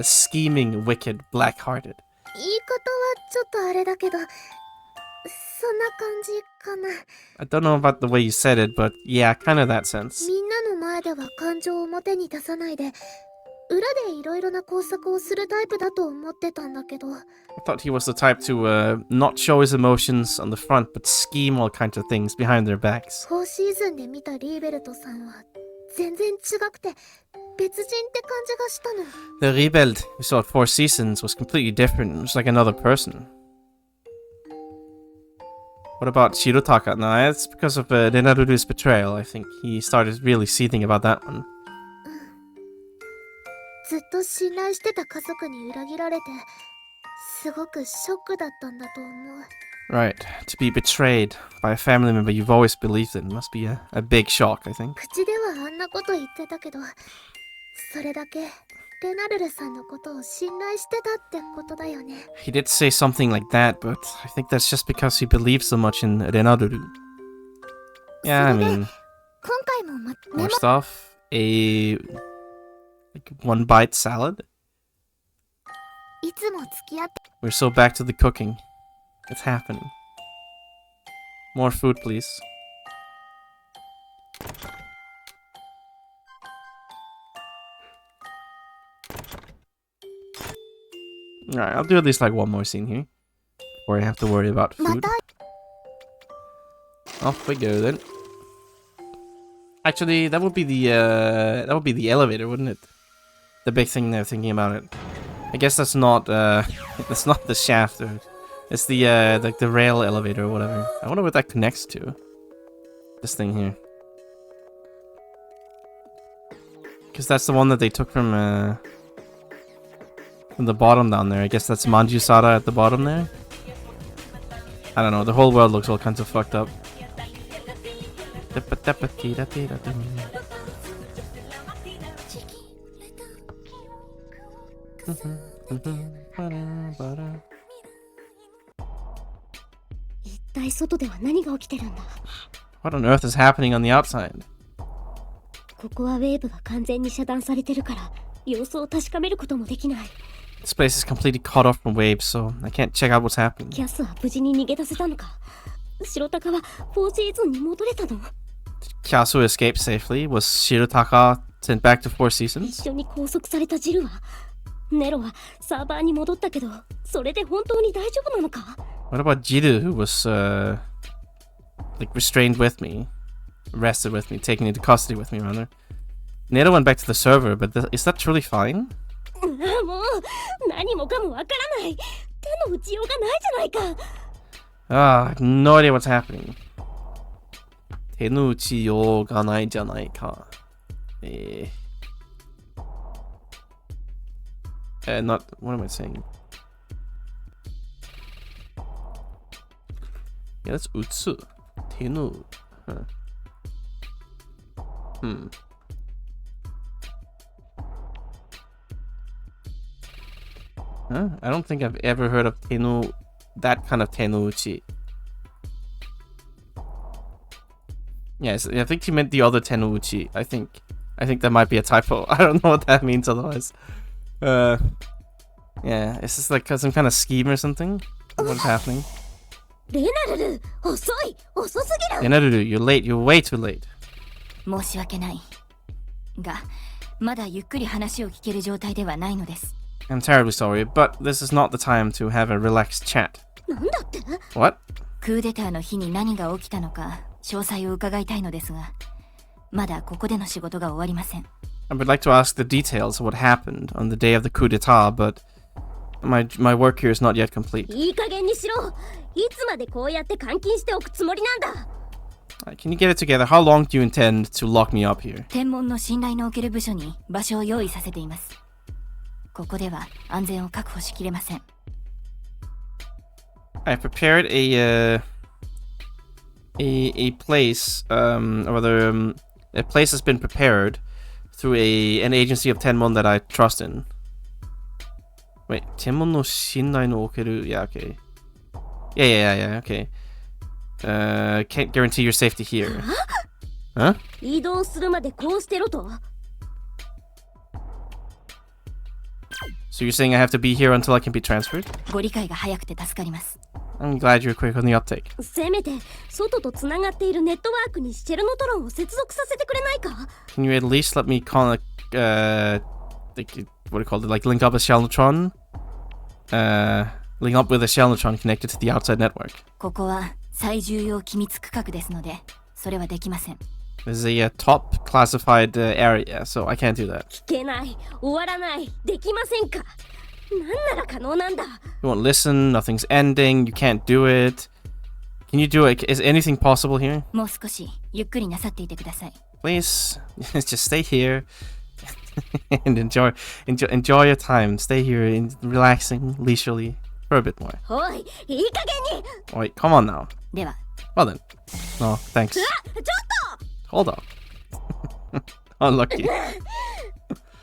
Scheming, wicked, black-hearted. 言い方はちょっとあれだけど、そんな感じかな。I don't know about the way you said it, but yeah, kind of that sense. みんなの前では感情を表に出さないで、裏でいろいろな工作をするタイプだと思ってたんだけど。I thought he was the type to not show his emotions on the front, but scheme all kinds of things behind their backs. 4シーズンで見たリーベルトさんは全然違くて別人って感じがしたの。The Rebel we saw at 4 seasons was completely different. It was like another person. What about Shirotaka? No, it's because of Renaruru's betrayal. I think he started really seething about that one. ずっと信頼してた家族に裏切られてすごくショックだったんだと思う。 Right, to be betrayed by a family member you've always believed in must be a big shock, I think. 口ではあんなこと言ってたけど、それだけレナルルさんのことを信頼してたってことだよね。 He did say something like that, but I think that's just because he believes so much in Renaruru. Yeah, I mean, 今回もmore stuff. Like one bite salad. いつも付き合って We're so back to the cooking. It's happening. More food, please. Alright, I'll do at least like one more scene here before I have to worry about food. Off we go then. Actually, that would be the elevator, wouldn't it? The big thing there, thinking about it. I guess that's not that's not the shaft, or it's the like the rail elevator or whatever. I wonder what that connects to. This thing here. Because that's the one that they took from the bottom down there. I guess that's Manjusara at the bottom there. I don't know, the whole world looks all kinds of fucked up. 一体外では何が起きてるんだ。 What on earth is happening on the outside? ここはウェーブが完全に遮断されてるから様子を確かめることもできない。 This place is completely cut off from waves, so I can't check out what's happening. キャスは無事に逃げ出せたのか。白鷹は4シーズンに戻れたの。 Kyasu escaped safely. Was Shirotaka sent back to Four 一 Seasons? 緒に拘束されたジルはネロはサーバーに戻ったけどそれで本当に大丈夫なのか。 What about Jiru, who was like restrained with me, arrested with me, taken into custody with me rather? Nero went back to the server, but is that truly fine? もう何もかもわからない。手の打ちようがないじゃないか。 Ah, I have no idea what's happening. 手の打ちようがないじゃないか。Not, what am I saying? Yeah, that's 打つ。手の、Huh? I don't think I've ever heard of tenu, that kind of tenuchi. Yes, I think you meant the other tenuchi. I think that might be a typo. I don't know what that means otherwise. Yeah, is this like some kind of scheme or something? What's happening? レナルル、遅い、遅すぎる。 Renaru, you're late. You're way too late. 申し訳ないが、まだゆっくり話を聞ける状態ではないのです。 I'm terribly sorry, but this is not the time to have a relaxed chat. なんだって？ What? クーデターの日に何が起きたのか詳細を伺いたいのですが、まだここでの仕事が終わりません。 I would like to ask the details of what happened on the day of the coup d'etat, but my work here is not yet complete. いい加減にしろ。いつまでこうやって監禁しておくつもりなんだ。 Can you get it together? How long do you intend to lock me up here? 天文の信頼のおける部署に場所を用意させています。ここでは安全を確保しきれません。 I prepared a place, or rather, a place has been prepared through an agency of Tenmon that I trust in. Wait, Tenmon no Shinrai no Okeru? Yeah, okay. Yeah, okay. Can't guarantee your safety here. Huh? 移動するまでこうしてろと。 So you're saying I have to be here until I can be transferred? ご理解が早くて助かります。 I'm glad you're quick on the uptake. せめて外とつながっているネットワークにシェルノトロンを接続させてくれないか。 Can you at least let me connect, like, what do you call it? Like link up a Shellnotron? Link up with a Shellnotron connected to the outside network. ここは最重要機密区画ですので、それはできません。 This is a top classified area, so I can't do that. 聞けない、終わらない、できませんか。なんなら可能なんだ。 You won't listen, nothing's ending, you can't do it. Can you do it? Is anything possible here? もう少しゆっくりなさっていてください。 Please, just stay here and enjoy your time. Stay here, relaxing, leisurely, for a bit more. おい、いい加減に。 Wait, come on now. では。 Well then. No, thanks. ちょっと。 Hold up. Unlucky.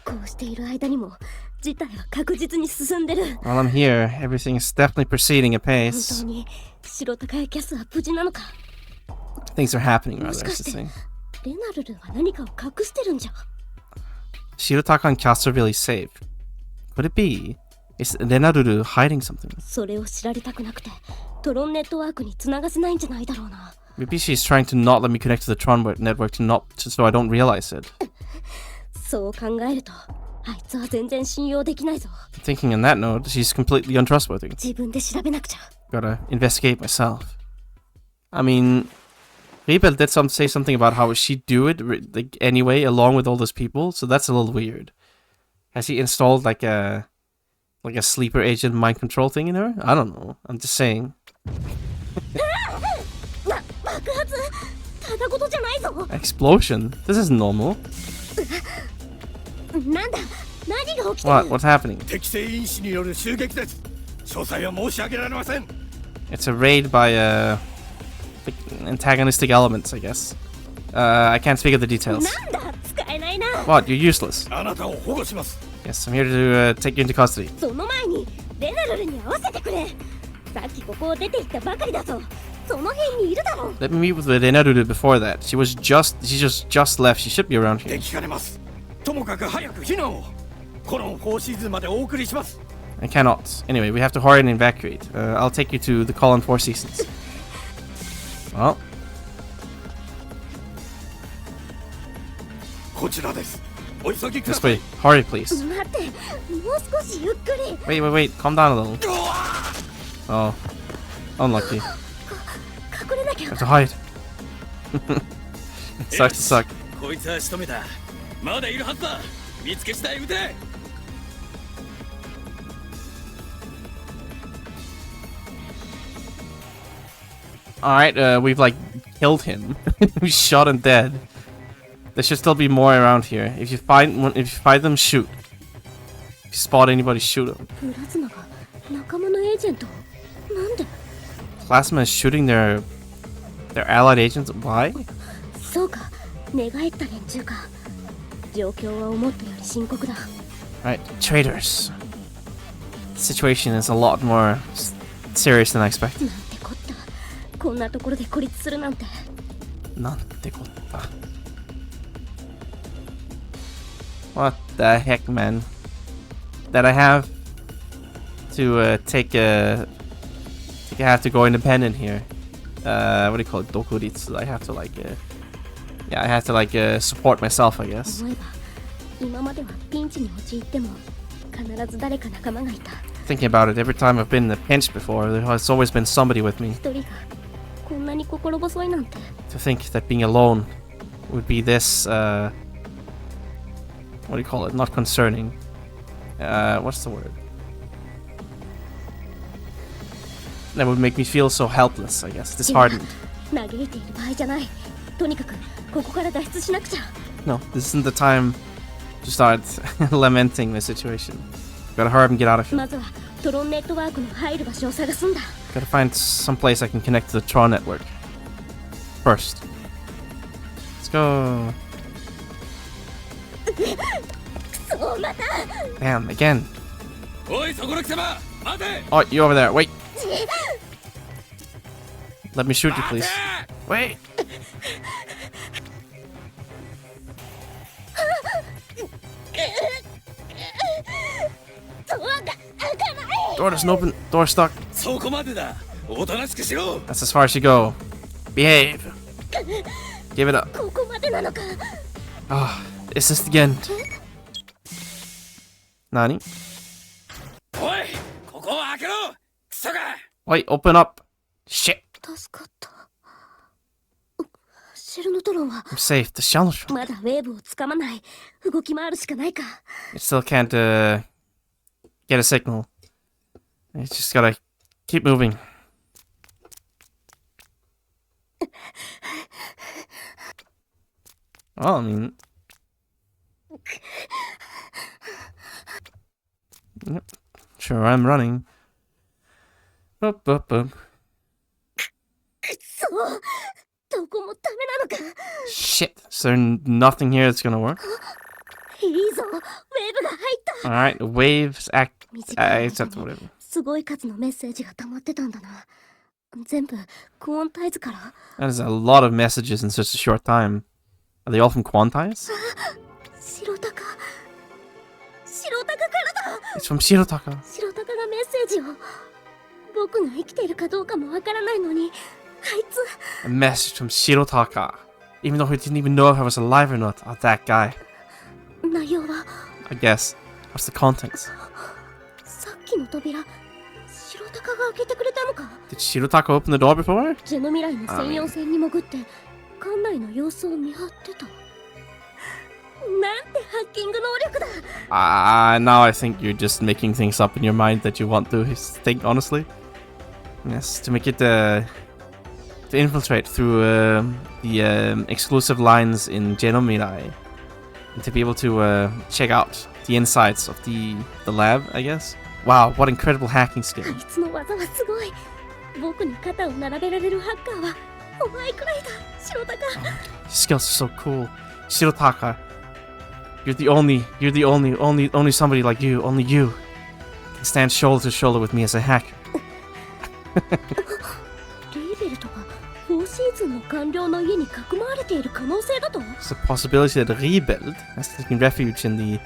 こうしている間にも事態は確実に進んでる。 While I'm here, everything is definitely proceeding at 本 pace. 当に白鷹やキャスは無事なのか。 Things are happening, も rather, し I か should して say. レナルルは何かを隠してるんじゃ。 Shirotaka and Kyasu are really safe. Could it be? Is Renaruru hiding something? それを知られたくなくてトロンネットワークに繋がせないんじゃないだろうな。 Maybe she's trying to not let me connect to the Tron network so I don't realize it. そう考えるとあいつは全然信用できないぞ。 Thinking on that note, she's completely untrustworthy. 自分で調べなくちゃ。 Gotta investigate myself. I mean, Rebel did say something about how she'd do it like anyway, along with all those people, so that's a little weird. Has he installed like a sleeper agent mind control thing in her? I don't know. I'm just saying. 爆発ただごとじゃないぞ。 Explosion? This isn't normal. なんだ何が起きてる。 What's happening? 敵性因子による襲撃です。詳細は申し上げられません。 It's a raid by antagonistic elements, I guess. I can't speak of the details. なんだ使えないな。 What? You're useless. あなたを保護します。 Yes, I'm here to take you into custody. その前にレナルルに合わせてくれ。さっきここを出て行ったばかりだぞ。その辺にいるだろう。 Let me meet with Renaruru before that. She just left. She should be around here. できかねます。ともかく早く避難を。このフォーシーズンまでお送りします。 I cannot. Anyway, we have to hurry and evacuate. I'll take you to the Colin Four Seasons. Well, こちらです。お急ぎくだ this さい。 way. Hurry, please. 待って、もう少しゆっくり。 Wait. Calm down a little. Oh, unlucky. 隠れなきゃ。 I have to hide. Sucks to suck. こいつは仕留めた。まだいるはずだ。見つけ次第撃て。Alright, we've like killed him. We shot him dead. There should still be more around here. If you find them, shoot. If you spot anybody, shoot them. プラズマが仲間のエージェント。なんで？ Plasma is shooting their allied agents. Why? そうか、寝返った連中か。状況は思ったより深刻だ。 Right, traitors. The situation is a lot more serious than I expected. なんてこった。こんなところで孤立するなんて。なんてこった。What the heck, man? That I have to I have to go independent here. What do you call it? Dokuritsu. I have to I have to support myself, I guess. 思えば、今まではピンチに陥っても必ず誰か仲間がいた。 Thinking about it, every time I've been in a pinch before, there's always been somebody with me. 一人がこんなに心細いなんて。 To think that being alone would be this, what do you call it? Not concerning. What's the word? That would make me feel so helpless, I guess. Disheartened. 嘆いている場合じゃない。とにかくここから脱出しなくちゃ。 No, this isn't the time to start lamenting the situation. Gotta hurry up and get out of here. まずはトロンネットワークの入る場所を探すんだ。 Gotta find some place I can connect to the Tron network. First. Let's go. そうまた。 Damn, again. おいそこの貴様、待て。 Oh, you over there. Wait. Let me shoot you, please. Wait. Door doesn't open. Door stuck. そこまでだ。おとなしくしろ。 That's as far as you go. Behave. Give it up. ここまでなのか。 Ah, is this the end? Nani? おい、ここを開けろ。クソが。 Wait, open up. Shit. 助かった。シェルノトロンは I'm safe. The shell is. まだウェーブをつかまない。動き回るしかないか。 It still can't get a signal. It's just gotta keep moving. Well, I mean, yep. Sure, I'm running. Up. そうどこもダメなのか。 Shit. Is there nothing here that's gonna work? いいぞ、ウェーブが入った。 Alright, waves act. 短い間 Except に whatever. すごい数のメッセージが溜まってたんだな。全部クオンタイズから。 That is a lot of messages in such a short time. Are they all from Quantize? 白鷹からだ。 It's from Shirotaka. 白鷹がメッセージを。僕が生きているかどうかもわからないのに、あいつ。 A message from Shirotaka. Even though he didn't even know if I was alive or not. Oh, that guy. 内容は I guess. What's the contents? さっきの扉、白鷹が開けてくれたのか。 Did Shirotaka open the door before? ジェノ未来の専用船に潜って館内の様子を見張ってた。なんてハッキング能力だ。 Now I think you're just making things up in your mind that you want to think honestly. Yes, to make it to infiltrate through the exclusive lines in Genomirai and to be able to check out the insides of the lab, I guess. Wow, what incredible hacking あ skill. いつの技はすごい。僕に肩を並べられるハッカーはお前くらいだ、白鷹。 His skills are so cool. Shirotaka, you're the only somebody like you, only you He stands shoulder to shoulder with me as a hacker. リーベルトが4シーズンの官僚の家にかくまわれている可能性だと It's a possibility that Rebuild has taken refuge in the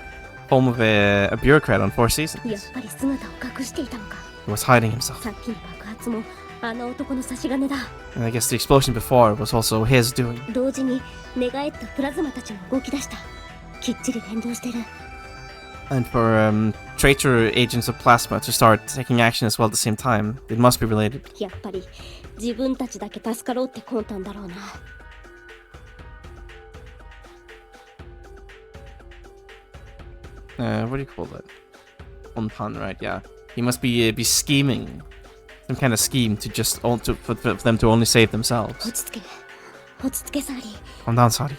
home of a bureaucrat on Four やっ Seasons. ぱり姿を隠していたのか He was hiding himself. さっきの爆発もあの男の差し金だ And I guess the explosion before was also his doing. 同時に寝返ったプラズマたちも動き出したきっちり連動してる And for traitor agents of plasma to start taking action as well at the same time, it must be related. やっぱり自分たちだけ助かろうって魂胆だろうな What do you call that? Onpan, right? Yeah. He must be scheming. Some kind of scheme to just for them to only save 落 themselves. ち着けサーリー Calm down, Sadi.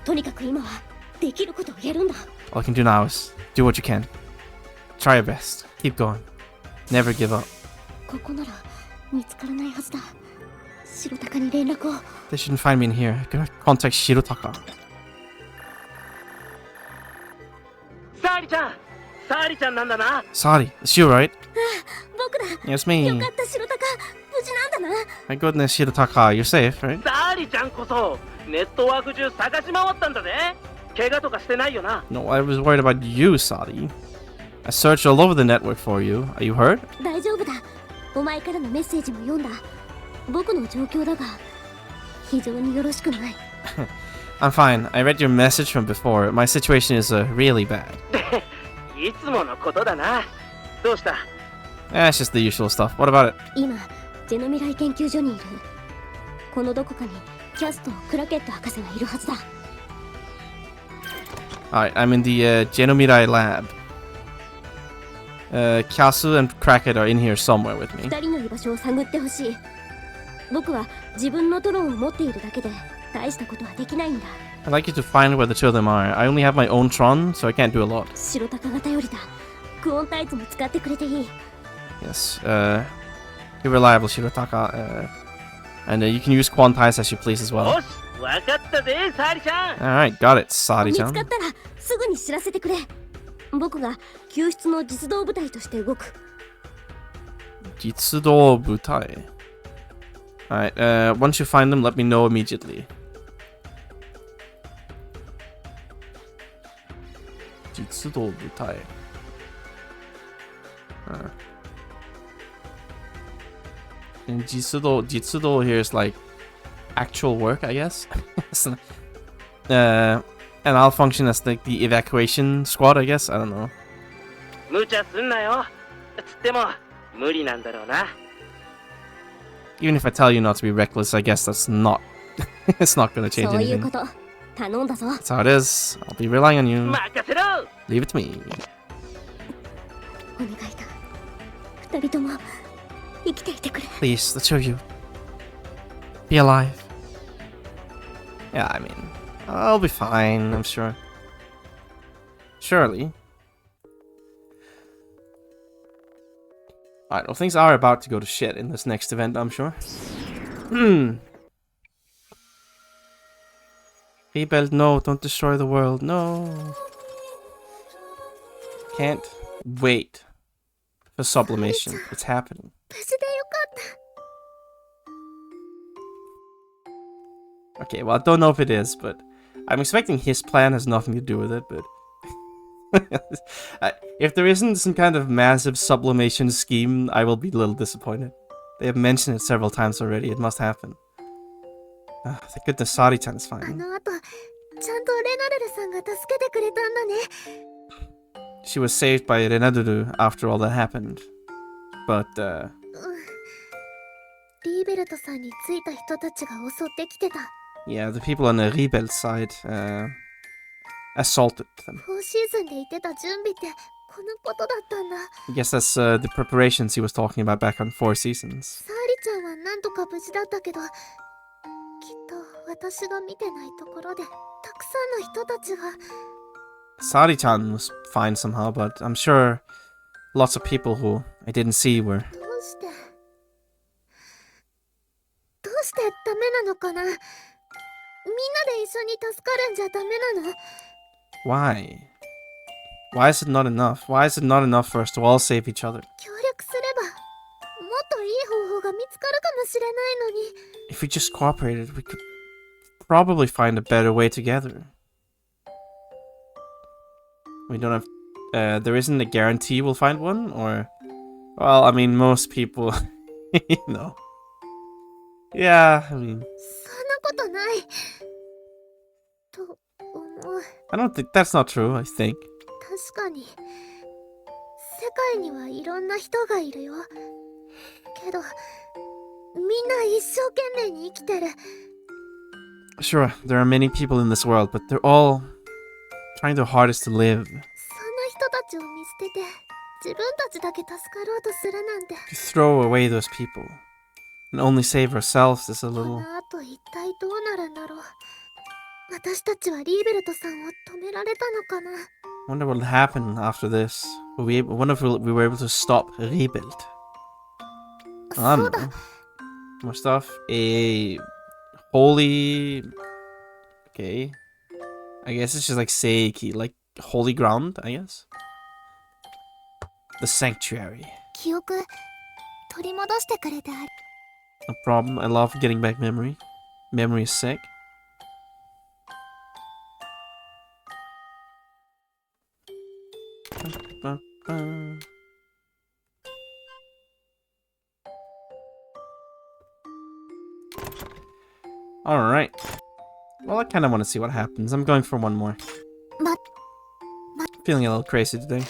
とにかく今はできることをやるんだ All I can do now is do what you can. Try your best. Keep going. Never give up. ここなら見つからないはずだ白鷹に連絡を They shouldn't find me in here. I'm gonna contact Shirotaka. サーリちゃんサーリちゃんなんだな Sadi, it's you, right? 僕だ Yes, me. よかった白鷹無事なんだな My goodness, Shirotaka, you're safe, right? サーリちゃんこそネットワーク中探し回ったんだぜ怪我とかしてないよな No, I was worried about you, Sadi. I searched all over the network for you. Are you hurt? 大丈夫だお前からのメッセージも読んだ僕の状況だが非常によろしくない I'm fine. I read your message from before. My situation is really bad. いつものことだなどうした It's just the usual stuff. What about it? 今ジェノミライ研究所にいるこのどこかにキャスとクラケット博士がいるはずだ Alright, I'm in the Genomirai lab. Kyasu and Kraket are in here somewhere with me. 二人の居場所を探ってほしい僕は自分のトロンを持っているだけで大したことはできないんだ I'd like you to find where the two of them are. I only have my own Tron, so I can't do a lot. 白鷹が頼りだクオンタイツも使ってくれていい Yes, you're reliable, Shirotaka. And you can use Quantize as you please as よ well. しわかったぜサーリちゃん Alright, got it, 見つか Sadi-chan. ったらすぐに知らせてくれ僕が救出の実動部隊として動く Jitsudo Butai. Alright, once you find them, let me know immediately. Jitsudo Butai. And Jitsudo here is like actual work, I guess. And I'll function as like the evacuation squad, I guess. I don't know. 無茶すんなよつっても無理なんだろうな Even if I tell you not to be reckless, I guess that's not. It's not gonna change そういう anything. こと頼んだぞ That's how it is. I'll be relying on you. 任せろ Leave it to me. お願いだ二人とも生きていてくれ Please, the two of you. Be alive. Yeah, I mean, I'll be fine, I'm sure. Surely. Alright, well, things are about to go to shit in this next event, I'm sure. Rebuild, no, don't destroy the world, no. Can't wait for sublimation. It's happening. 無事でよかった Okay, well, I don't know if it is, but I'm expecting his plan has nothing to do with it, but... if there isn't some kind of massive sublimation scheme, I will be a little disappointed. They have mentioned it several times already, it must happen. Thank goodness Sari-chan is あ fine. の後ちゃんとレナルルさんが助けてくれたんだね She was saved by Renaduru after all that happened. But, リーベルトさんについた人たちが襲ってきてた yeah, the people on the Rebel side, assaulted them. 4シーズンで言ってた準備ってこのことだったんだ I guess that's, the preparations he was talking about back on 4 Seasons. サーリちゃんはなんとか無事だったけどきっと私が見てないところでたくさんの人たちが Sari-chan was fine somehow, but I'm sure lots of people who I didn't see were. どうしてダメなのかなみんなで一緒に助かるんじゃダメなの Why? Why is it not enough? Why is it not enough for us to all save each other? 協力すればもっといい方法が見つかるかもしれないのに。 If we just cooperated, we could probably find a better way together. We don't have... there isn't a guarantee we'll find one, or... Well, I mean, most people... you know. Yeah, I mean... そんなことない。と思う。 I don't think... That's not true, I think. 確かに。世界にはいろんな人がいるよ。けど、みんな一生懸命に生きてる。 Sure, there are many people in this world, but they're all trying their hardest to live. そんな人たちを見捨てて、自分たちだけ助かろうとするなんて。 To throw away those people and only save ourselves is a こ little... の後一体どうなるんだろう。私たちはリーベルトさんを止められたのかな。 Wonder what'll happen after this. Wonder if we were able to stop rebuild. I そ don't うだ。 know. More stuff. A holy... Okay. I guess it's just like Seiki, like holy ground, I guess. The sanctuary. 記憶取り戻してくれてあり。 No problem. I love getting back memory. Memory is sick. Alright. Well, I kind of want to see what happens. I'm going for one more. Feeling a little crazy today.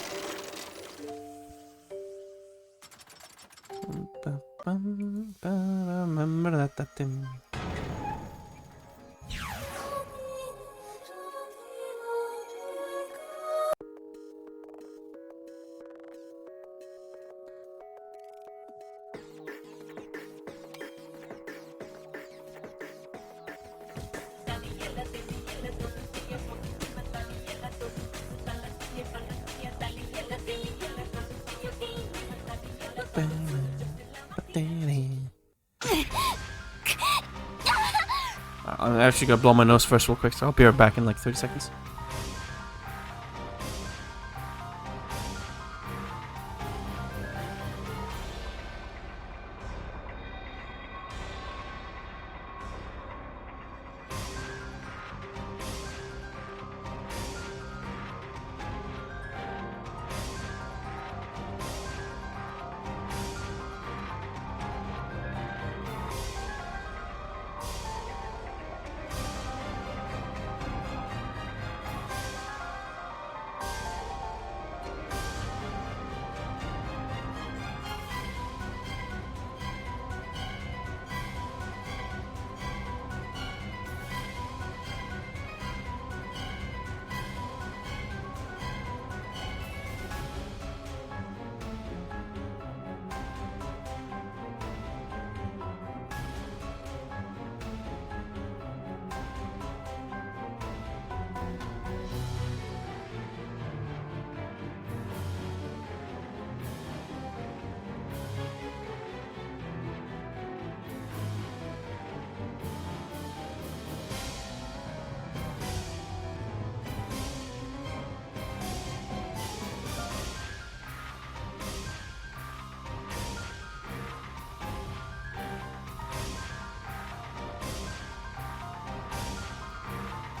I'm actually gonna blow my nose first real quick, so I'll be right back in like 30 seconds.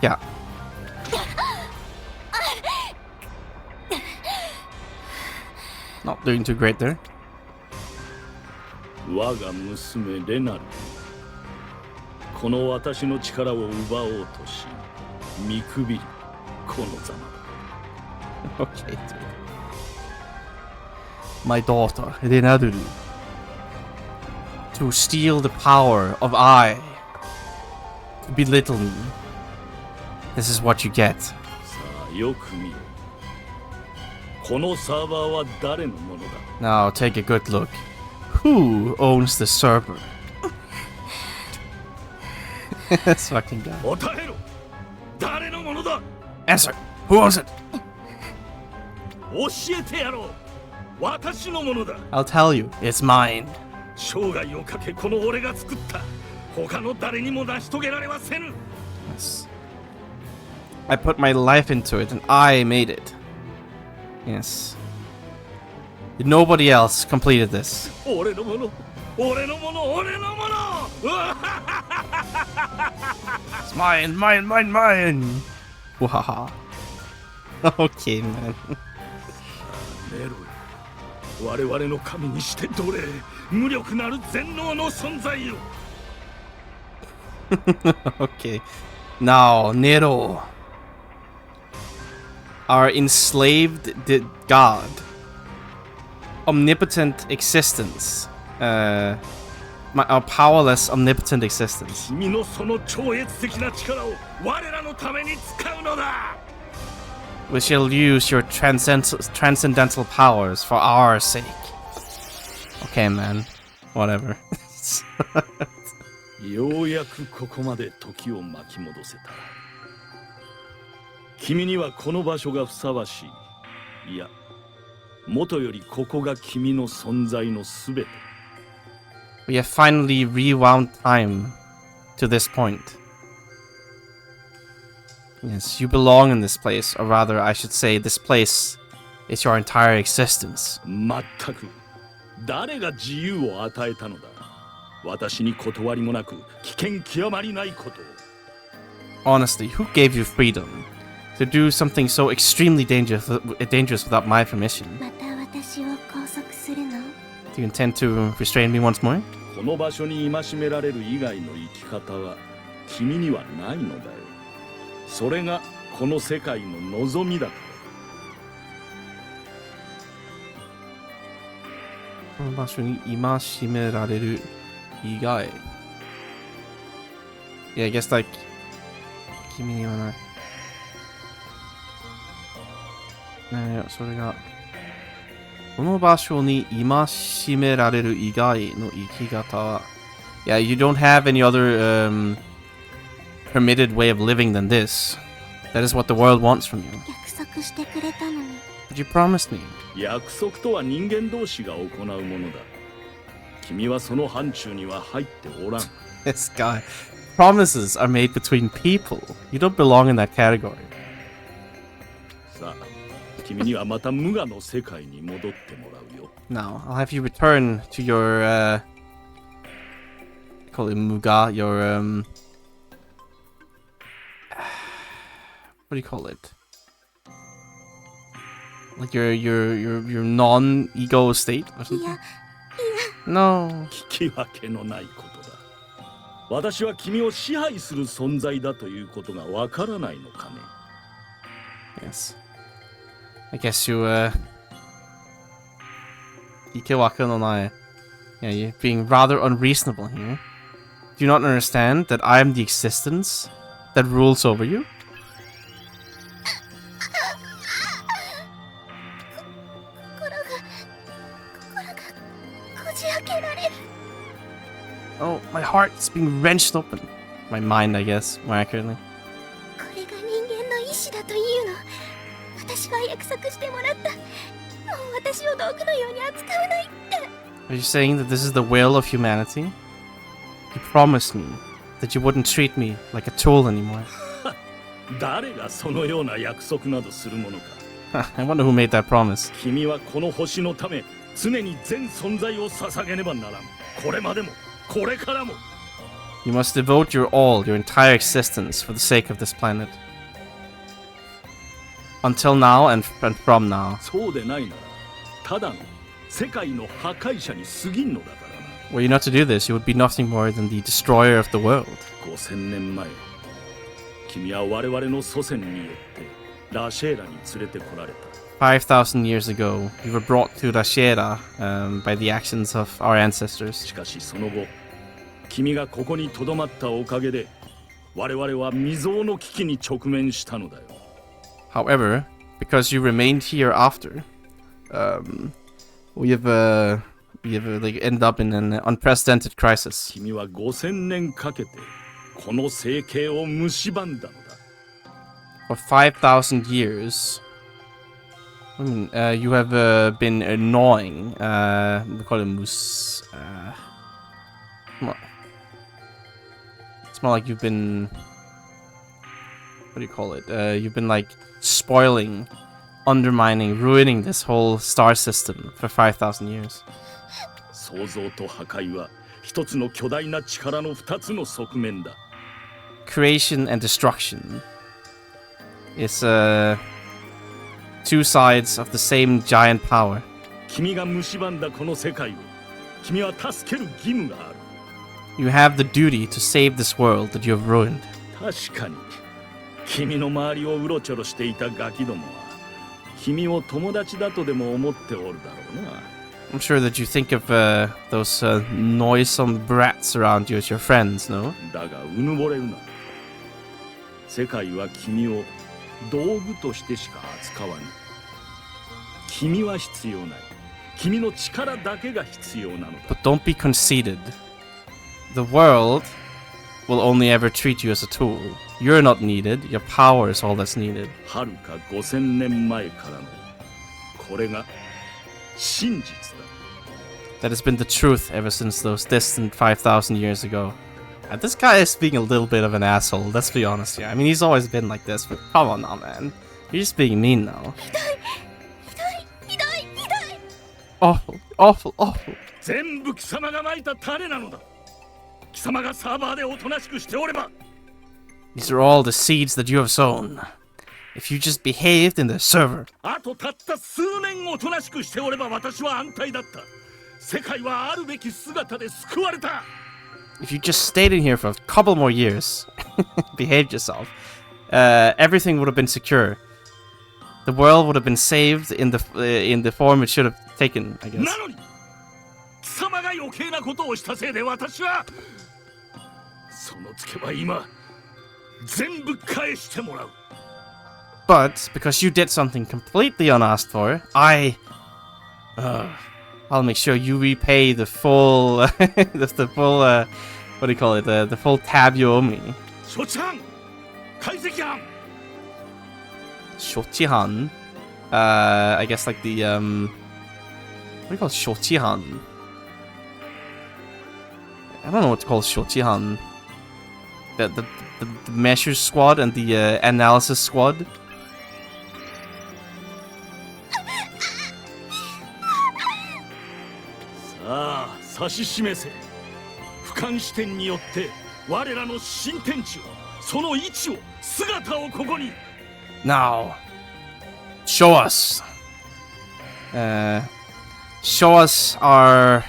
Yeah. Not doing too great there. 我が娘レナル、この私の力を奪おうとし見くびるこのざまだ。 Okay, dude. My daughter, Renaduru. To steal the power of I. To belittle me. This is what you get. さあよく見ろ。このサーバーは誰のものだ。 Now take a good look. Who owns the server? This fucking guy. 答えろ。誰のものだ。 Answer. Who owns it? 教えてやろう。私のものだ。 I'll tell you. It's mine. 生涯をかけこの俺が作った。他の誰にも成し遂げられませぬ。 Yes. I put my life into it and I made it. Yes. Nobody else completed this. 俺のもの俺のもの俺のもの It's mine, mine, mine, mine. Wahaha. Okay, man. ネロ我々の神にして奴隷無力なる全能の存在よ Okay. Now, Nero. Our enslaved god. Omnipotent existence. Our powerless, omnipotent existence. 君のその超越的な力を我らのために使うのだ We shall use your transcendental powers for our sake. Okay, man. Whatever. ようやくここまで時を巻き戻せた君にはこの場所がふさわしいいや元よりここが君の存在のすべて We have finally rewound time to this point. Yes, you belong in this place, or rather, I should say, this place is your entire existence. まったく誰が自由を与えたのだ私に断りもなく危険極まりないこと Honestly, who gave you freedom to do something so extremely dangerous without my permission? また私を拘束するの Do you intend to restrain me once more? この場所に戒められる以外の生き方は君にはないのだよそれがこの世界の望みだから Yeah, I guess like 君にはないそれがこの場所に戒められる以外の生き方は Yeah, you don't have any other permitted way of living than this. That is what the world wants from you. 約束してくれたのに But you promised me. 約束とは人間同士が行うものだ君はその範疇には入っておらん This guy. Promises are made between people. You don't belong in that category. さあ君にはまた無我の世界に戻ってもらうよ Now, I'll have you return to your, call it Muga, your, what do you call it? Like your non-ego state or something? No. 聞き分けのないことだ私は君を支配する存在だということがわからないのかね Yes. I guess you, Ikewaka no Nae. Yeah, you're being rather unreasonable here. Do you not understand that I am the existence that rules over you? こじ開けられる Oh, my heart is being wrenched open. My mind, I guess, more accurately. これが人間の意志だというの私は約束してもらったもう私を道具のように扱わないって Are you saying that this is the will of humanity? You promised me that you wouldn't treat me like a tool anymore. 誰がそのような約束などするものか I wonder who made that promise. 君はこの星のため常に全存在を捧げねばならんこれまでもこれからも You must devote your all, your entire existence, for the sake of this planet. Until now and from now. そうでないならただの世界の破壊者に過ぎんのだからな Were you not to do this, you would be nothing more than the destroyer of the world. 5000年前君は我々の祖先によってラシェーラに連れてこられた 5,000 years ago, you were brought to Rashera by the actions of our ancestors. しかしその後君がここに留まったおかげで我々は未曾有の危機に直面したのだよ However, because you remained here after, we have like ended up in an unprecedented crisis. 君は5000年かけてこの生計を蝕んだのだ For 5,000 years, you have been gnawing. We call it moose. It's more like you've been. What do you call it? You've been like spoiling undermining, ruining this whole star system for 5,000 years. 創造と破壊は一つの巨大な力の二つの側面だ。 Creation and destruction is two sides of the same giant power. 君が蝕んだこの世界を君は助ける義務がある。 You have the duty to save this world that you have ruined. 確かに君の周りをうろちょろしていたガキどもは君を友達だとでも思っておるだろうな。 I'm sure that you think of those noisome brats around you as your friends, no? だがうぬぼれるな。世界は君を道具としてしか扱わぬ。君は必要ない。君の力だけが必要なのだ。 But don't be conceited. The world will only ever treat you as a tool. You're not needed. Your power is all that's needed. はるか5000年前からのこれが真実だ。 That has been the truth ever since those distant 5,000 years ago. And this guy is being a little bit of an asshole, let's be honest here. I mean, he's always been like this, but come on now, man. You're just being mean now. Awful, awful, awful. 全部貴様がまいた種なのだ。貴様がサーバーでおとなしくしておれば。 These are all the seeds that you have sown. If you just behaved in the server. あとたった数年おとなしくしておれば私は安泰だった。世界はあるべき姿で救われた。 If you just stayed in here for a couple more years, behaved yourself, everything would have been secure. The world would have been saved in the form it should have taken, I guess. なのに貴様が余計なことをしたせいで私はそのつけば今全部返してもらう。 But because you did something completely unasked for, I'll make sure you repay the full, the full, what do you call it? The full tab you owe me. 処置班、解析班。 Shochihan. I guess like the what do you call Shochihan? I don't know what to call Shochihan. The measure squad and the analysis squad. さあ指し示せ。俯瞰視点によって我らの新天地をその位置を姿をここに。 Now, show us. Show us our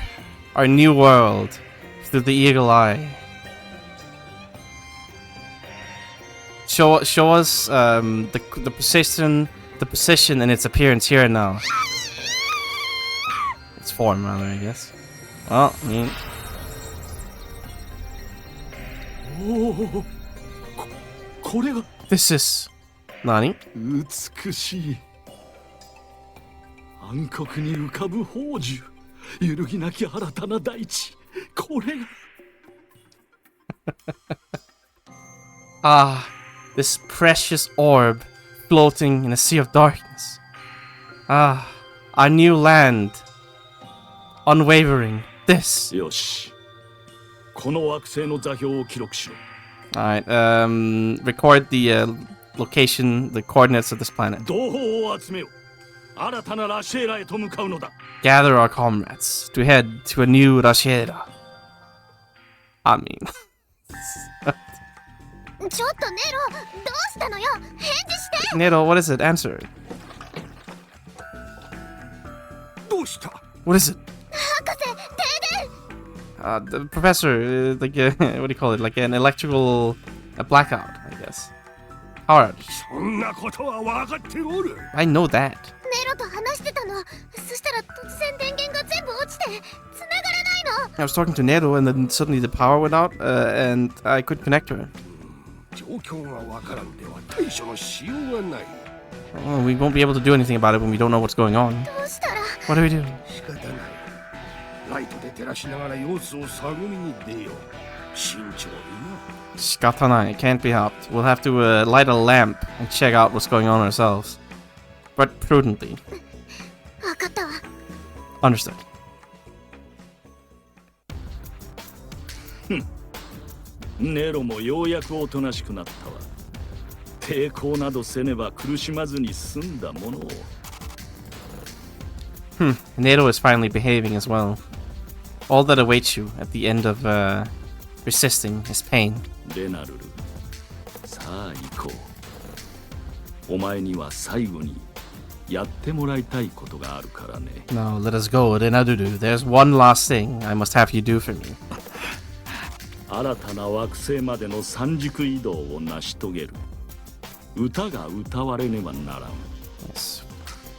new world through the eagle eye. Show us the position and its appearance here and now. Its form, rather, I guess. Well, I mean, おお、これが this is Nani? 美しい。暗黒に浮かぶ宝珠、揺るぎなき新たな大地。これが。Ah, this precious orb floating in a sea of darkness. Ah, our new land. Unwavering. This. よし。この惑星の座標を記録しろ。Alright, record the location, the coordinates of this planet. 同胞を集めよ。新たなラシェーラへと向かうのだ。Gather our comrades to head to a new Rashiera. I mean. ちょっとネロ、どうしたのよ。返事して。 Nero, what is it? Answer. どうした？ What is it? 博士、停電。 The professor, like, what do you call it? Like an electrical blackout, I guess. Power outage. そんなことは分かっておる。 I know that. ネロと話してたの。そしたら突然電源が全部落ちて繋がらないの。 I was talking to Nero and then suddenly the power went out and I couldn't connect to her. 状況が分からんでは対処のしようがない。 Well, we won't be able to do anything about it when we don't know what's going on. どうしたら。 What do we do? 仕方ない。ライトで照らしながら様子を探りに出よう。慎重にな。 Shikatanai, can't be helped. We'll have to light a lamp and check out what's going on ourselves. But prudently. 分かったわ。 Understood. ネロもようやくおとなしくなったわ。抵抗などせねば苦しまずに済んだものを。Nero is finally behaving as well. All that awaits you at the end of resisting is pain. レナルル、さあ行こう。お前には最後にやってもらいたいことがあるからね。No, let us go, Renadudu. There's one last thing I must have you do for me. 新たな惑星までの三軸移動を成し遂げる。歌が歌われねばならん。Yes.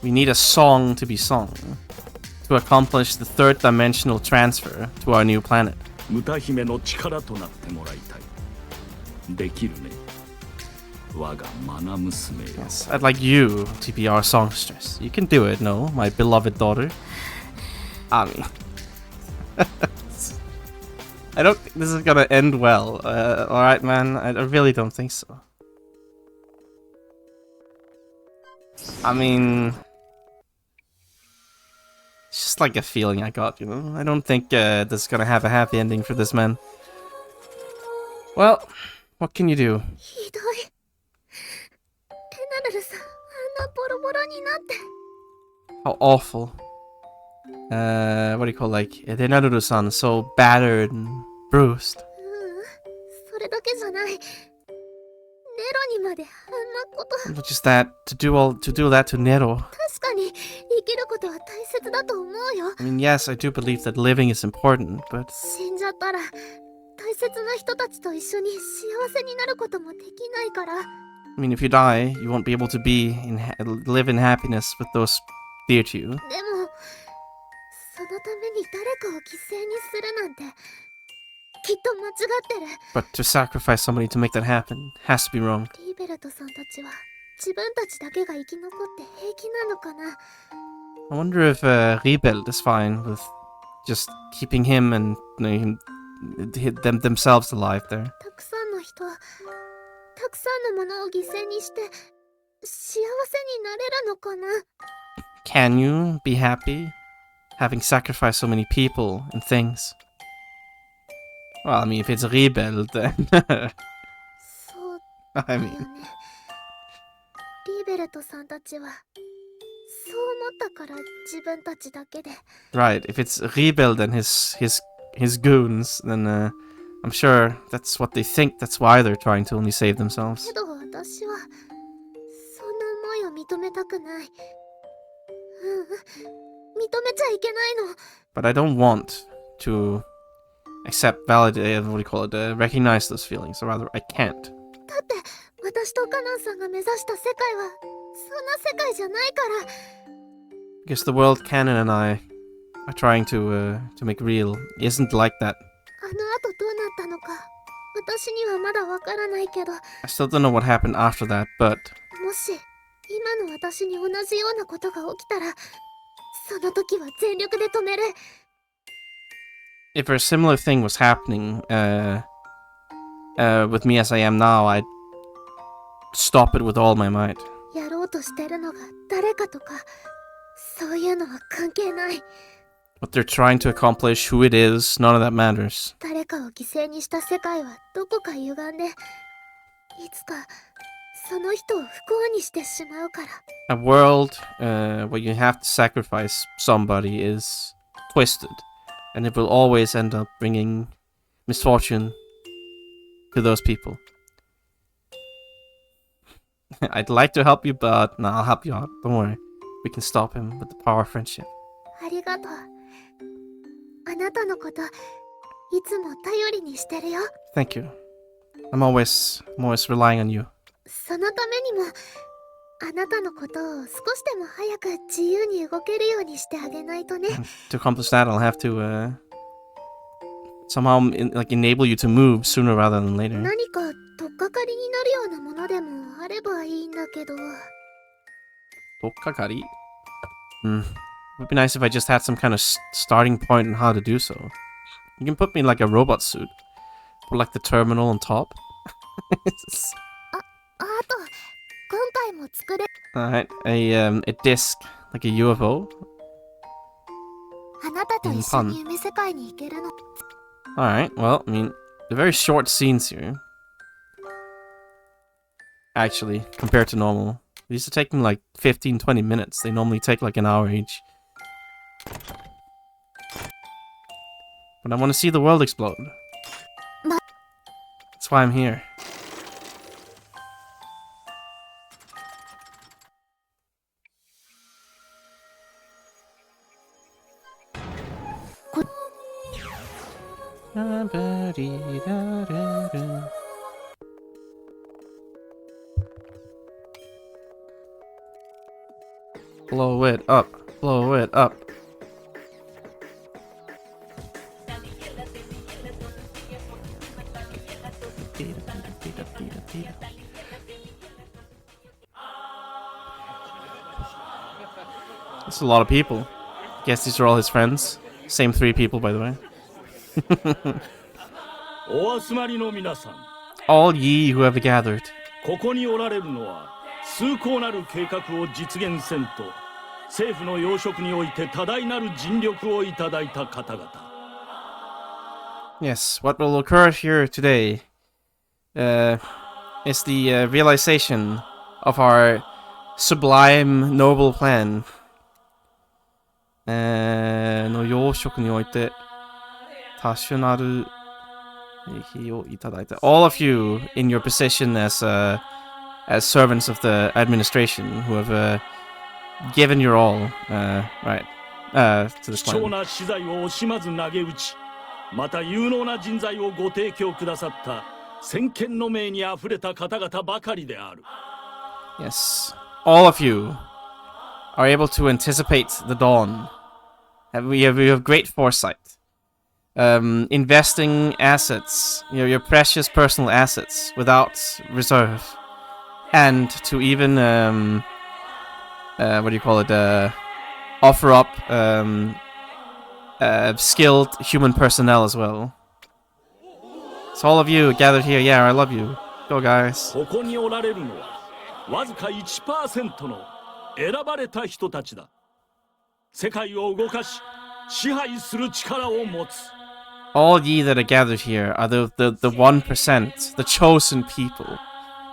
We need a song to be sung to accomplish the third dimensional transfer to our new planet. 歌姫の力となってもらいたい。できるね。我が愛娘よ。 Yes, I'd like you to be our songstress. You can do it, no, my beloved daughter. I mean, I don't think this is gonna end well. Alright, man, I really don't think so. I mean, it's just like a feeling I got, you know? I don't think this is gonna have a happy ending for this man. Well, what can you do? ひどい。レナルルさん、あんなボロボロになって。 How awful. What do you call, like, Renaruru-san, so battered and bruised. それだけじゃない。ネロにまであんなこと。 Not just that, to do that to Nero. 確かに生きることは大切だと思うよ。 I mean, yes, I do believe that living is important, but 死んじゃったら大切な人たちと一緒に幸せになることもできないから。 I mean, if you die, you won't be able to live in happiness with those dear to you. でもそのために誰かを犠牲にするなんてきっと間違ってる。 But to sacrifice somebody to make that happen has to be wrong. リーベルトさんたちは自分たちだけが生き残って平気なのかな。 I wonder if Rebeld is fine with just keeping him and themselves alive there. たくさんの人、たくさんのものを犠牲にして幸せになれるのかな。 Can you be happy having sacrificed so many people and things? Well, I mean, if it's Rebeld, then そう I だよ mean, ね。リーベルトさんたちはそう思ったから自分たちだけで。 right? If it's Rebeld and his goons, then I'm sure that's what they think. That's why they're trying to only save themselves. けど私はそんな思いを認めたくない。認めちゃいけないの。 But I don't want to accept, validate, what do you call it? Recognize those feelings, or rather, I can't. だって私とカナンさんが目指した世界はそんな世界じゃないから。 Because the world Canon and I are trying to make real isn't like that. あの後どうなったのか私にはまだわからないけど、 I still don't know what happened after that, but もし今の私に同じようなことが起きたらその時は全力で止める。 if a similar thing was happening with me as I am now, I'd stop it with all my might. やろうとしてるのが誰かとかそういうのは関係ない。 What they're trying to accomplish, who it is, none of that matters. 誰かを犠牲にした世界はどこか歪んでいつかその人を不幸にしてしまうから。 A world where you have to sacrifice somebody is twisted, and it will always end up bringing misfortune to those people. I'd like to help you, but no, I'll help you out. Don't worry. We can stop him with the power of friendship. ありがとう。あなたのこといつも頼りにしてるよ。 Thank you. I'm always relying on you. そのためにもあなたのことを少しでも早く自由に動けるようにしてあげないとね。 To accomplish that, I'll have to somehow enable you to move sooner rather than later. 何か取っかかりになるようなものでもあればいいんだけど。 Tokkakari? It would be nice if I just had some kind of starting point on how to do so. You can put me in like a robot suit. Put like the terminal on top. あと今回も作れ。 Alright, a disc, like a UFO. あなたと一緒に夢世界に行けるの。 Alright, well, I mean, they're very short scenes here. actually, compared to normal. It used to take them like 15-20 minutes. They normally take like an hour each. But I want to see the world explode. That's why I'm here. Blow it up. Blow it up. That's a lot of people. Guess these are all his friends. Same 3 people, by the way. お集まりの皆さん、 All ye who have gathered. ここにおられるのは崇高なる計画を実現せんと政府の要職において多大なる尽力をいただいた方々。 Yes, what will occur here today is the realization of our sublime, noble plan. の要職において多種なる益をいただいた。All of you in your position as servants of the administration who have given your all, right, to this 貴重 plan. な資材を惜しまず投げ打ち、また有能な人材をご提供くださった先見の明にあふれた方々ばかりである。 Yes, all of you are able to anticipate the dawn. We have great foresight. Investing assets, your precious personal assets, without reserve, and to even what do you call it? Offer up skilled human personnel as well. So all of you gathered here, yeah, I love you. Go, guys. ここにおられるのはわずか 1% の選ばれた人たちだ。世界を動かし支配する力を持つ。 All ye that are gathered here are the 1%, the chosen people,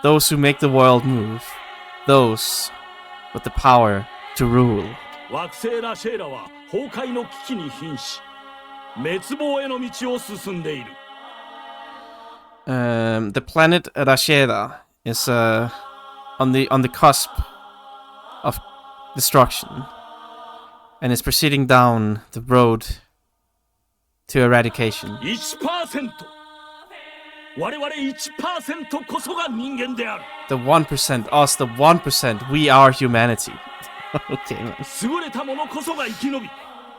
those who make the world move, those with the power to rule. 惑星ラシェーラは崩壊の危機に瀕し、滅亡への道を進んでいる。 The planet Rasheda is on the cusp of destruction, and is proceeding down the road to eradication. 1%。我々 1% こそが人間である。 The 1%, us, the 1%, we are humanity. Okay, man. 優れた者こそが生き延び、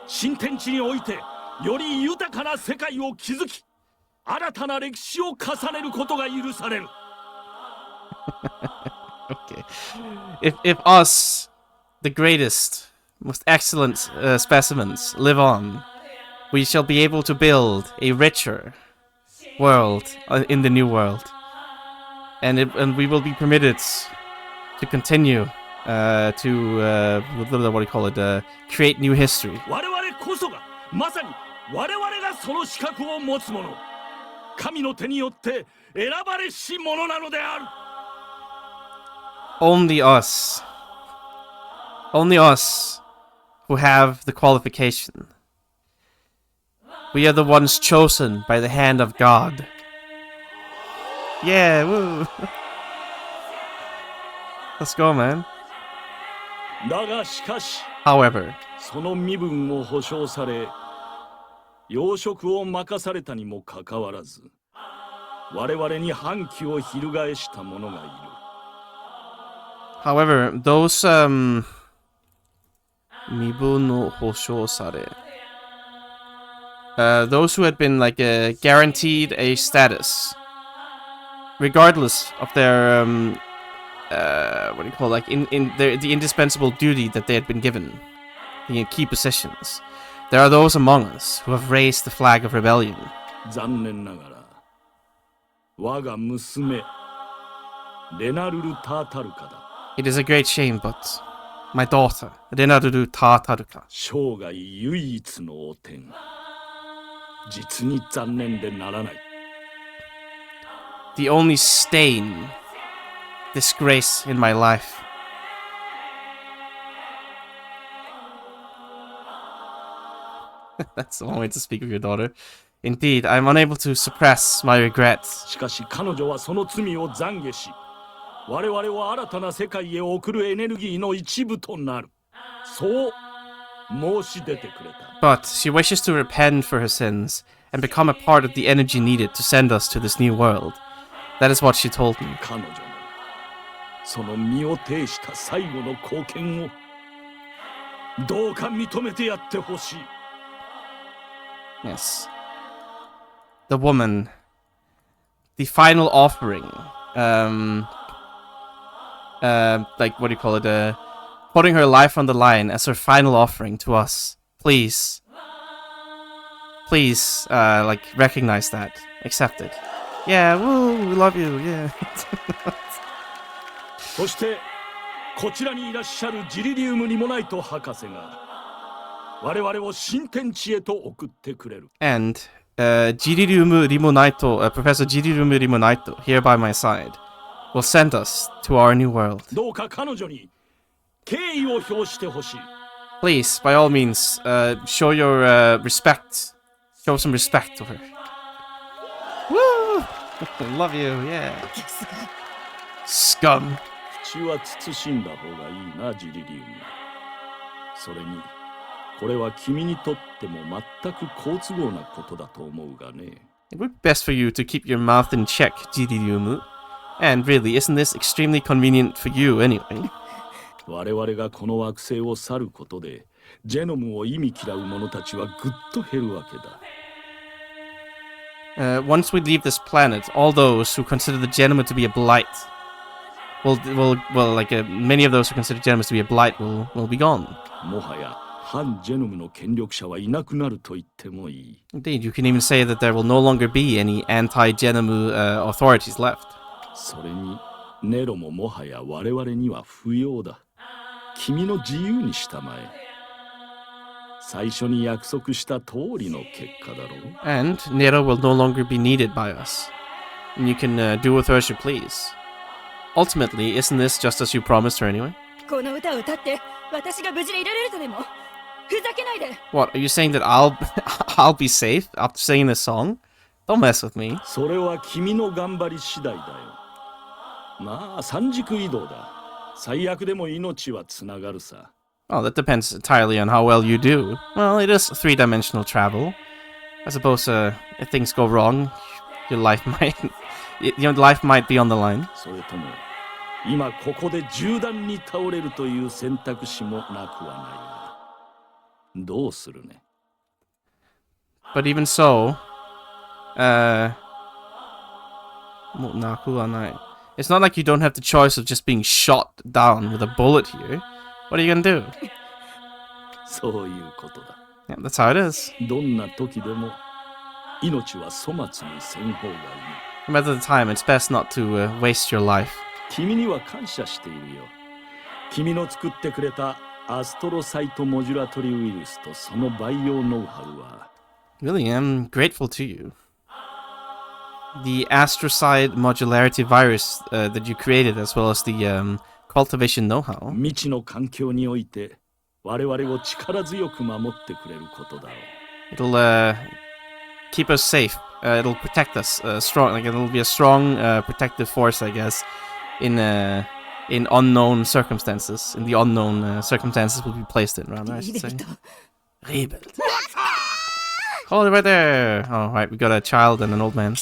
新天地においてより豊かな世界を築き、新たな歴史を重ねることが許される。 Okay. If us, the greatest, most excellent specimens, live on, we shall be able to build a richer world in the new world, and we will be permitted to continue to what do you call it? Create new history. 我々こそがまさに我々がその資格を持つ者、神の手によって選ばれし者なのである。 Only us who have the qualification. We are the ones chosen by the hand of God. Yeah, woo. Let's go, man. だがしかし、 However, その身分を保証され、要職を任されたにもかかわらず、我々に反旗を翻した者がいる。 however, those Mibuno Hoshosare, those who had been like guaranteed a status, regardless of their what do you call, like in the indispensable duty that they had been given, the key positions. There are those among us who have raised the flag of rebellion. 残念ながら、我が娘レナルル・タータルカだ。 It is a great shame, but my daughter, Renaruru Tataruka, 生涯唯一の汚点。実に残念でならない。 the only stain disgrace in my life. That's the one way to speak of your daughter. Indeed, I'm unable to suppress my regrets. しかし彼女はその罪を懺悔し、我々を新たな世界へ送るエネルギーの一部となる。そう申し出てくれた。But she wishes to repent for her sins and become a part of the energy needed to send us to this new world. That is what she told me. 彼女のその身を挺した最後の貢献をどうか認めてやってほしい。Yes. The woman. The final offering. Like, what do you call it? Putting her life on the line as her final offering to us. Please. Please, like, recognize that. Accept it. Yeah, woo, we love you, yeah. そしてこちらにいらっしゃるジリリウムリモナイト博士が我々を新天地へと送ってくれる。 And Jirirumu Rimonaito, Professor Jirirumu Rimonaito, here by my side, will send us to our new world. どうか彼女に敬意を表してほしい。 Please, by all means, show your respect. Show some respect to her. Woo! Love you, yeah. Scum. 口は慎んだ方がいいな、ジリリウム。それにこれは君にとっても全く好都合なことだと思うがね。 It would be best for you to keep your mouth in check, Jirirumu. And really, isn't this extremely convenient for you anyway? 我々がこの惑星を去ることでジェノムを忌み嫌う者たちはぐっと減るわけだ。Once we leave this planet, all those who consider the Genoma to be a blight many of those who consider Genomas to be a blight will be gone. もはや反ジェノムの権力者はいなくなると言ってもいい。 Indeed, you can even say that there will no longer be any anti-Genomu authorities left. それにネロももはや我々には不要だ。君の自由にしたまえ。最初に約束した通りの結果だろう。 And Nero will no longer be needed by us. And you can do with her as you please. Ultimately, isn't this just as you promised her anyway? この歌を歌って私が無事でいられるとでもふざけないで。 What, are you saying that I'll be safe after singing this song? Don't mess with me. それは君の頑張り次第だよ。まあ三軸移動だ。最悪でも命はつながるさ。 Well, that depends entirely on how well you do. Well, it is three-dimensional travel. I suppose if things go wrong, your life might be on the line. それとも今ここで銃弾に倒れるという選択肢もなくはないが、どうするね。 But even so, it's not like you don't have the choice of just being shot down with a bullet here. What are you gonna do? そういうことだ。 Yeah, that's how it is. どんな時でも命は粗末にせん方がいい。 No matter the time, it's best not to waste your life. 君には感謝しているよ。君の作ってくれたアストロサイトモジュラトリウイルスとその培養ノウハウは。 Really, I'm grateful to you. The astrocyte modularity virus that you created, as well as the cultivation know-how. 未知の環境において我々を力強く守ってくれることだろう。 It'll keep us safe. It'll protect us strong. Like it'll be a strong protective force, I guess, in unknown circumstances. In the unknown circumstances we'll be placed in, rather, I should say. Rebuild. Hold it right there. Oh, right, we got a child and an old man.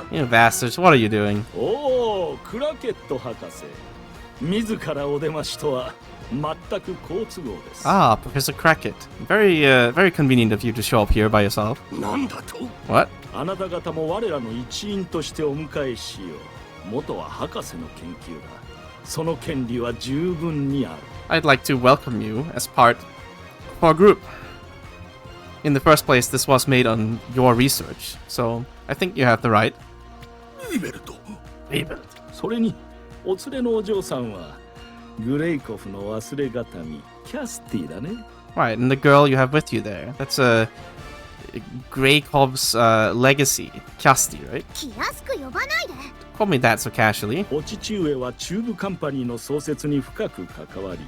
You bastards, what are you doing? おお、クラケット博士。自らお出ましとは全く好都合です。 Ah, Professor Crackett. Very convenient of you to show up here by yourself. なんだと What? あなた方も我らの一員としてお迎えしよう。元は博士の研究だ。その権利は十分にある。 I'd like to welcome you as part of our group. In the first place, this was made on your research, so I think you have the right. リベルト Rebuild. それにお連れのお嬢さんはグレイコフの忘れがたみキャスティだね。 Right, and the girl you have with you there. That's Grey Cob's legacy, Casti, right? 気安く呼ばないで。 Call me that so casually. お父上はチューブカンパニーの創設に深く関わり、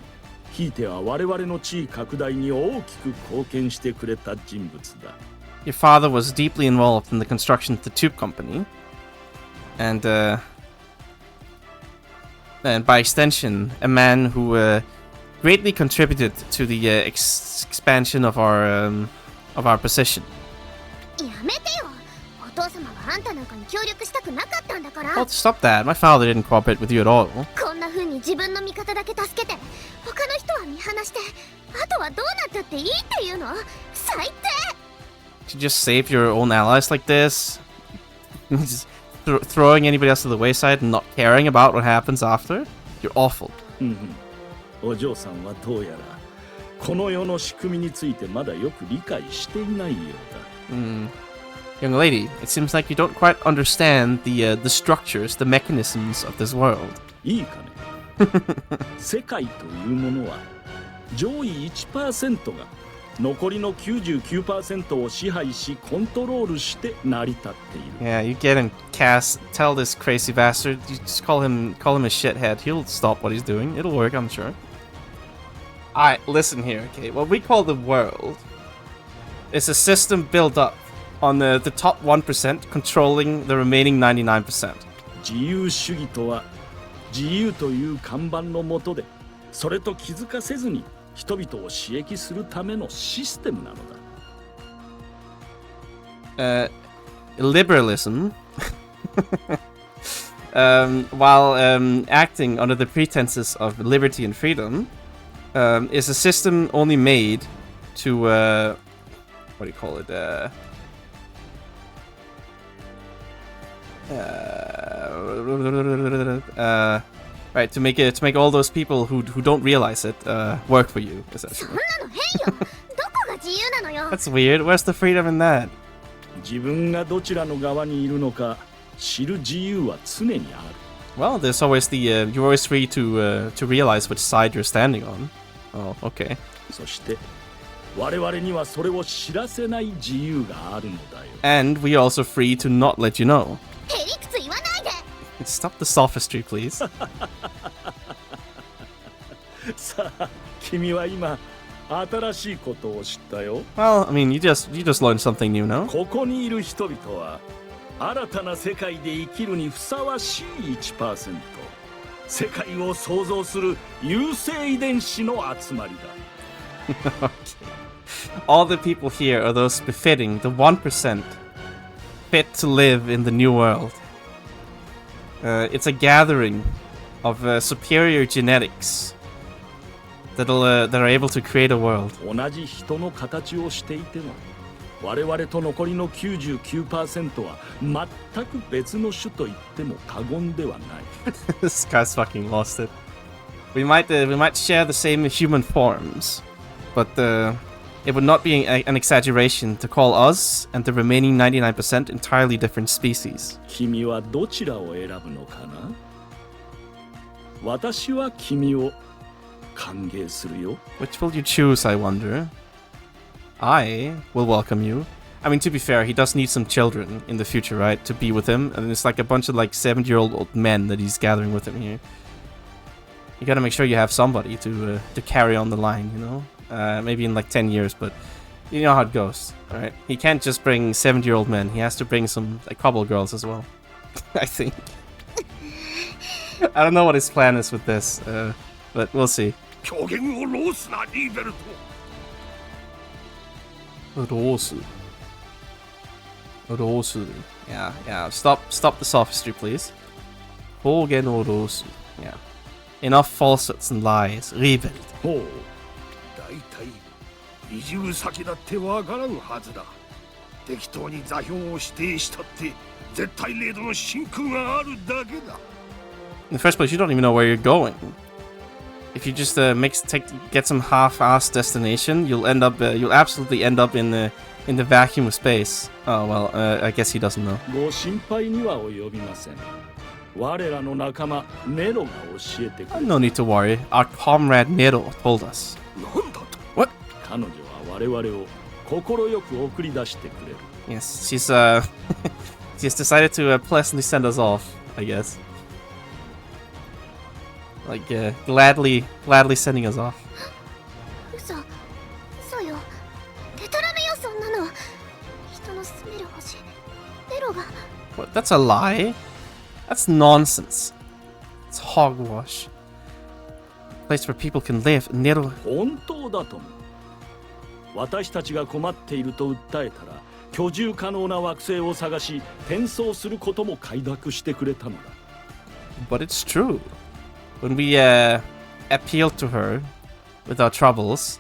ひいては我々の地位拡大に大きく貢献してくれた人物だ。Your father was deeply involved in the construction of the tube company, and by extension, a man who greatly contributed to the expansion of our position. やめてよ。お父様はあんたなんかに協力したくなかったんだから。 Oh, stop that! My father didn't cooperate with you at all. こんな風に自分の味方だけ助けて、他の人は見放して、あとはどうなったっていいっていうの？最低！ To just save your own allies like this, just throwing anybody else to the wayside and not caring about what happens after, you're awful. お嬢さんはどうやらこの世の仕組みについてまだよく理解していないようだ。Young lady, it seems like you don't quite understand the structures, the mechanisms of this world. いいかね。世界というものは上位 1% が残りの 99% を支配しコントロールして成り立っている。 Yeah, you get him, Cass. Tell this crazy bastard. You just call him a shithead. He'll stop what he's doing. It'll work, I'm sure. Alright, listen here, okay? What we call the world is a system built up on the top 1% controlling the remaining 99%. 自由主義とは自由という看板の下でそれと気づかせずに人々を刺激するためのシステムなのだ。Liberalism, while acting under the pretenses of liberty and freedom, is a system only made to, what do you call it? Right, to make all those people who don't realize it work for you, そん essentially. なの変よ。どこが自由なのよ。 That's weird. Where's the freedom in that? 自分がどちらの側にいるのか知る自由は常にある。 Well, there's always the you're always free to realize which side you're standing on. Oh, okay. そして我々にはそれを知らせない自由があるのだよ。 And we are also free to not let you know. へりくつ言わないで。 Stop the sophistry, please. さあ、君は今新しいことを知ったよ。 Well, I mean, you just learned something new, no? ここにいる人々は新たな世界で生きるにふさわしい 1%。世界を創造する優生遺伝子の集まりだ。All the people here are those befitting the 1% fit to live in the new world. It's a gathering of superior genetics that are able to create a world. 同じ人の形をしていても我々と残りの 99% は全く別の種と言っても過言ではない。This guy's fucking lost it. We might share the same human forms, but it would not be an exaggeration to call us and the remaining 99% entirely different species. 君はどちらを選ぶのかな？私は君を歓迎するよ。 Which will you choose, I wonder? I will welcome you. I mean, to be fair, he does need some children in the future, right? To be with him. And it's like a bunch of like 70-year-old old men that he's gathering with him here. You gotta make sure you have somebody to carry on the line, you know? Maybe in like 10 years, but you know how it goes, alright? He can't just bring 70-year-old men. He has to bring some like couple girls as well. I think. I don't know what his plan is with this, but we'll see. 狂言をロースなリーベルト。 Rosu. Yeah. Stop the sophistry, please. Hogen no Rosu. Yeah. Enough falsehoods and lies. Rebel. ほう。だいたい移住先だってわからんはずだ。適当に座標を指定したって絶対零度の真空があるだけだ。 In the first place, you don't even know where you're going. If you just get some half-assed destination, you'll absolutely end up in the vacuum of space. Oh well, I guess he doesn't know. ご心配には及びません。我らの仲間ネロが教えてくれ。 No need to worry. Our comrade Nero told us. なんだと？ What? 彼女は我々を心よく送り出してくれる。 Yes, she's she's decided to pleasantly send us off, I guess. Like gladly sending us off. 嘘よ。デタラメよそんなの。人の住める星ネロが。 What? That's a lie? That's nonsense. It's hogwash. Place where people can live. Nero. 本当だとも。私たちが困っていると訴えたら居住可能な惑星を探し転送することも快諾してくれたのだ。 But it's true. When we appealed to her with our troubles,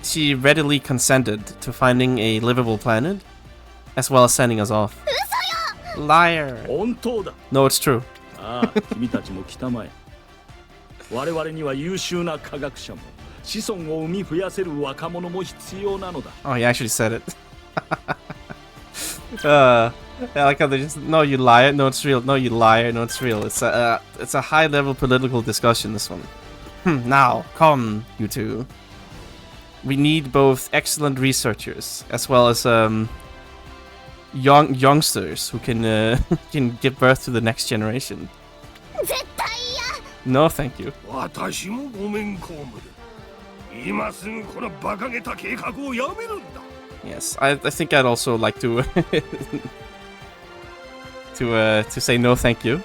she readily consented to finding a livable planet, as well as sending us off. Liar. 本当だ。 No, it's true. ああ、君たちも来たまえ。我々には優秀な科学者も子孫を生み増やせる若者も必要なのだ。 Oh, he actually said it. I like how they just, no, you liar, no, it's real, no, you liar, no, it's real. It's a high-level political discussion, this one. Now, come, you two. We need both excellent researchers, as well as, youngsters who can, can give birth to the next generation. 絶対嫌。 No, thank you. 私もごめん公務で。今すぐこの馬鹿げた計画をやめるんだ。 Yes, I think I'd also like to to say no, thank you.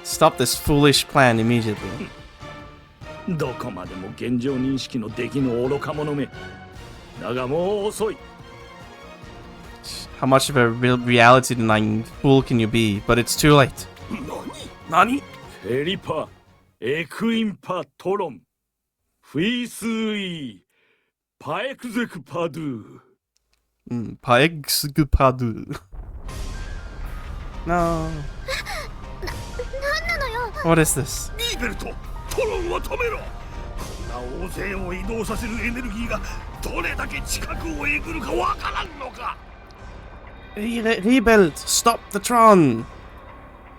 Stop this foolish plan immediately. どこまでも現状認識の出来の愚か者め。だがもう遅い。 How much of a reality-denying fool can you be? But it's too late. 何? フェリパ、エクインパトロン、フィスイ、パエクゼクパドゥ。Paegspadu. No. なんなのよ。 What is this? リーベルト、トロンを止めろ。こんな大勢を移動させるエネルギーがどれだけ近くをえぐるかわからんのか。Rebuild! Stop the Tron!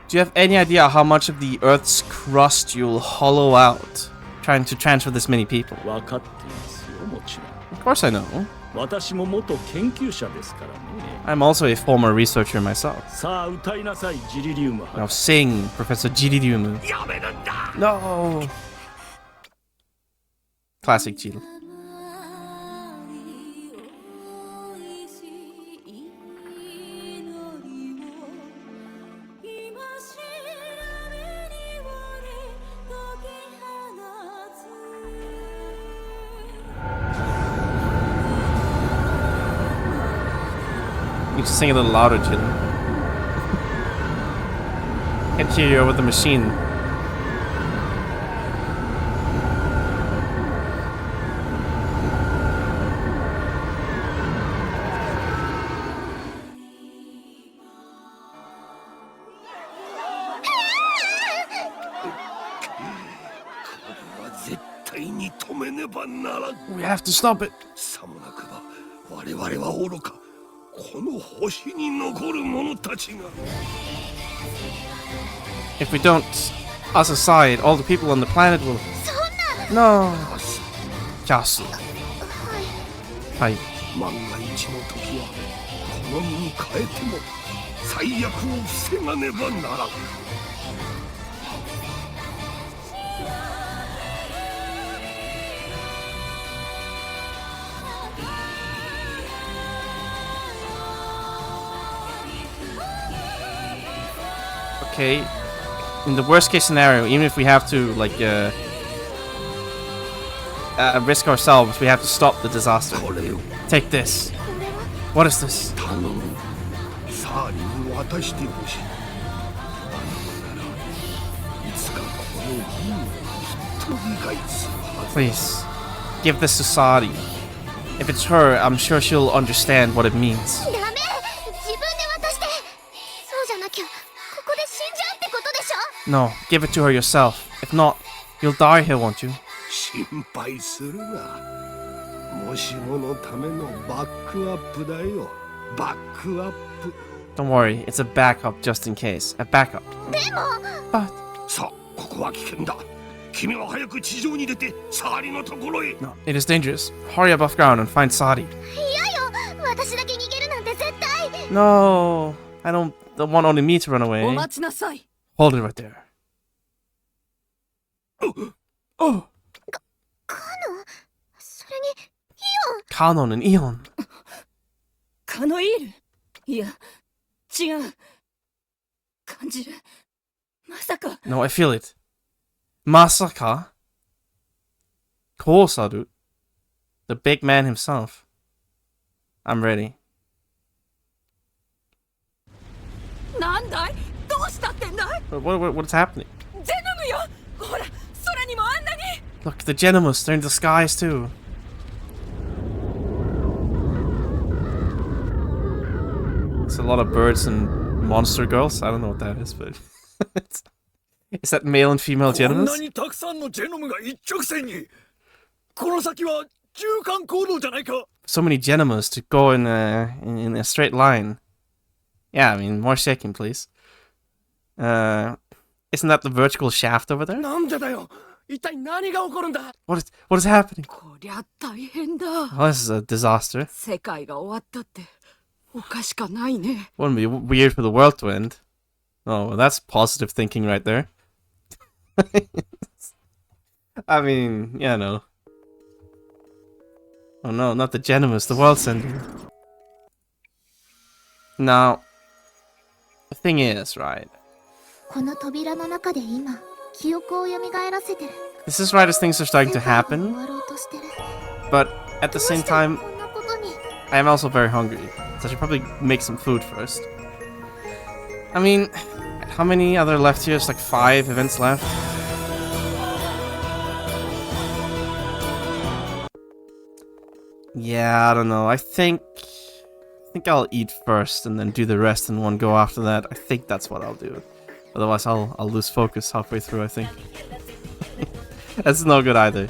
Do you have any idea how much of the Earth's crust you'll hollow out trying to transfer this many people? 分かっていますよ、もちろん。 Of course I know. 私も元研究者ですからね。 I'm also a former researcher myself. さあ歌いなさい、ジリリウム Now 博士。 sing, Professor Jiriryumu. やめるんだ。 No! Classic Ciel. You should sing a little louder, Ciel. Can't hear you over the machine. We have to stop it. さもなくば我々は愚か。この星に残る者たちが。 If we don't us aside, all the people on the planet will. No. Just. Hi. 万が一の時はこの身に変えても最悪を防がねばならん。 Okay. In the worst case scenario, even if we have to like risk ourselves, we have to stop the disaster. これを Take this. これは What is this? 頼む。サーリンに渡してほしい。あなたならいつかこの意味をきっと理解するはず。 Please. Give this to Sari. If it's her, I'm sure she'll understand what it means. ダメ。自分で渡して。そうじゃなきゃここで死んじゃうってことでしょ。 No, give it to her yourself. If not, you'll die here, won't you? 心配するな。もしものためのバックアップだよ。バックアップ。 Don't worry, it's a backup just in case. A backup. でも But さあ、ここは危険だ。君は早く地上に出てサーリのところへ。 No, it is dangerous. Hurry up off ground and find Sadi. 私だけ逃げるなんて絶対。 No, I don't want only me to run お away. 待ちなさい。 Hold it right there. Oh, それに Kanon and Eon. カノイール。いや、違う。感じる。まさか。 No, I feel it. Masaka? Kosaru? The big man himself. I'm ready. なんだい？どうしたってんだい？ What's happening? ゼノムよ。ほら、空にもあんなに。 Look, the Genimus, they're in the skies too. It's a lot of birds and monster girls. I don't know what that is, but is that male and female こん Genimus? なにたくさんのジェノムが一直線に。この先は中間行動じゃないか。 So many Genimus to go in a straight line. Yeah, I mean, more shaking, please. Isn't that the vertical shaft over there? なんでだよ。一体何が起こるんだ。 What is happening? こりゃ大変だ。 Oh, this is a disaster. 世界が終わったっておかしかないね。 Wouldn't be weird for the world to end. Oh, well, that's positive thinking right there. I mean, yeah, no. Oh no, not the Genimus, the world's ending. Now, the thing is, right? この扉の中で今記憶を蘇らせてる。 This is right as things are starting to 世界が happen, 終わろうとしてる。 but at the どう same して time, こんなことに。 I am also very hungry, so I should probably make some food first. I mean, how many are there left here? It's like 5 events left. Yeah, I don't know. I think I'll eat first and then do the rest in one go after that. I think that's what I'll do. Otherwise, I'll lose focus halfway through, I think. That's no good either.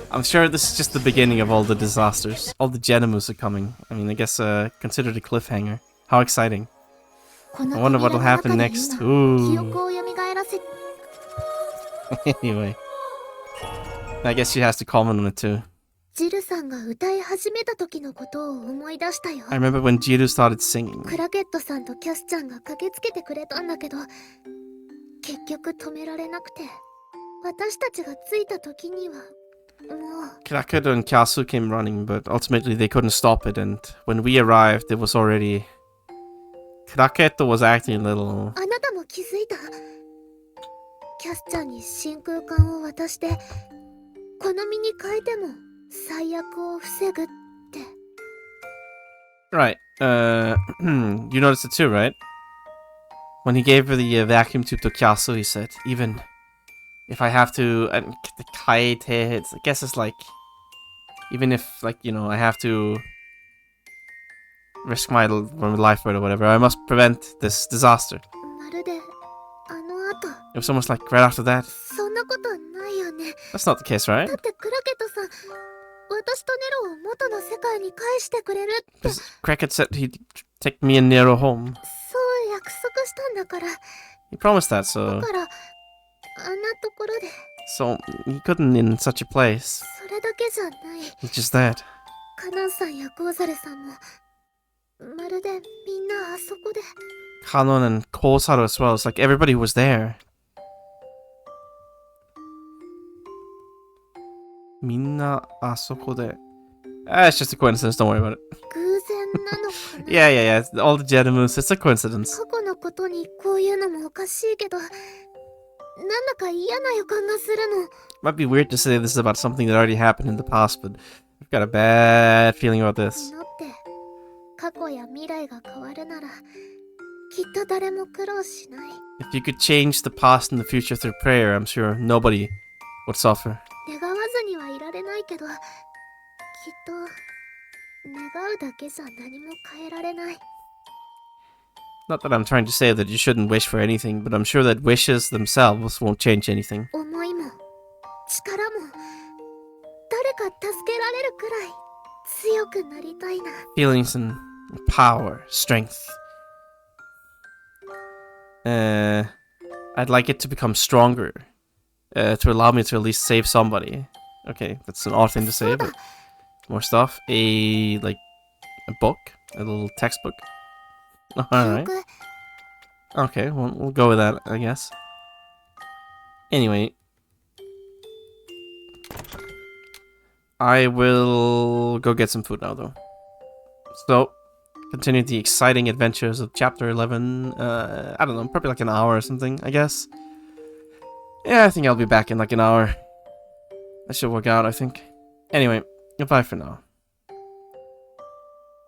I'm sure this is just the beginning of all the disasters. All the Genimus are coming. I mean, I guess consider it a cliffhanger. How exciting. この I wonder 扉 what'll の happen 中で next. 今記 Ooh. 憶を蘇らせ Anyway. I guess she has to comment on it too. ジルさんが歌い始めた時のことを思い出したよ。 I remember when Jiru started singing. クラケットさんとキャスちゃんが駆けつけてくれたんだけど、結局止められなくて、私たちが着いた時にはもう Kraketo and Kyasu came running, but ultimately they couldn't stop it, and when we arrived, it was already... Kraketo was acting a little... あなたも気づいた。キャスちゃんに真空管を渡して、この身に変えても最悪を防ぐって。 Right, you noticed it too, right? When he gave her the vacuum tube to Kyasu, he said, even if I have to... the kaite, I guess it's like... Even if, like, you know, I have to risk my life for it or whatever, I must prevent this disaster. まるであの後、 It was almost like right after that. そんなことないよね。 That's not the case, right? だってクラケットさん、私とネロを元の世界に返してくれるって Because Kraket said he'd take me and Nero home. そう約束したんだから。 He promised that, so... だから、あんなところで、 So, he couldn't in such a place. それだけじゃない。 It's just that. カナンさんやコーザルさんも、まるでみんなあそこで。 Kanon and Kosaru as well. It's like everybody was there. Minna asokode. It's just a coincidence, don't worry about it. 偶然なのかな。 Yeah. All the Genimus, it's a coincidence. 過去のことにこういうのもおかしいけど、なんだか嫌な予感がするの。 Might be weird to say this is about something that already happened in the past, but I've got a bad feeling about this. 祈って過去や未来が変わるなら、きっと誰も苦労しない。 If you could change the past and the future through prayer, I'm sure nobody would suffer. 願わずにはいられないけど、きっと願うだけじゃ何も変えられない。 Not that I'm trying to say that you shouldn't wish for anything, but I'm sure that wishes themselves won't change anything. 思いも力も誰か助けられるくらい強くなりたいな。 Feelings and power, strength. I'd like it to become stronger. to allow me to at least save somebody. Okay, that's an odd thing to say, but more stuff. A book, a little textbook. All right. 記憶 Okay, well, we'll go with that, I guess. Anyway, I will go get some food now, though. So, continue the exciting adventures of Chapter 11. I don't know, probably like an hour or something, I guess. Yeah, I think I'll be back in like an hour. That should work out, I think. Anyway, goodbye for now.